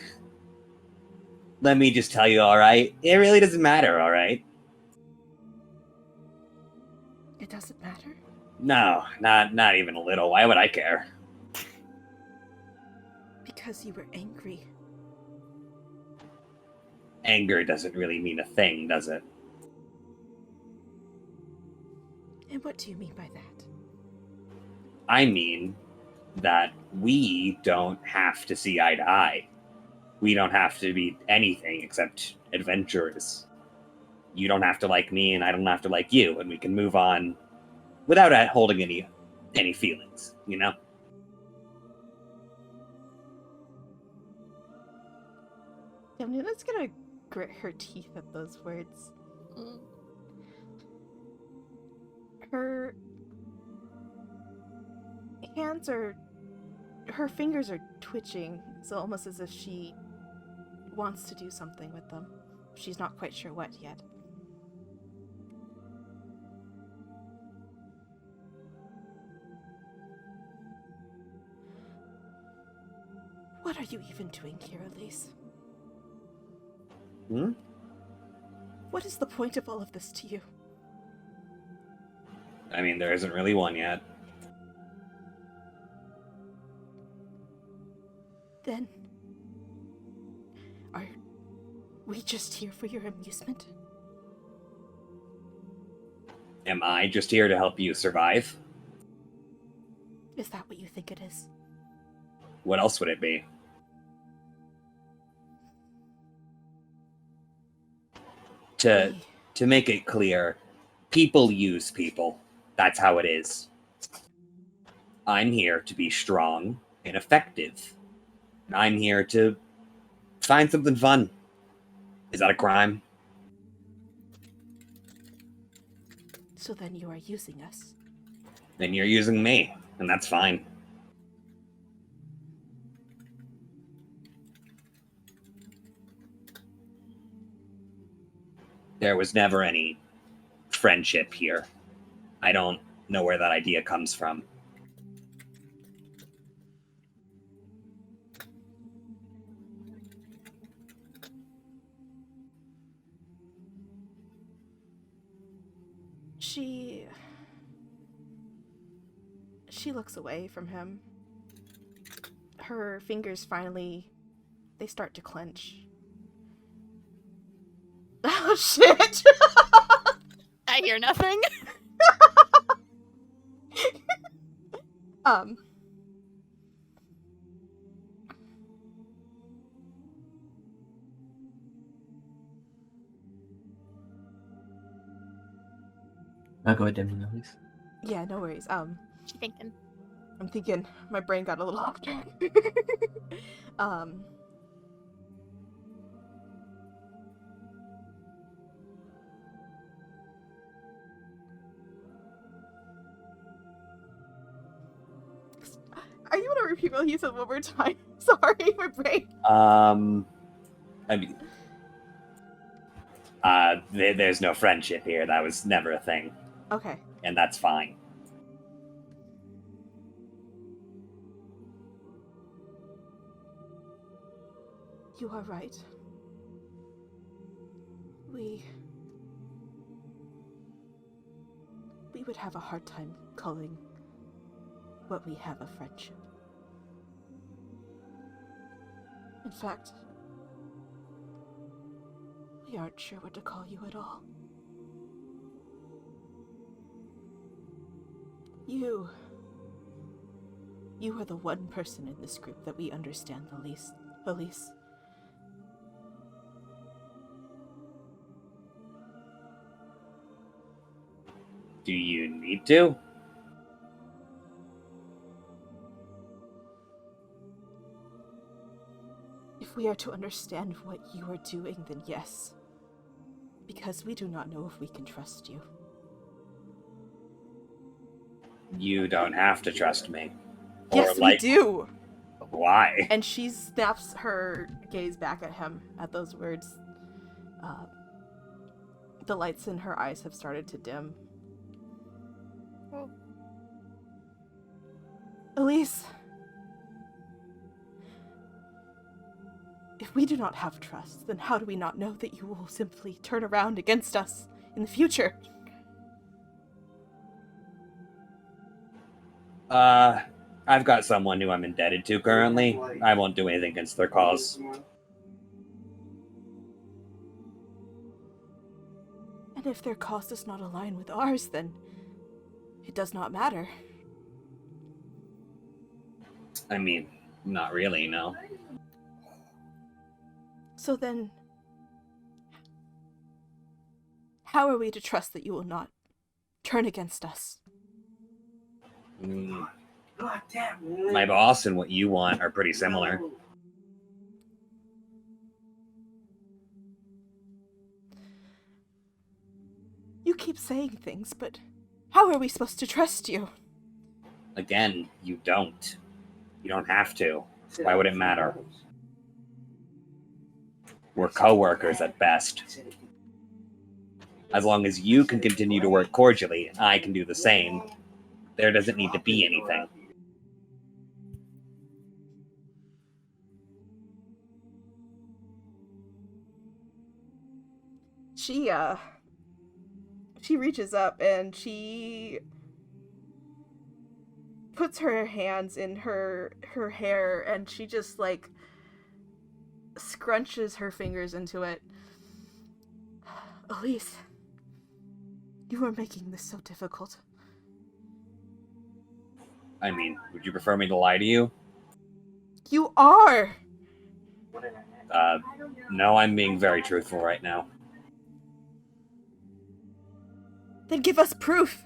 me just tell you, alright? It really doesn't matter, alright? It doesn't matter? No, not even a little. Why would I care? Because you were angry. Anger doesn't really mean a thing, does it? And what do you mean by that? I mean that we don't have to see eye to eye. We don't have to be anything except adventurers. You don't have to like me, and I don't have to like you, and we can move on without holding any feelings, you know? Yamnuna's gonna grit her teeth at those words. Her hands are... her fingers are twitching, so almost as if she wants to do something with them. She's not quite sure what yet. What are you even doing here, Elise? Hmm? What is the point of all of this to you? I mean, there isn't really one yet. Then, are we just here for your amusement? Am I just here to help you survive? Is that what you think it is? What else would it be? To make it clear, people use people. That's how it is. I'm here to be strong and effective. And I'm here to find something fun. Is that a crime? So then you are using us. Then you're using me, and that's fine. There was never any friendship here. I don't know where that idea comes from. She looks away from him. Her fingers finally, they start to clench. Oh shit! I hear nothing. Go ahead, Demi, please. Yeah, no worries. She thinking. I'm thinking. My brain got a little off track. Are you gonna repeat what you said one more time? Sorry, my brain. I mean, there's no friendship here. That was never a thing. Okay. And that's fine. You are right. We would have a hard time calling what we have a friendship. In fact, we aren't sure what to call you at all. You are the one person in this group that we understand the least, Elise. Do you need to? If we are to understand what you are doing, then yes. Because we do not know if we can trust you. You don't have to trust me. Yes, we do. Why? And she snaps her gaze back at him at those words. The lights in her eyes have started to dim. Well, Elise, if we do not have trust, then how do we not know that you will simply turn around against us in the future? I've got someone who I'm indebted to currently. I won't do anything against their cause. And if their cause does not align with ours, then it does not matter. I mean, not really, no. So then, how are we to trust that you will not turn against us? My boss and what you want are pretty similar. You keep saying things, but how are we supposed to trust you? Again, you don't. You don't have to. Why would it matter? We're co-workers at best. As long as you can continue to work cordially and I can do the same, there doesn't need to be anything. She reaches up and she puts her hands in her hair and she just like scrunches her fingers into it. Elise, you are making this so difficult. I mean, would you prefer me to lie to you? You are! No, I'm being very truthful right now. Then give us proof!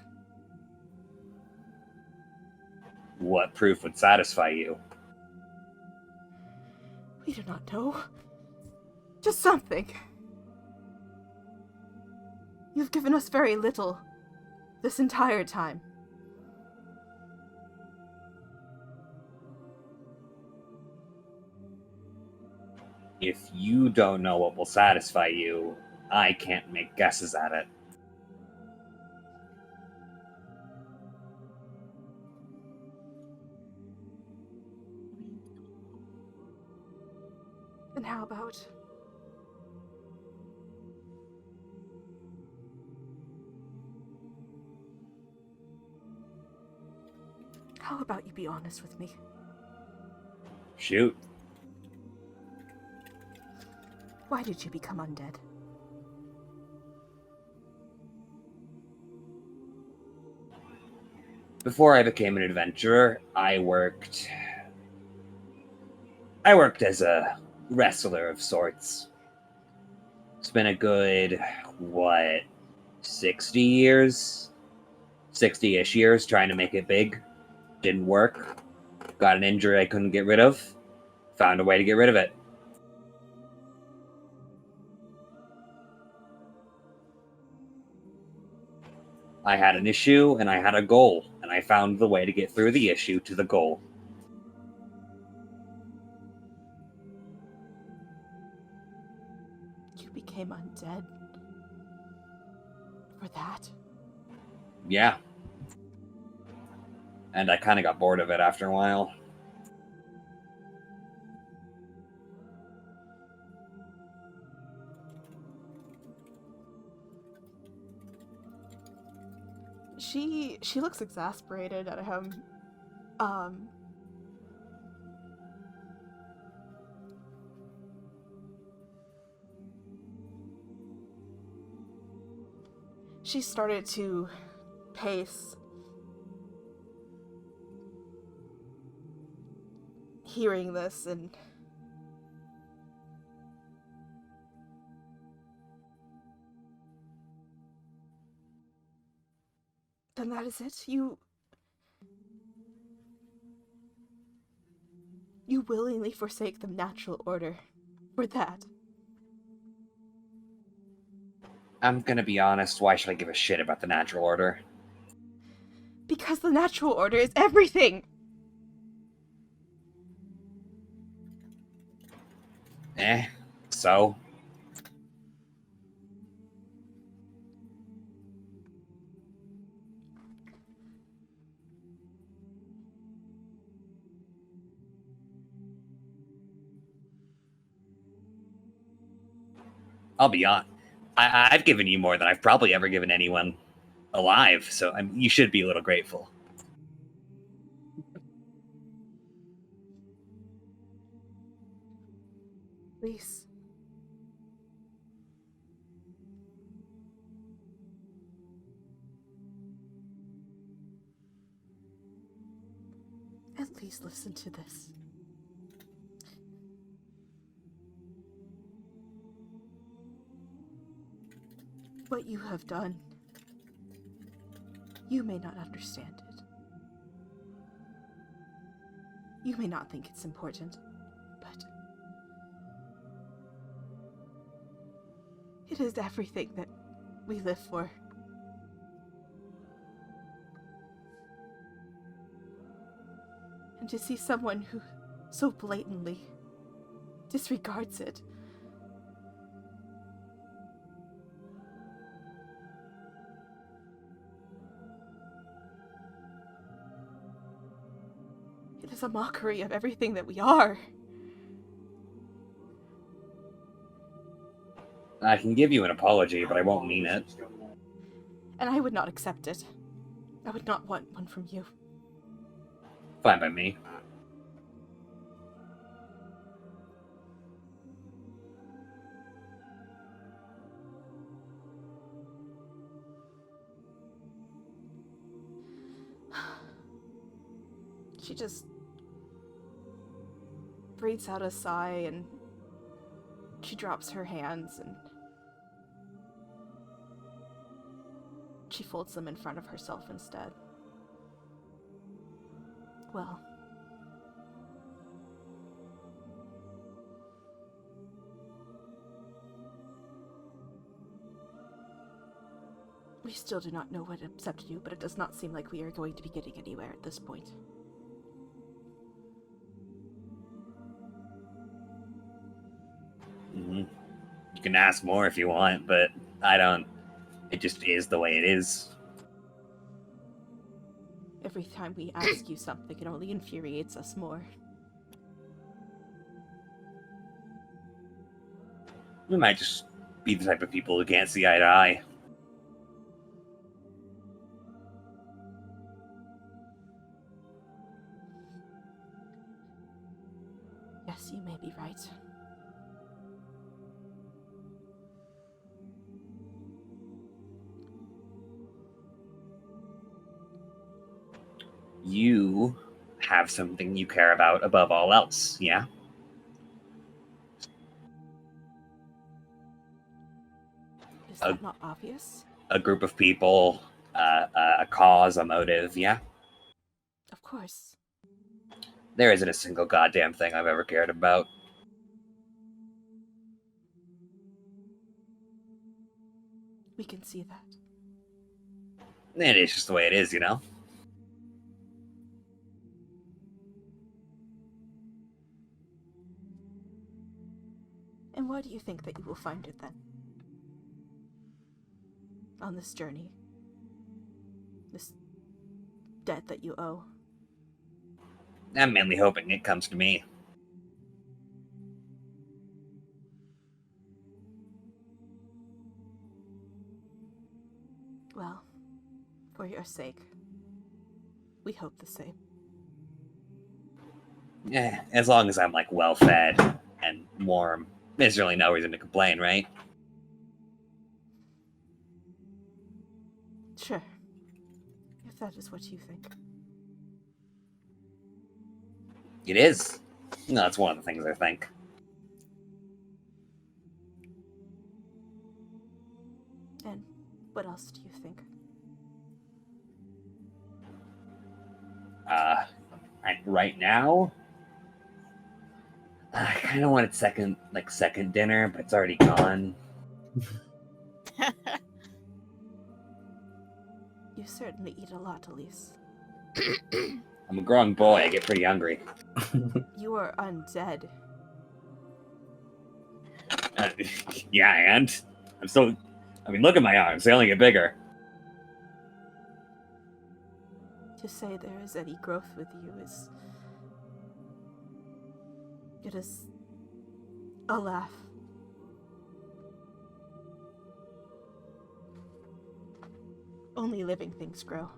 What proof would satisfy you? We do not know. Just something. You've given us very little this entire time. If you don't know what will satisfy you, I can't make guesses at it. Then how about... How about you be honest with me? Shoot. Why did you become undead? Before I became an adventurer, I worked as a wrestler of sorts. It's been a good, 60 years? 60-ish years trying to make it big. Didn't work. Got an injury I couldn't get rid of. Found a way to get rid of it. I had an issue and I had a goal, and I found the way to get through the issue to the goal. You became undead? For that? Yeah. And I kind of got bored of it after a while. She looks exasperated at him. She started to pace, hearing this, and then that is it? You willingly forsake the natural order for that? I'm gonna be honest, why should I give a shit about the natural order? Because the natural order is everything! So? I'll be honest. I've given you more than I've probably ever given anyone alive, so you should be a little grateful. Please. At least listen to this. What you have done, you may not understand it. You may not think it's important, but it is everything that we live for. And to see someone who so blatantly disregards it, it is a mockery of everything that we are. I can give you an apology, but I won't mean it. And I would not accept it. I would not want one from you. Fine by me. She just breathes out a sigh and she drops her hands and she folds them in front of herself instead. Well, we still do not know what upset you, but it does not seem like we are going to be getting anywhere at this point. Mm-hmm. You can ask more if you want, but I don't. It just is the way it is. Every time we ask you something, it only infuriates us more. We might just be the type of people who can't see eye to eye. Yes, you may be right. You have something you care about above all else, yeah? Is that not obvious? A group of people, a cause, a motive, yeah? Of course. There isn't a single goddamn thing I've ever cared about. We can see that. It is just the way it is, you know? And why do you think that you will find it then? On this journey? This debt that you owe? I'm mainly hoping it comes to me. Well, for your sake, we hope the same. Yeah, as long as I'm, like, well-fed and warm, there's really no reason to complain, right? Sure. If that is what you think. It is. No, that's one of the things I think. And what else do you think? Right now, I kind of wanted second dinner, but it's already gone. You certainly eat a lot, Elise. I'm a growing boy. I get pretty hungry. You are undead. Yeah, and I'm still. I mean, look at my arms. They only get bigger. To say there is any growth with you is... It is... a laugh. Only living things grow.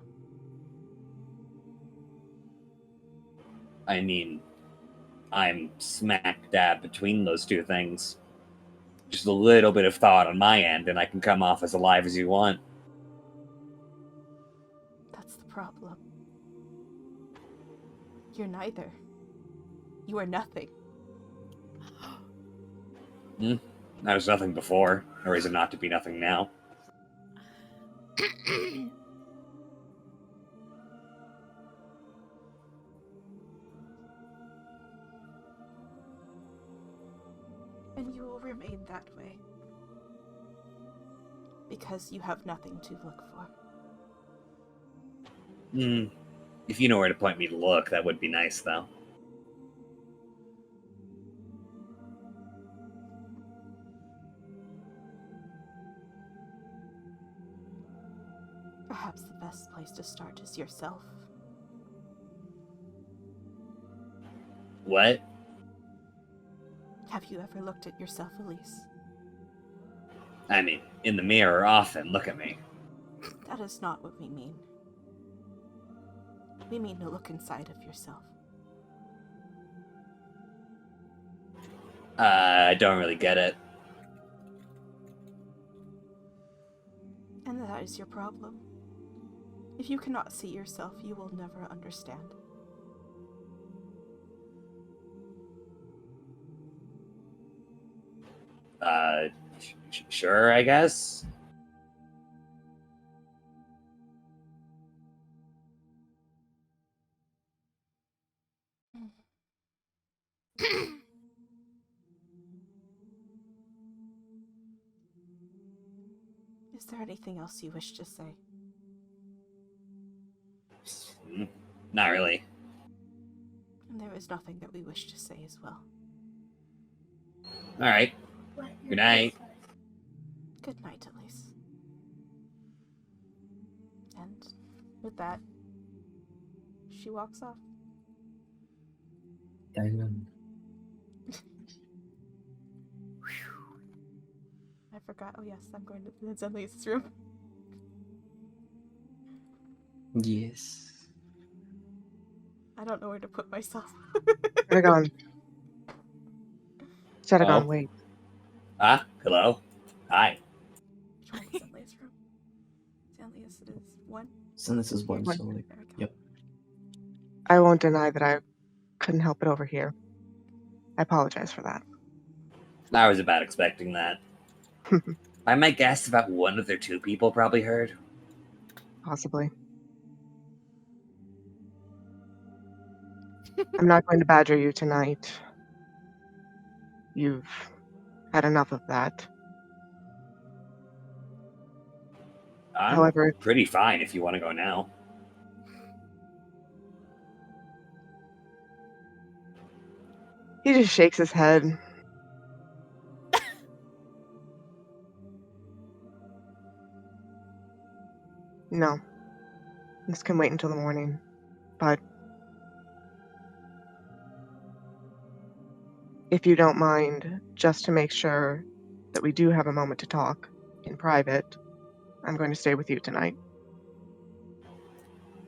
I mean, I'm smack dab between those two things. Just a little bit of thought on my end, and I can come off as alive as you want. That's the problem. You're neither. You are nothing. I was nothing before, or is it not to be nothing now? And you will remain that way. Because you have nothing to look for. If you know where to point me to look, that would be nice, though. Perhaps the best place to start is yourself. What? Have you ever looked at yourself, Elise? I mean, in the mirror often, look at me. That is not what we mean. We mean to look inside of yourself. I don't really get it. And that is your problem. If you cannot see yourself, you will never understand. Sure, I guess. Is there anything else you wish to say? Not really. And there is nothing that we wish to say as well. All right. Good night. Good night, Elise. And with that, she walks off. Diamond. I forgot. Oh yes, I'm going to Zenli's room. Yes. I don't know where to put myself. Shadagon. Shadagon, Oh. wait. Hello? Hi. Which one is Zenli's room? Zenli's is 1. So this is one, One. so like, There we go. yep. I won't deny that I couldn't help it over here. I apologize for that. I was about expecting that. I might guess about one of their two people probably heard. Possibly. I'm not going to badger you tonight. You've had enough of that. I'm However- pretty fine if you want to go now. He just shakes his head. No. This can wait until the morning. But if you don't mind, just to make sure that we do have a moment to talk in private, I'm going to stay with you tonight.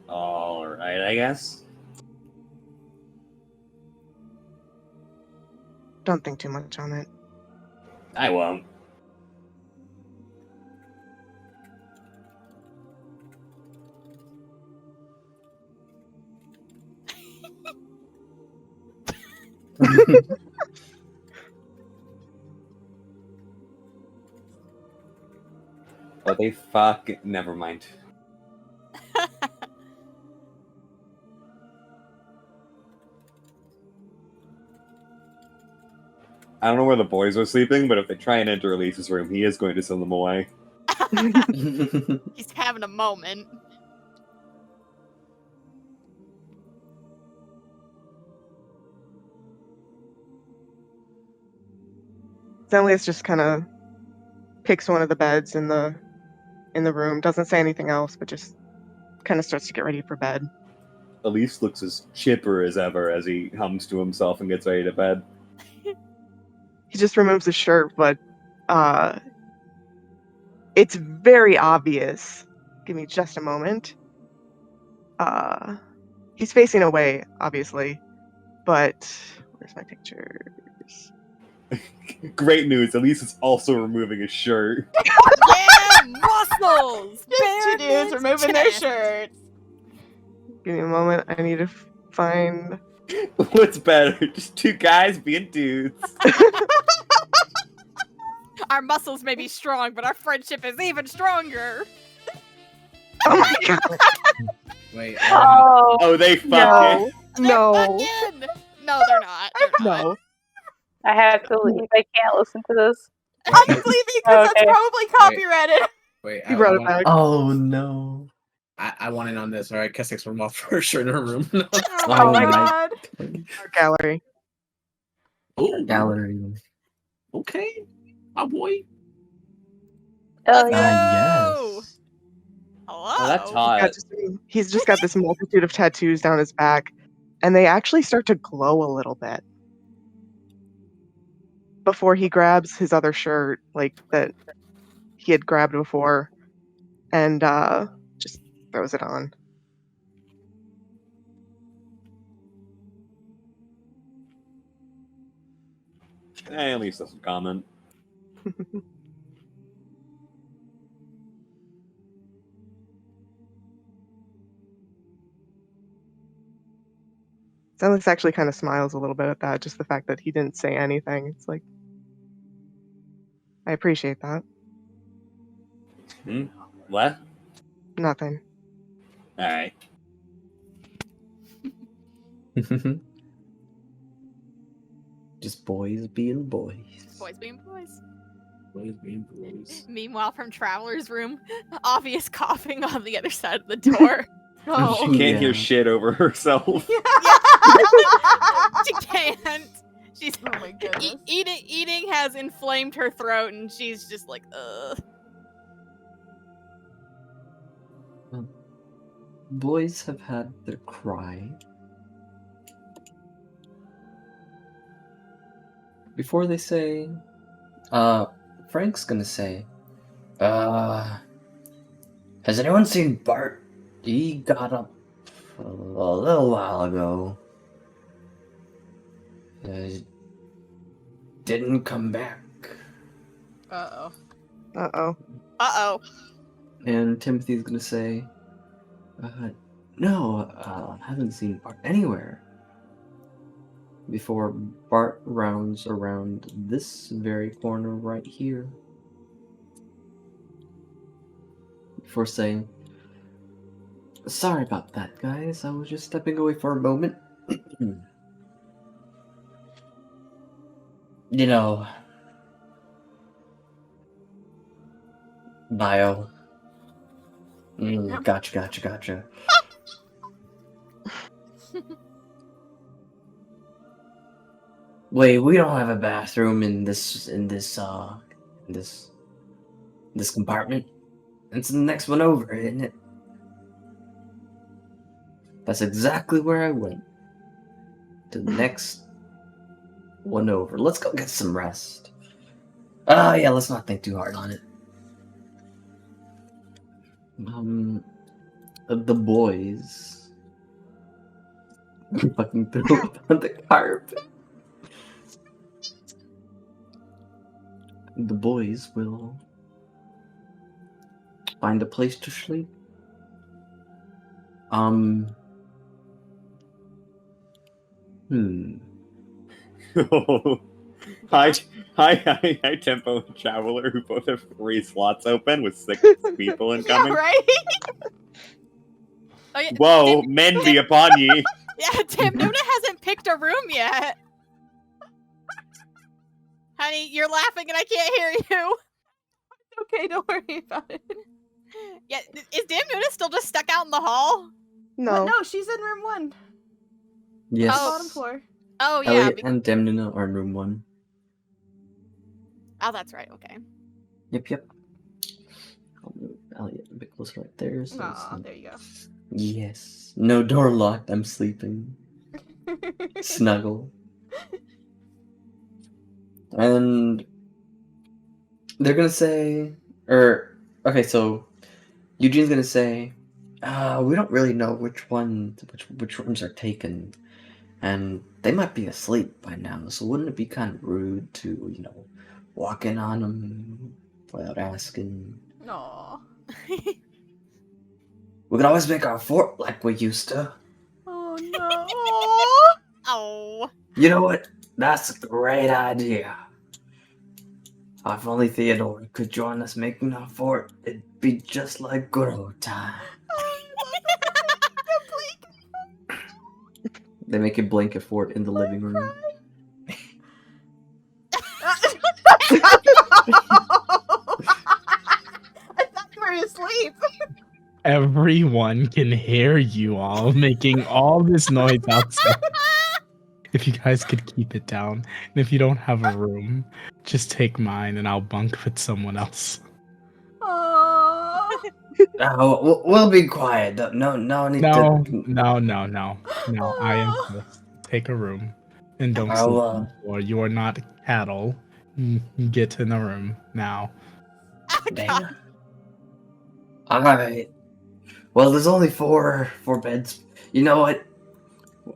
All right, I guess. Don't think too much on it. I won't. What the fuck? Never mind. I don't know where the boys are sleeping, but if they try and enter Elise's room, he is going to send them away. He's having a moment. Zenlius just kind of picks one of the beds in the room, doesn't say anything else, but just kind of starts to get ready for bed. Elise looks as chipper as ever as he hums to himself and gets ready to bed. He just removes his shirt, but it's very obvious. Give me just a moment. He's facing away, obviously, but where's my pictures? Great news, Elise is also removing his shirt. Yeah, muscles. Two dudes Bare removing their chest. shirts. Give me a moment. I need to find. What's better? Just two guys being dudes. Our muscles may be strong, but our friendship is even stronger. Oh my god! Wait. Oh, Oh, they fucking. No, They're no, fucking. No, they're not. They're not. no. I have to leave. I can't listen to this. I'm leaving because Okay. that's probably copyrighted. Wait. He brought it back. Oh no. I want in on this. All right, Kess takes from off her shirt in her room. Oh my my god. Art gallery. Oh, gallery. okay, my boy. Oh Let's yeah. go. Yes. Hello. Oh, that's hot. He's just got this multitude of tattoos down his back, and they actually start to glow a little bit before he grabs his other shirt, like that he had grabbed before, and just throws it on. Elise doesn't comment. Zenlis actually kind of smiles a little bit at that, just the fact that he didn't say anything. It's like, I appreciate that. What? Nothing. Alright. Just boys being boys. Boys being boys. Boys being boys. Meanwhile, from Traveler's room, obvious coughing on the other side of the door. Oh. She can't Yeah. hear shit over herself. She can't. She's Oh my goodness. eating has inflamed her throat, and she's just like, ugh. Boys have had their cry. Before they say, Frank's gonna say, has anyone seen Bart? He got up a little while ago. Didn't come back. Uh-oh. Uh-oh. Uh-oh. And Timothy's gonna say, no, haven't seen Bart anywhere. Before Bart rounds around this very corner right here. Before saying, sorry about that, guys. I was just stepping away for a moment. You know, bio. Gotcha. Wait, we don't have a bathroom in this compartment. It's the next one over, isn't it? That's exactly where I went. To the next one over. Let's go get some rest. Yeah, let's not think too hard on it. The boys fucking threw up on the carpet. The boys will find a place to sleep. Hi, Tempo and Traveler, who both have 3 slots open with 6 people Yeah, incoming. right? Oh, yeah. Whoa, men be upon ye. Yeah, Tim Nuna hasn't picked a room yet. Honey, you're laughing and I can't hear you. Okay, don't worry about it. Yeah, is Damn Nuna still just stuck out in the hall? No. No, she's in room 1. Yes. Oh. Bottom floor. Oh, yeah. Elliot and Demnuna are in room 1. Oh, that's right. Okay. Yep. I'll move Elliot a bit closer right there. So it's Aw, not- there you Yes. No door locked. I'm sleeping. go. Snuggle. And they're gonna say, okay, so Eugene's gonna say, we don't really know which rooms are taken, and they might be asleep by now. So wouldn't it be kind of rude to, walk in on them without asking? Aw. We could always make our fort like we used to. Oh no. Aw. Oh. You know what? That's a great idea. If only Theodore could join us making our fort, it'd be just like good old times. They make a blanket fort in the living room. I thought you were asleep. Everyone can hear you all making all this noise outside. If you guys could keep it down, and if you don't have a room, just take mine and I'll bunk with someone else. Aw. We'll be quiet. No need No, to. no. I insist. Take a room, and don't sleep on the floor. You are not cattle. Get in the room now. Damn. All right. Well, there's only four beds. You know what?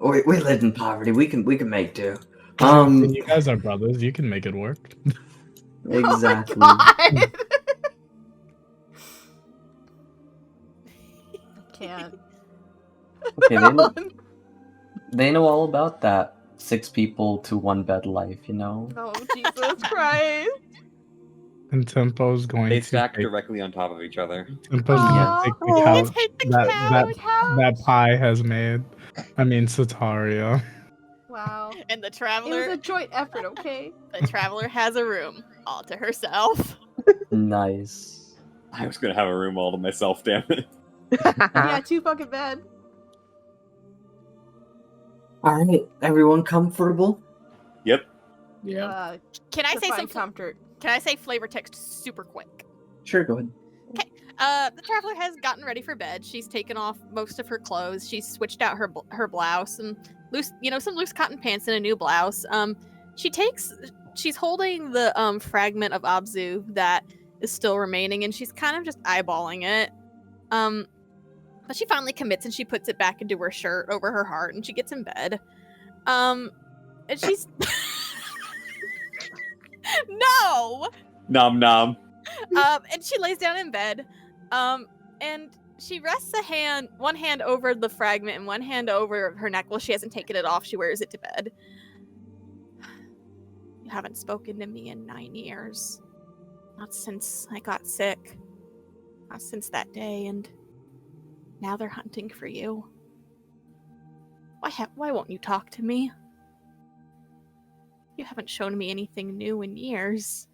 We live in poverty. We can make do. You guys are brothers. You can make it work. Exactly. Oh my God. I can't. Okay, they know all about that 6 people to 1 bed life. Oh, Jesus Christ. And Tempo's going They to stack take, directly on top of each other. Tempo's going to take the Aw. couch Take the that Pi has made. I mean, Sataria. Wow. And the It was traveler, a joint effort, okay? the traveler has a room all to herself. Nice. I was gonna have a room all to myself, damn it. Yeah, too fucking bad. All right, everyone comfortable? Yep. Yeah. Can I say define some? comfort? Can I say flavor text super quick? Sure, go ahead. The traveler has gotten ready for bed. She's taken off most of her clothes. She's switched out her blouse and some loose cotton pants and a new blouse. She's holding the fragment of Abzu that is still remaining, and she's kind of just eyeballing it. But she finally commits and she puts it back into her shirt over her heart, and she gets in bed. And she's no. Nom nom. And she lays down in bed, and she rests one hand over the fragment and one hand over her necklace. She hasn't taken it off. She wears it to bed. You haven't spoken to me in 9 years. Not since I got sick. Not since that day, and now they're hunting for you. Why won't you talk to me? You haven't shown me anything new in years.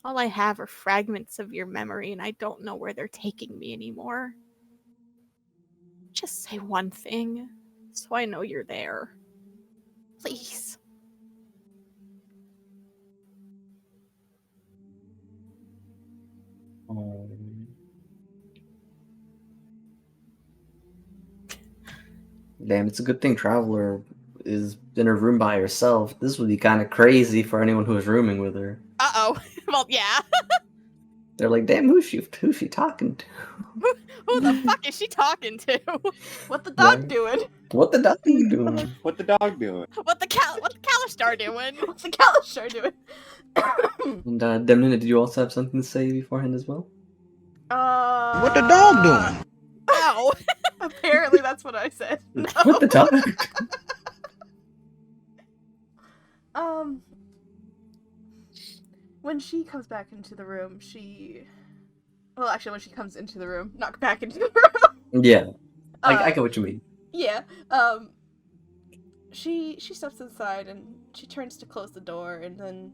All I have are fragments of your memory, and I don't know where they're taking me anymore. Just say one thing, so I know you're there. Please. Damn, it's a good thing Traveler is in her room by herself. This would be kind of crazy for anyone who was rooming with her. Uh-oh. Well, yeah. They're like, damn, who's she talking to? Who the fuck is she talking to? What the dog Right. doing? What the dog doing? What the dog doing? What the Kalistar doing? What's the Kalistar doing? And Demnina, did you also have something to say beforehand as well? What the dog doing? Ow. Apparently that's what I said. No. What the dog? When she comes back into the room, when she comes into the room, not back into the room. Yeah, I get what you mean. Yeah. She steps inside and she turns to close the door, and then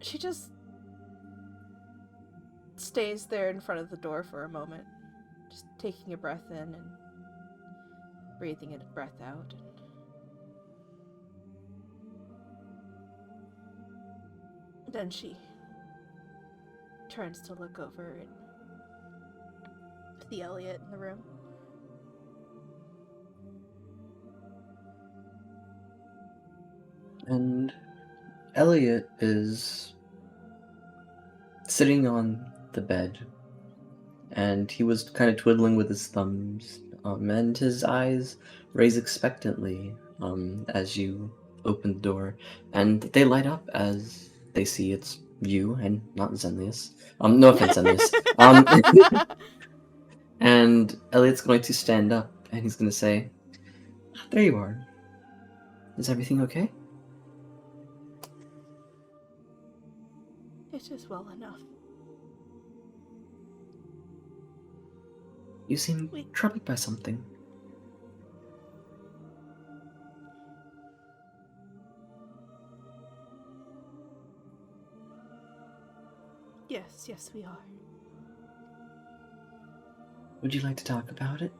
she just stays there in front of the door for a moment, just taking a breath in and breathing a breath out. Then she turns to look over at the Elliot in the room. And Elliot is sitting on the bed, and he was kind of twiddling with his thumbs, and his eyes raise expectantly as you open the door, and they light up as they see it's you and not Zenlius. No offense, Zenlius. And Elliot's going to stand up, and he's going to say, "There you are. Is everything okay?" It is well enough. You seem We- troubled by something. Yes, we are. Would you like to talk about it?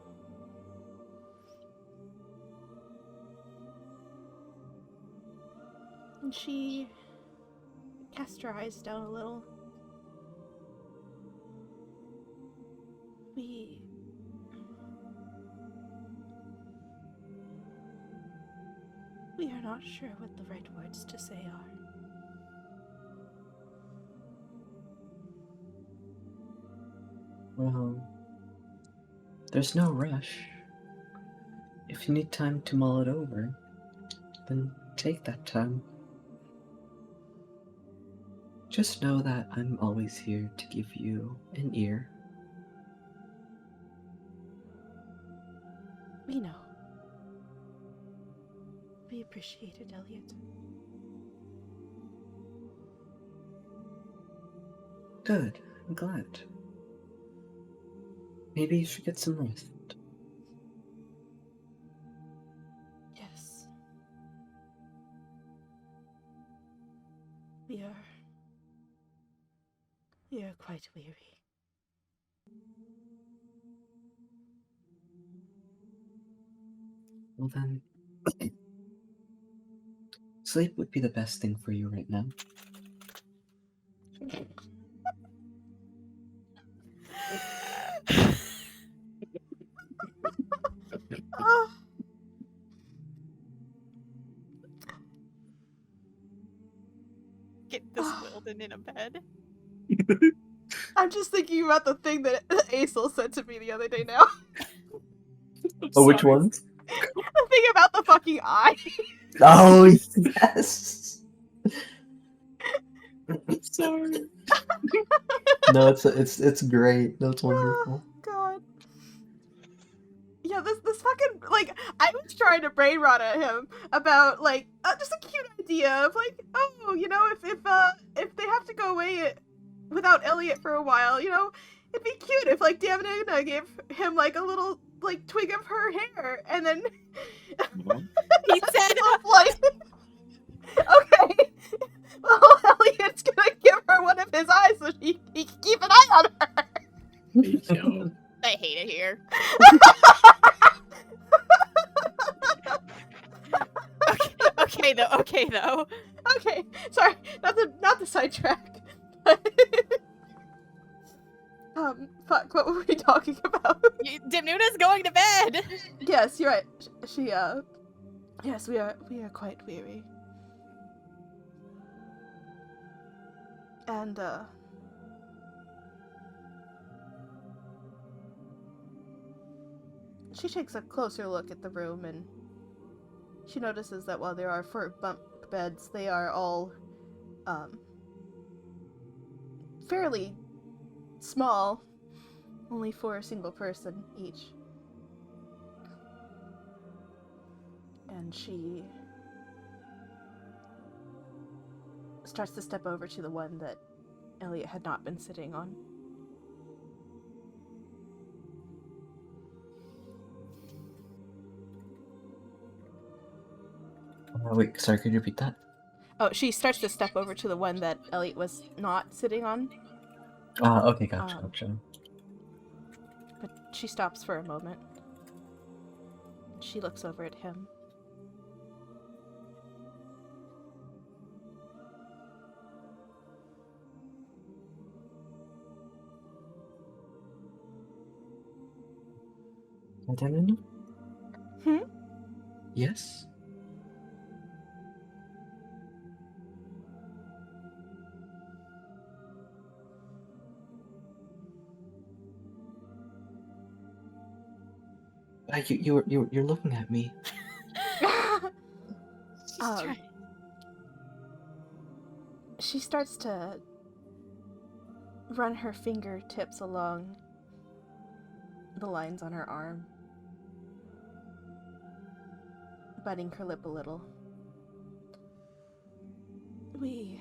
And she cast her eyes down a little. We are not sure what the right words to say are. Well, there's no rush. If you need time to mull it over, then take that time. Just know that I'm always here to give you an ear. We know. We appreciate it, Elliot. Good, I'm glad. Maybe you should get some rest. Yes. We are quite weary. Well then, sleep would be the best thing for you right now. Oh, Get this Wilden in a bed. I'm just thinking about the thing that Aesel said to me the other day now. Oh, which one? The thing about the fucking eye. Oh, yes! Sorry. No, it's great. No, it's wonderful. Oh, God. Yeah, this fucking, like, I was trying to brain rot at him about, like, just a cute idea of, like, oh, you know, if they have to go away without Elliot for a while, you know, it'd be cute if, like, Damnina gave him, like, a little, like, twig of her hair, and then... He said, like, okay, well, Elliot's gonna give her one of his eyes so he can keep an eye on her. Yo. I hate it here. Okay though. Okay, sorry, not the sidetrack. Fuck, what were we talking about? Dimnuna's going to bed. Yes, you're right. She, yes, we are quite weary. And, she takes a closer look at the room and she notices that while there are 4 bunk beds, they are all, fairly small, only for a single person each. And she starts to step over to the one that Elliot had not been sitting on. Wait, sorry, could you repeat that? Oh, she starts to step over to the one that Elliot was not sitting on. Okay, gotcha. But she stops for a moment. She looks over at him. Damnuna? Hmm? Yes? You're looking at me. Um, she starts to run her fingertips along the lines on her arm, biting her lip a little. We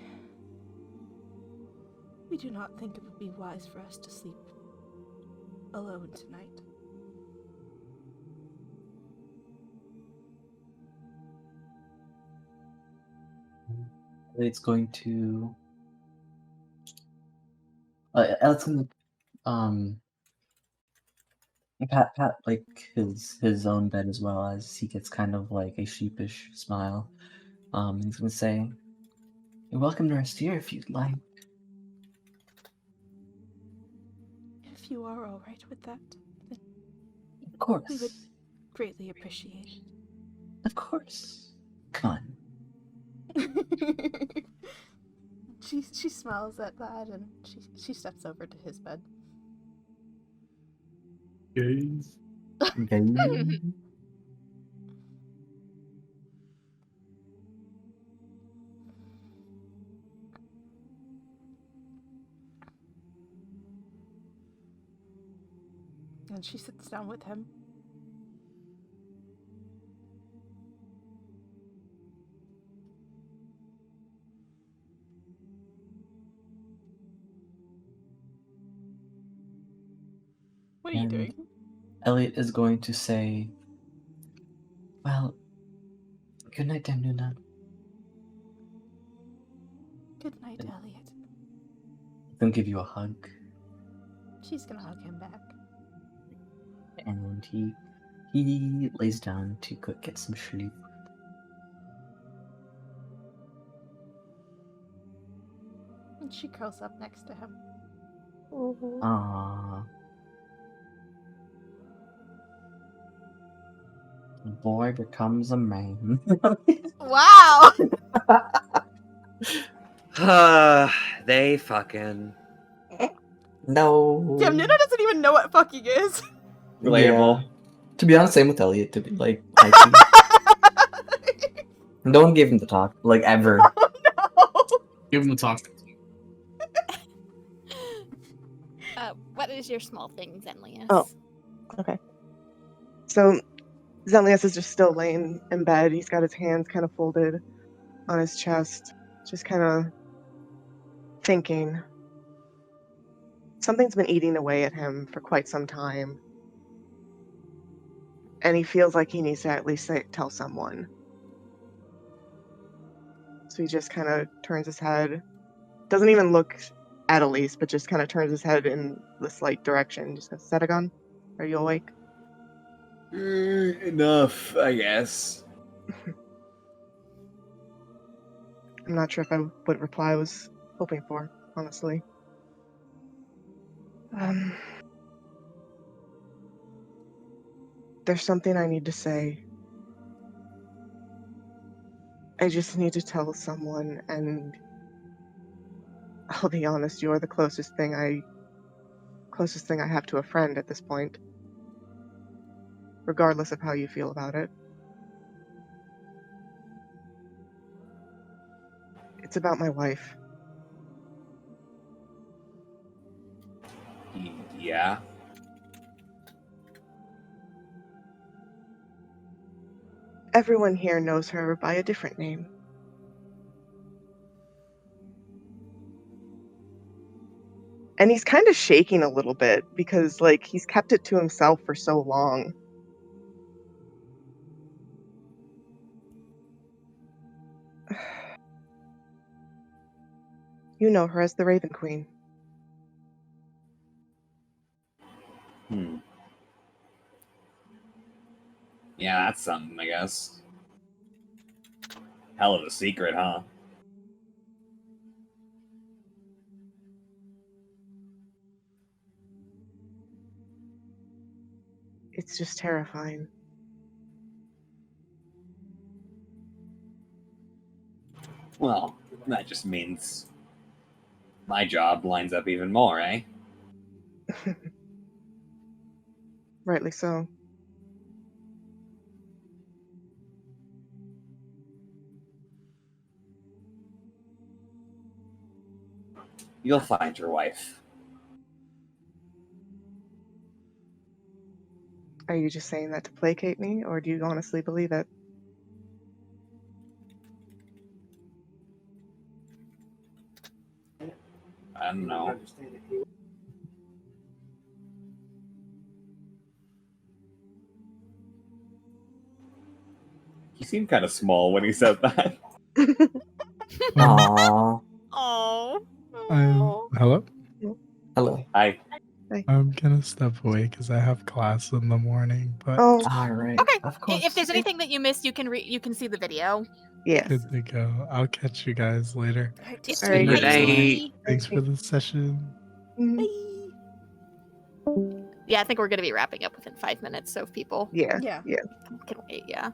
do not think it would be wise for us to sleep alone tonight. It's going to. Elliot's gonna pat like his own bed as well as he gets kind of like a sheepish smile. He's gonna say, "You're welcome to rest here if you'd like." If you are all right with that, then Of course. we would greatly appreciate it. Of course. Come on. She smiles at that and she steps over to his bed. Gaze. Okay. And she sits down with him. What are you And doing? Elliot is going to say, "Well, good night, Damnuna." Good night, Elliot. He's gonna give you a hug, She's gonna hug him back. and he lays down to get some sleep. And she curls up next to him. Aww. The boy becomes a man. Wow! They fucking No. Damn, Nuna doesn't even know what fucking is. relatable. Yeah. To be honest, same with Elliot. To be like, typing. No one gave him the talk, like ever. Oh no! Give him the talk. What is your small thing, Zenlius? Oh. Okay. So Zenlius is just still laying in bed. He's got his hands kind of folded on his chest, just kind of thinking. Something's been eating away at him for quite some time. And he feels like he needs to at least tell someone. So he just kind of turns his head, doesn't even look at Elise, but just kind of turns his head in the slight direction. Just goes, Sedagon, are you awake? Enough, I guess. I'm not sure what reply I was hoping for, honestly. There's something I need to say. I just need to tell someone, and I'll be honest, you're the closest thing I have to a friend at this point. Regardless of how you feel about it. It's about my wife. Yeah. Everyone here knows her by a different name. And he's kind of shaking a little bit because, like, he's kept it to himself for so long. You know her as the Raven Queen. Yeah, that's something, I guess. Hell of a secret, huh? It's just terrifying. Well, that just means my job lines up even more, eh? Rightly so. You'll find your wife. Are you just saying that to placate me, or do you honestly believe it? I don't know. He seemed kind of small when he said that. Aww. Oh. Hello? Hello. I I'm gonna step away because I have class in the morning, but Oh, All right. Okay. Of course. If there's anything that you missed, you can you can see the video. yes. good to go. I'll catch you guys later. Alright, Yep. All right. Good Bye. night. Thanks for the session. Mhm. Yeah, I think we're gonna be wrapping up within 5 minutes. So if people Yeah. Yeah. Yeah. can wait, yeah.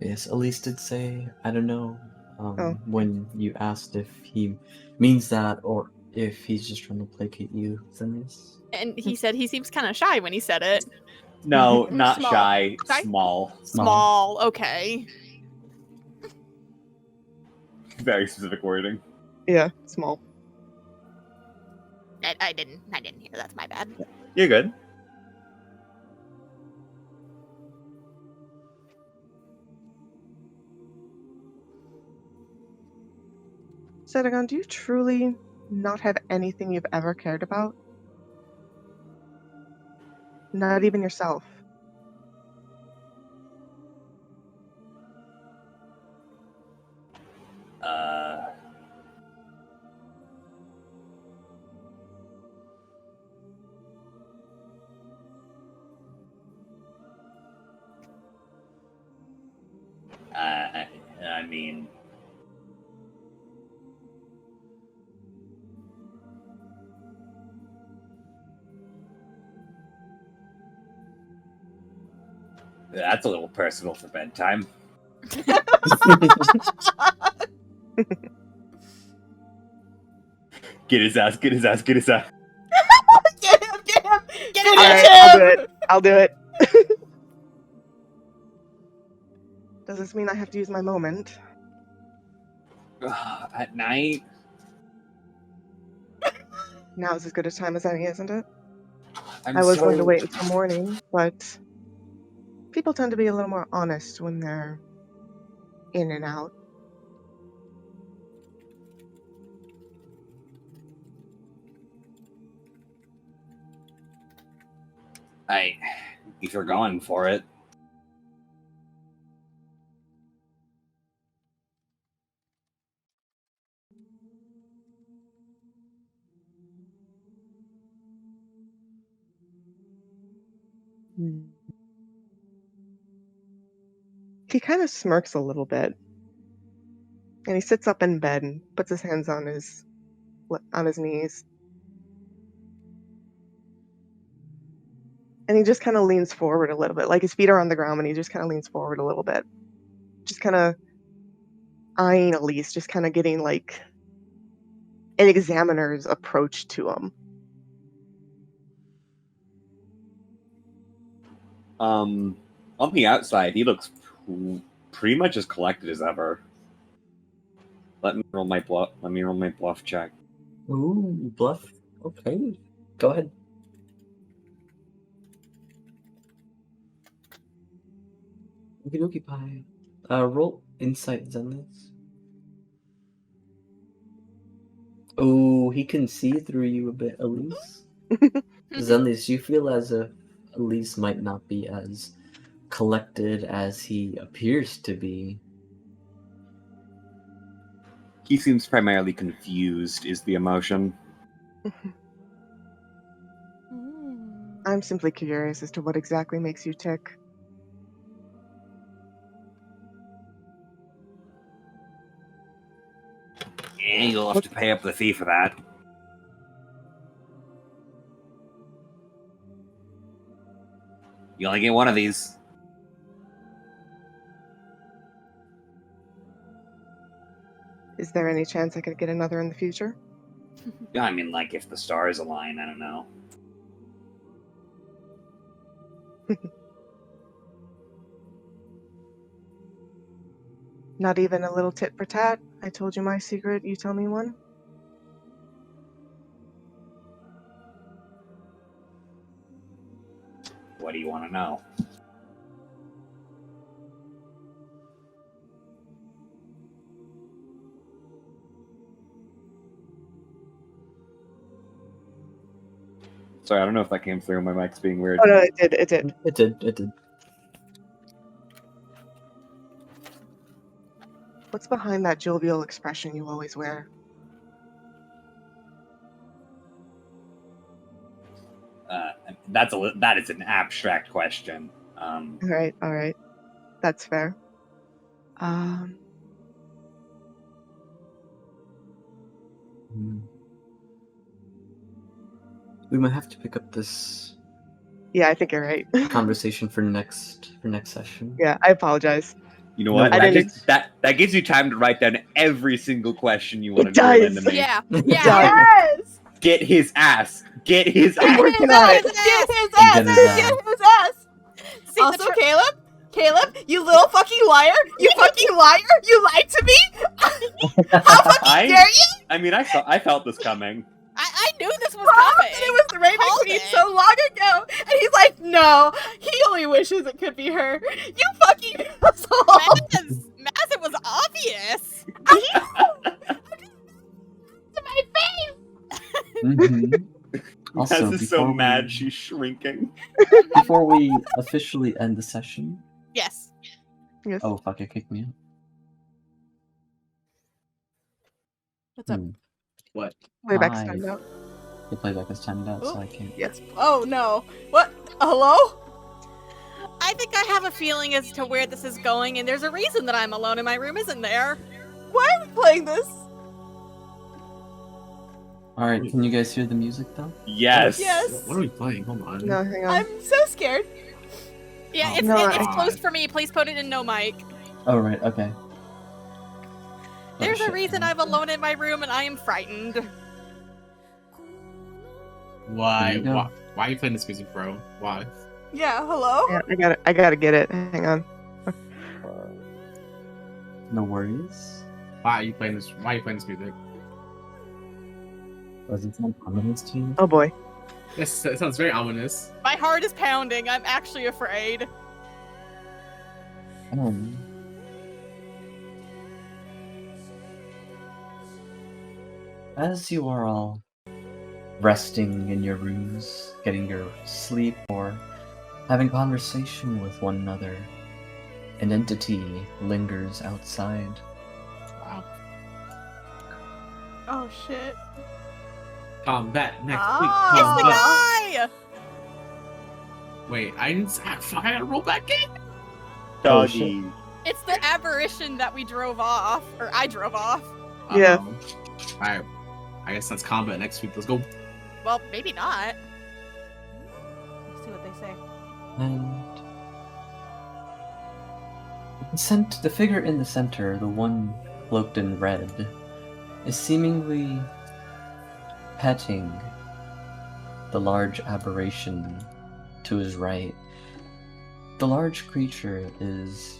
Yes, Elise did say, I don't know, Oh. when you asked if he means that or if he's just trying to placate you, Zenith. And he said he seems kind of shy when he said it. No, Mm, not small. shy. Shy? Small. Small. Okay. Very specific wording. Yeah. Small. I didn't hear. That's my bad. You're good. Zedagon, do you truly not have anything you've ever cared about? Not even yourself. Uh, I mean, that's a little personal for bedtime. Get his ass, get his ass, get his ass. Get him! Get him! Get Finish him! Alright, I'll do it. I'll do it. Does this mean I have to use my moment? At night? Now is as good a time as any, isn't it? I'm I was going to so- wait until morning, but people tend to be a little more honest when they're in and out. If you're going for it. He kind of smirks a little bit, and he sits up in bed and puts his hands on his knees, and he just kind of leans forward a little bit, like his feet are on the ground, and he just kind of leans forward a little bit, just kind of eyeing Elise, just kind of getting like an examiner's approach to him. On the outside, he looks pretty much as collected as ever. Let me roll my bluff check. Ooh, bluff. Okay. Go ahead. Okie dokie pie. Roll insight, Zenith. Oh, he can see through you a bit, Elise. Zenith, you feel as if Elise might not be as collected as he appears to be. He seems primarily confused, is the emotion. I'm simply curious as to what exactly makes you tick. You'll have to pay up the fee for that. You only get one of these. Is there any chance I could get another in the future? I mean, like, if the stars align, I don't know. Not even a little tit for tat? I told you my secret, you tell me one? What do you want to know? Sorry, I don't know if that came through. My mic's being weird. Oh no, it did, it did. It did. What's behind that jovial expression you always wear? That is an abstract question. Alright. That's fair. We might have to pick up this Yeah, I think you're right. conversation for next session. Yeah, I apologize. You know No, what? I didn't- That gives you time to write down every single question you want It to drill does. into me. Yeah. Done. Yes! Get his ass. Get his I'm ass. working on it. Get his Get ass! his ass. Get his ass! See, Also, Caleb, you little fucking liar! You fucking liar! You lied to me! How fucking dare you! I mean, I felt this coming. I knew this was Promised coming. that it was the Raven Called Queen it. so long ago, and he's like, no, he only wishes it could be her. You fucking asshole! Maz, it was obvious. To my face! Mm-hmm. Also, Tess is so before mad we- she's shrinking. Before we officially end the session, Yes. Yes. oh fuck, it kicked me out. What's up? What? Way back Hi. time out. The playback is timed out, so Oh. I can't. Yes. Oh no. What? Hello? I think I have a feeling as to where this is going, and there's a reason that I'm alone in my room, isn't there? Why are we playing this? Alright, can you guys hear the music though? Yes. Yes. What are we playing? Hold on. No, hang on. I'm so scared. Yeah, Oh, it's no, it's I- closed for me. Please put it in no mic. Oh right, okay. There's a shit, reason no. I'm alone in my room, and I am frightened. Why? There you go. Why are you playing this music, bro? Why? Yeah, hello? Yeah, I gotta get it. Hang on. No worries. Why are you playing this? Why are you playing this music? Does it sound ominous to you? Oh boy. Yes, it sounds very ominous. My heart is pounding. I'm actually afraid. As you are all resting in your rooms, getting your sleep, or having conversation with one another, an entity lingers outside. Wow. Oh shit. Combat next Ah. week. It's the Combat. guy. Wait, I didn't. Fuck! I gotta roll back in. Oh, shit. Doggy. It's the aberration that we drove off, or I drove off. Yeah. All right. I guess that's combat next week. Let's go. Well, maybe not. Let's see what they say. And the figure in the center, the one cloaked in red, is seemingly petting the large aberration to his right. The large creature is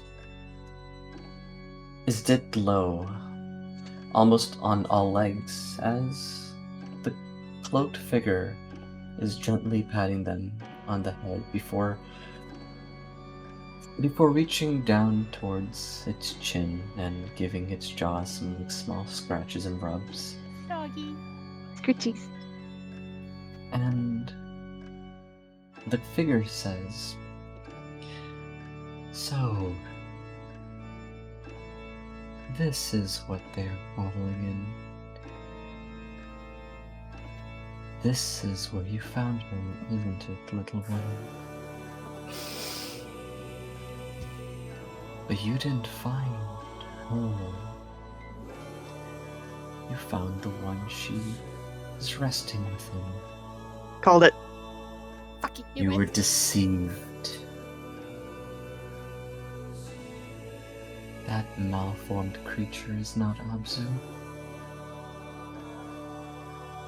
dipped low, almost on all legs, as the cloaked figure is gently patting them on the head before reaching down towards its chin and giving its jaw some small scratches and rubs. Doggy. Scritchies. And the figure says, "So, this is what they're calling in. This is where you found her, isn't it, little one? But you didn't find her. You found the one she is resting within. Called it. Fuck you. You were deceived. That malformed creature is not Abzu.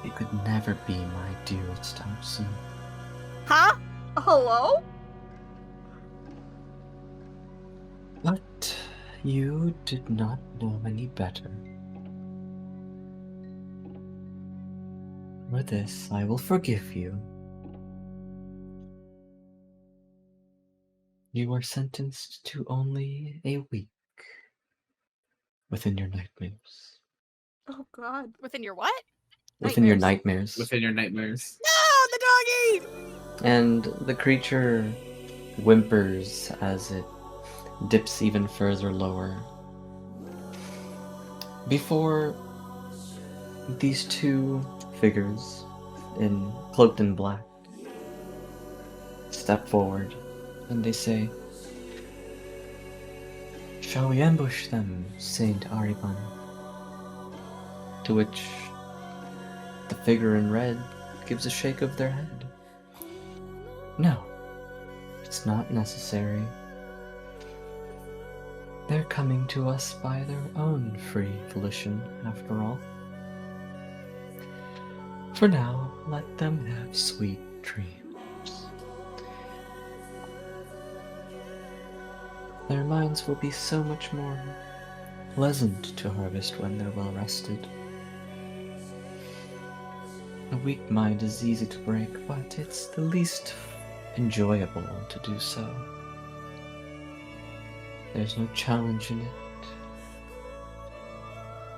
It could never be my dearest Abzu. Huh? Hello? But you did not know any better. For this, I will forgive you. You are sentenced to only a week within your nightmares. Oh god. Within your what? Within your Nightmares. nightmares. Within your nightmares. No, the doggy! And the creature whimpers as it dips even further lower. Before these two figures, cloaked in black, step forward, and they say, "Shall we ambush them, Saint Ariban?" To which the figure in red gives a shake of their head. No, it's not necessary. They're coming to us by their own free volition, after all. For now, let them have sweet dreams. Their minds will be so much more pleasant to harvest when they're well rested. A weak mind is easy to break, but it's the least enjoyable to do so. There's no challenge in it.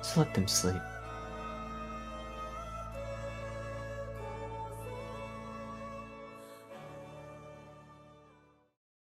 So let them sleep.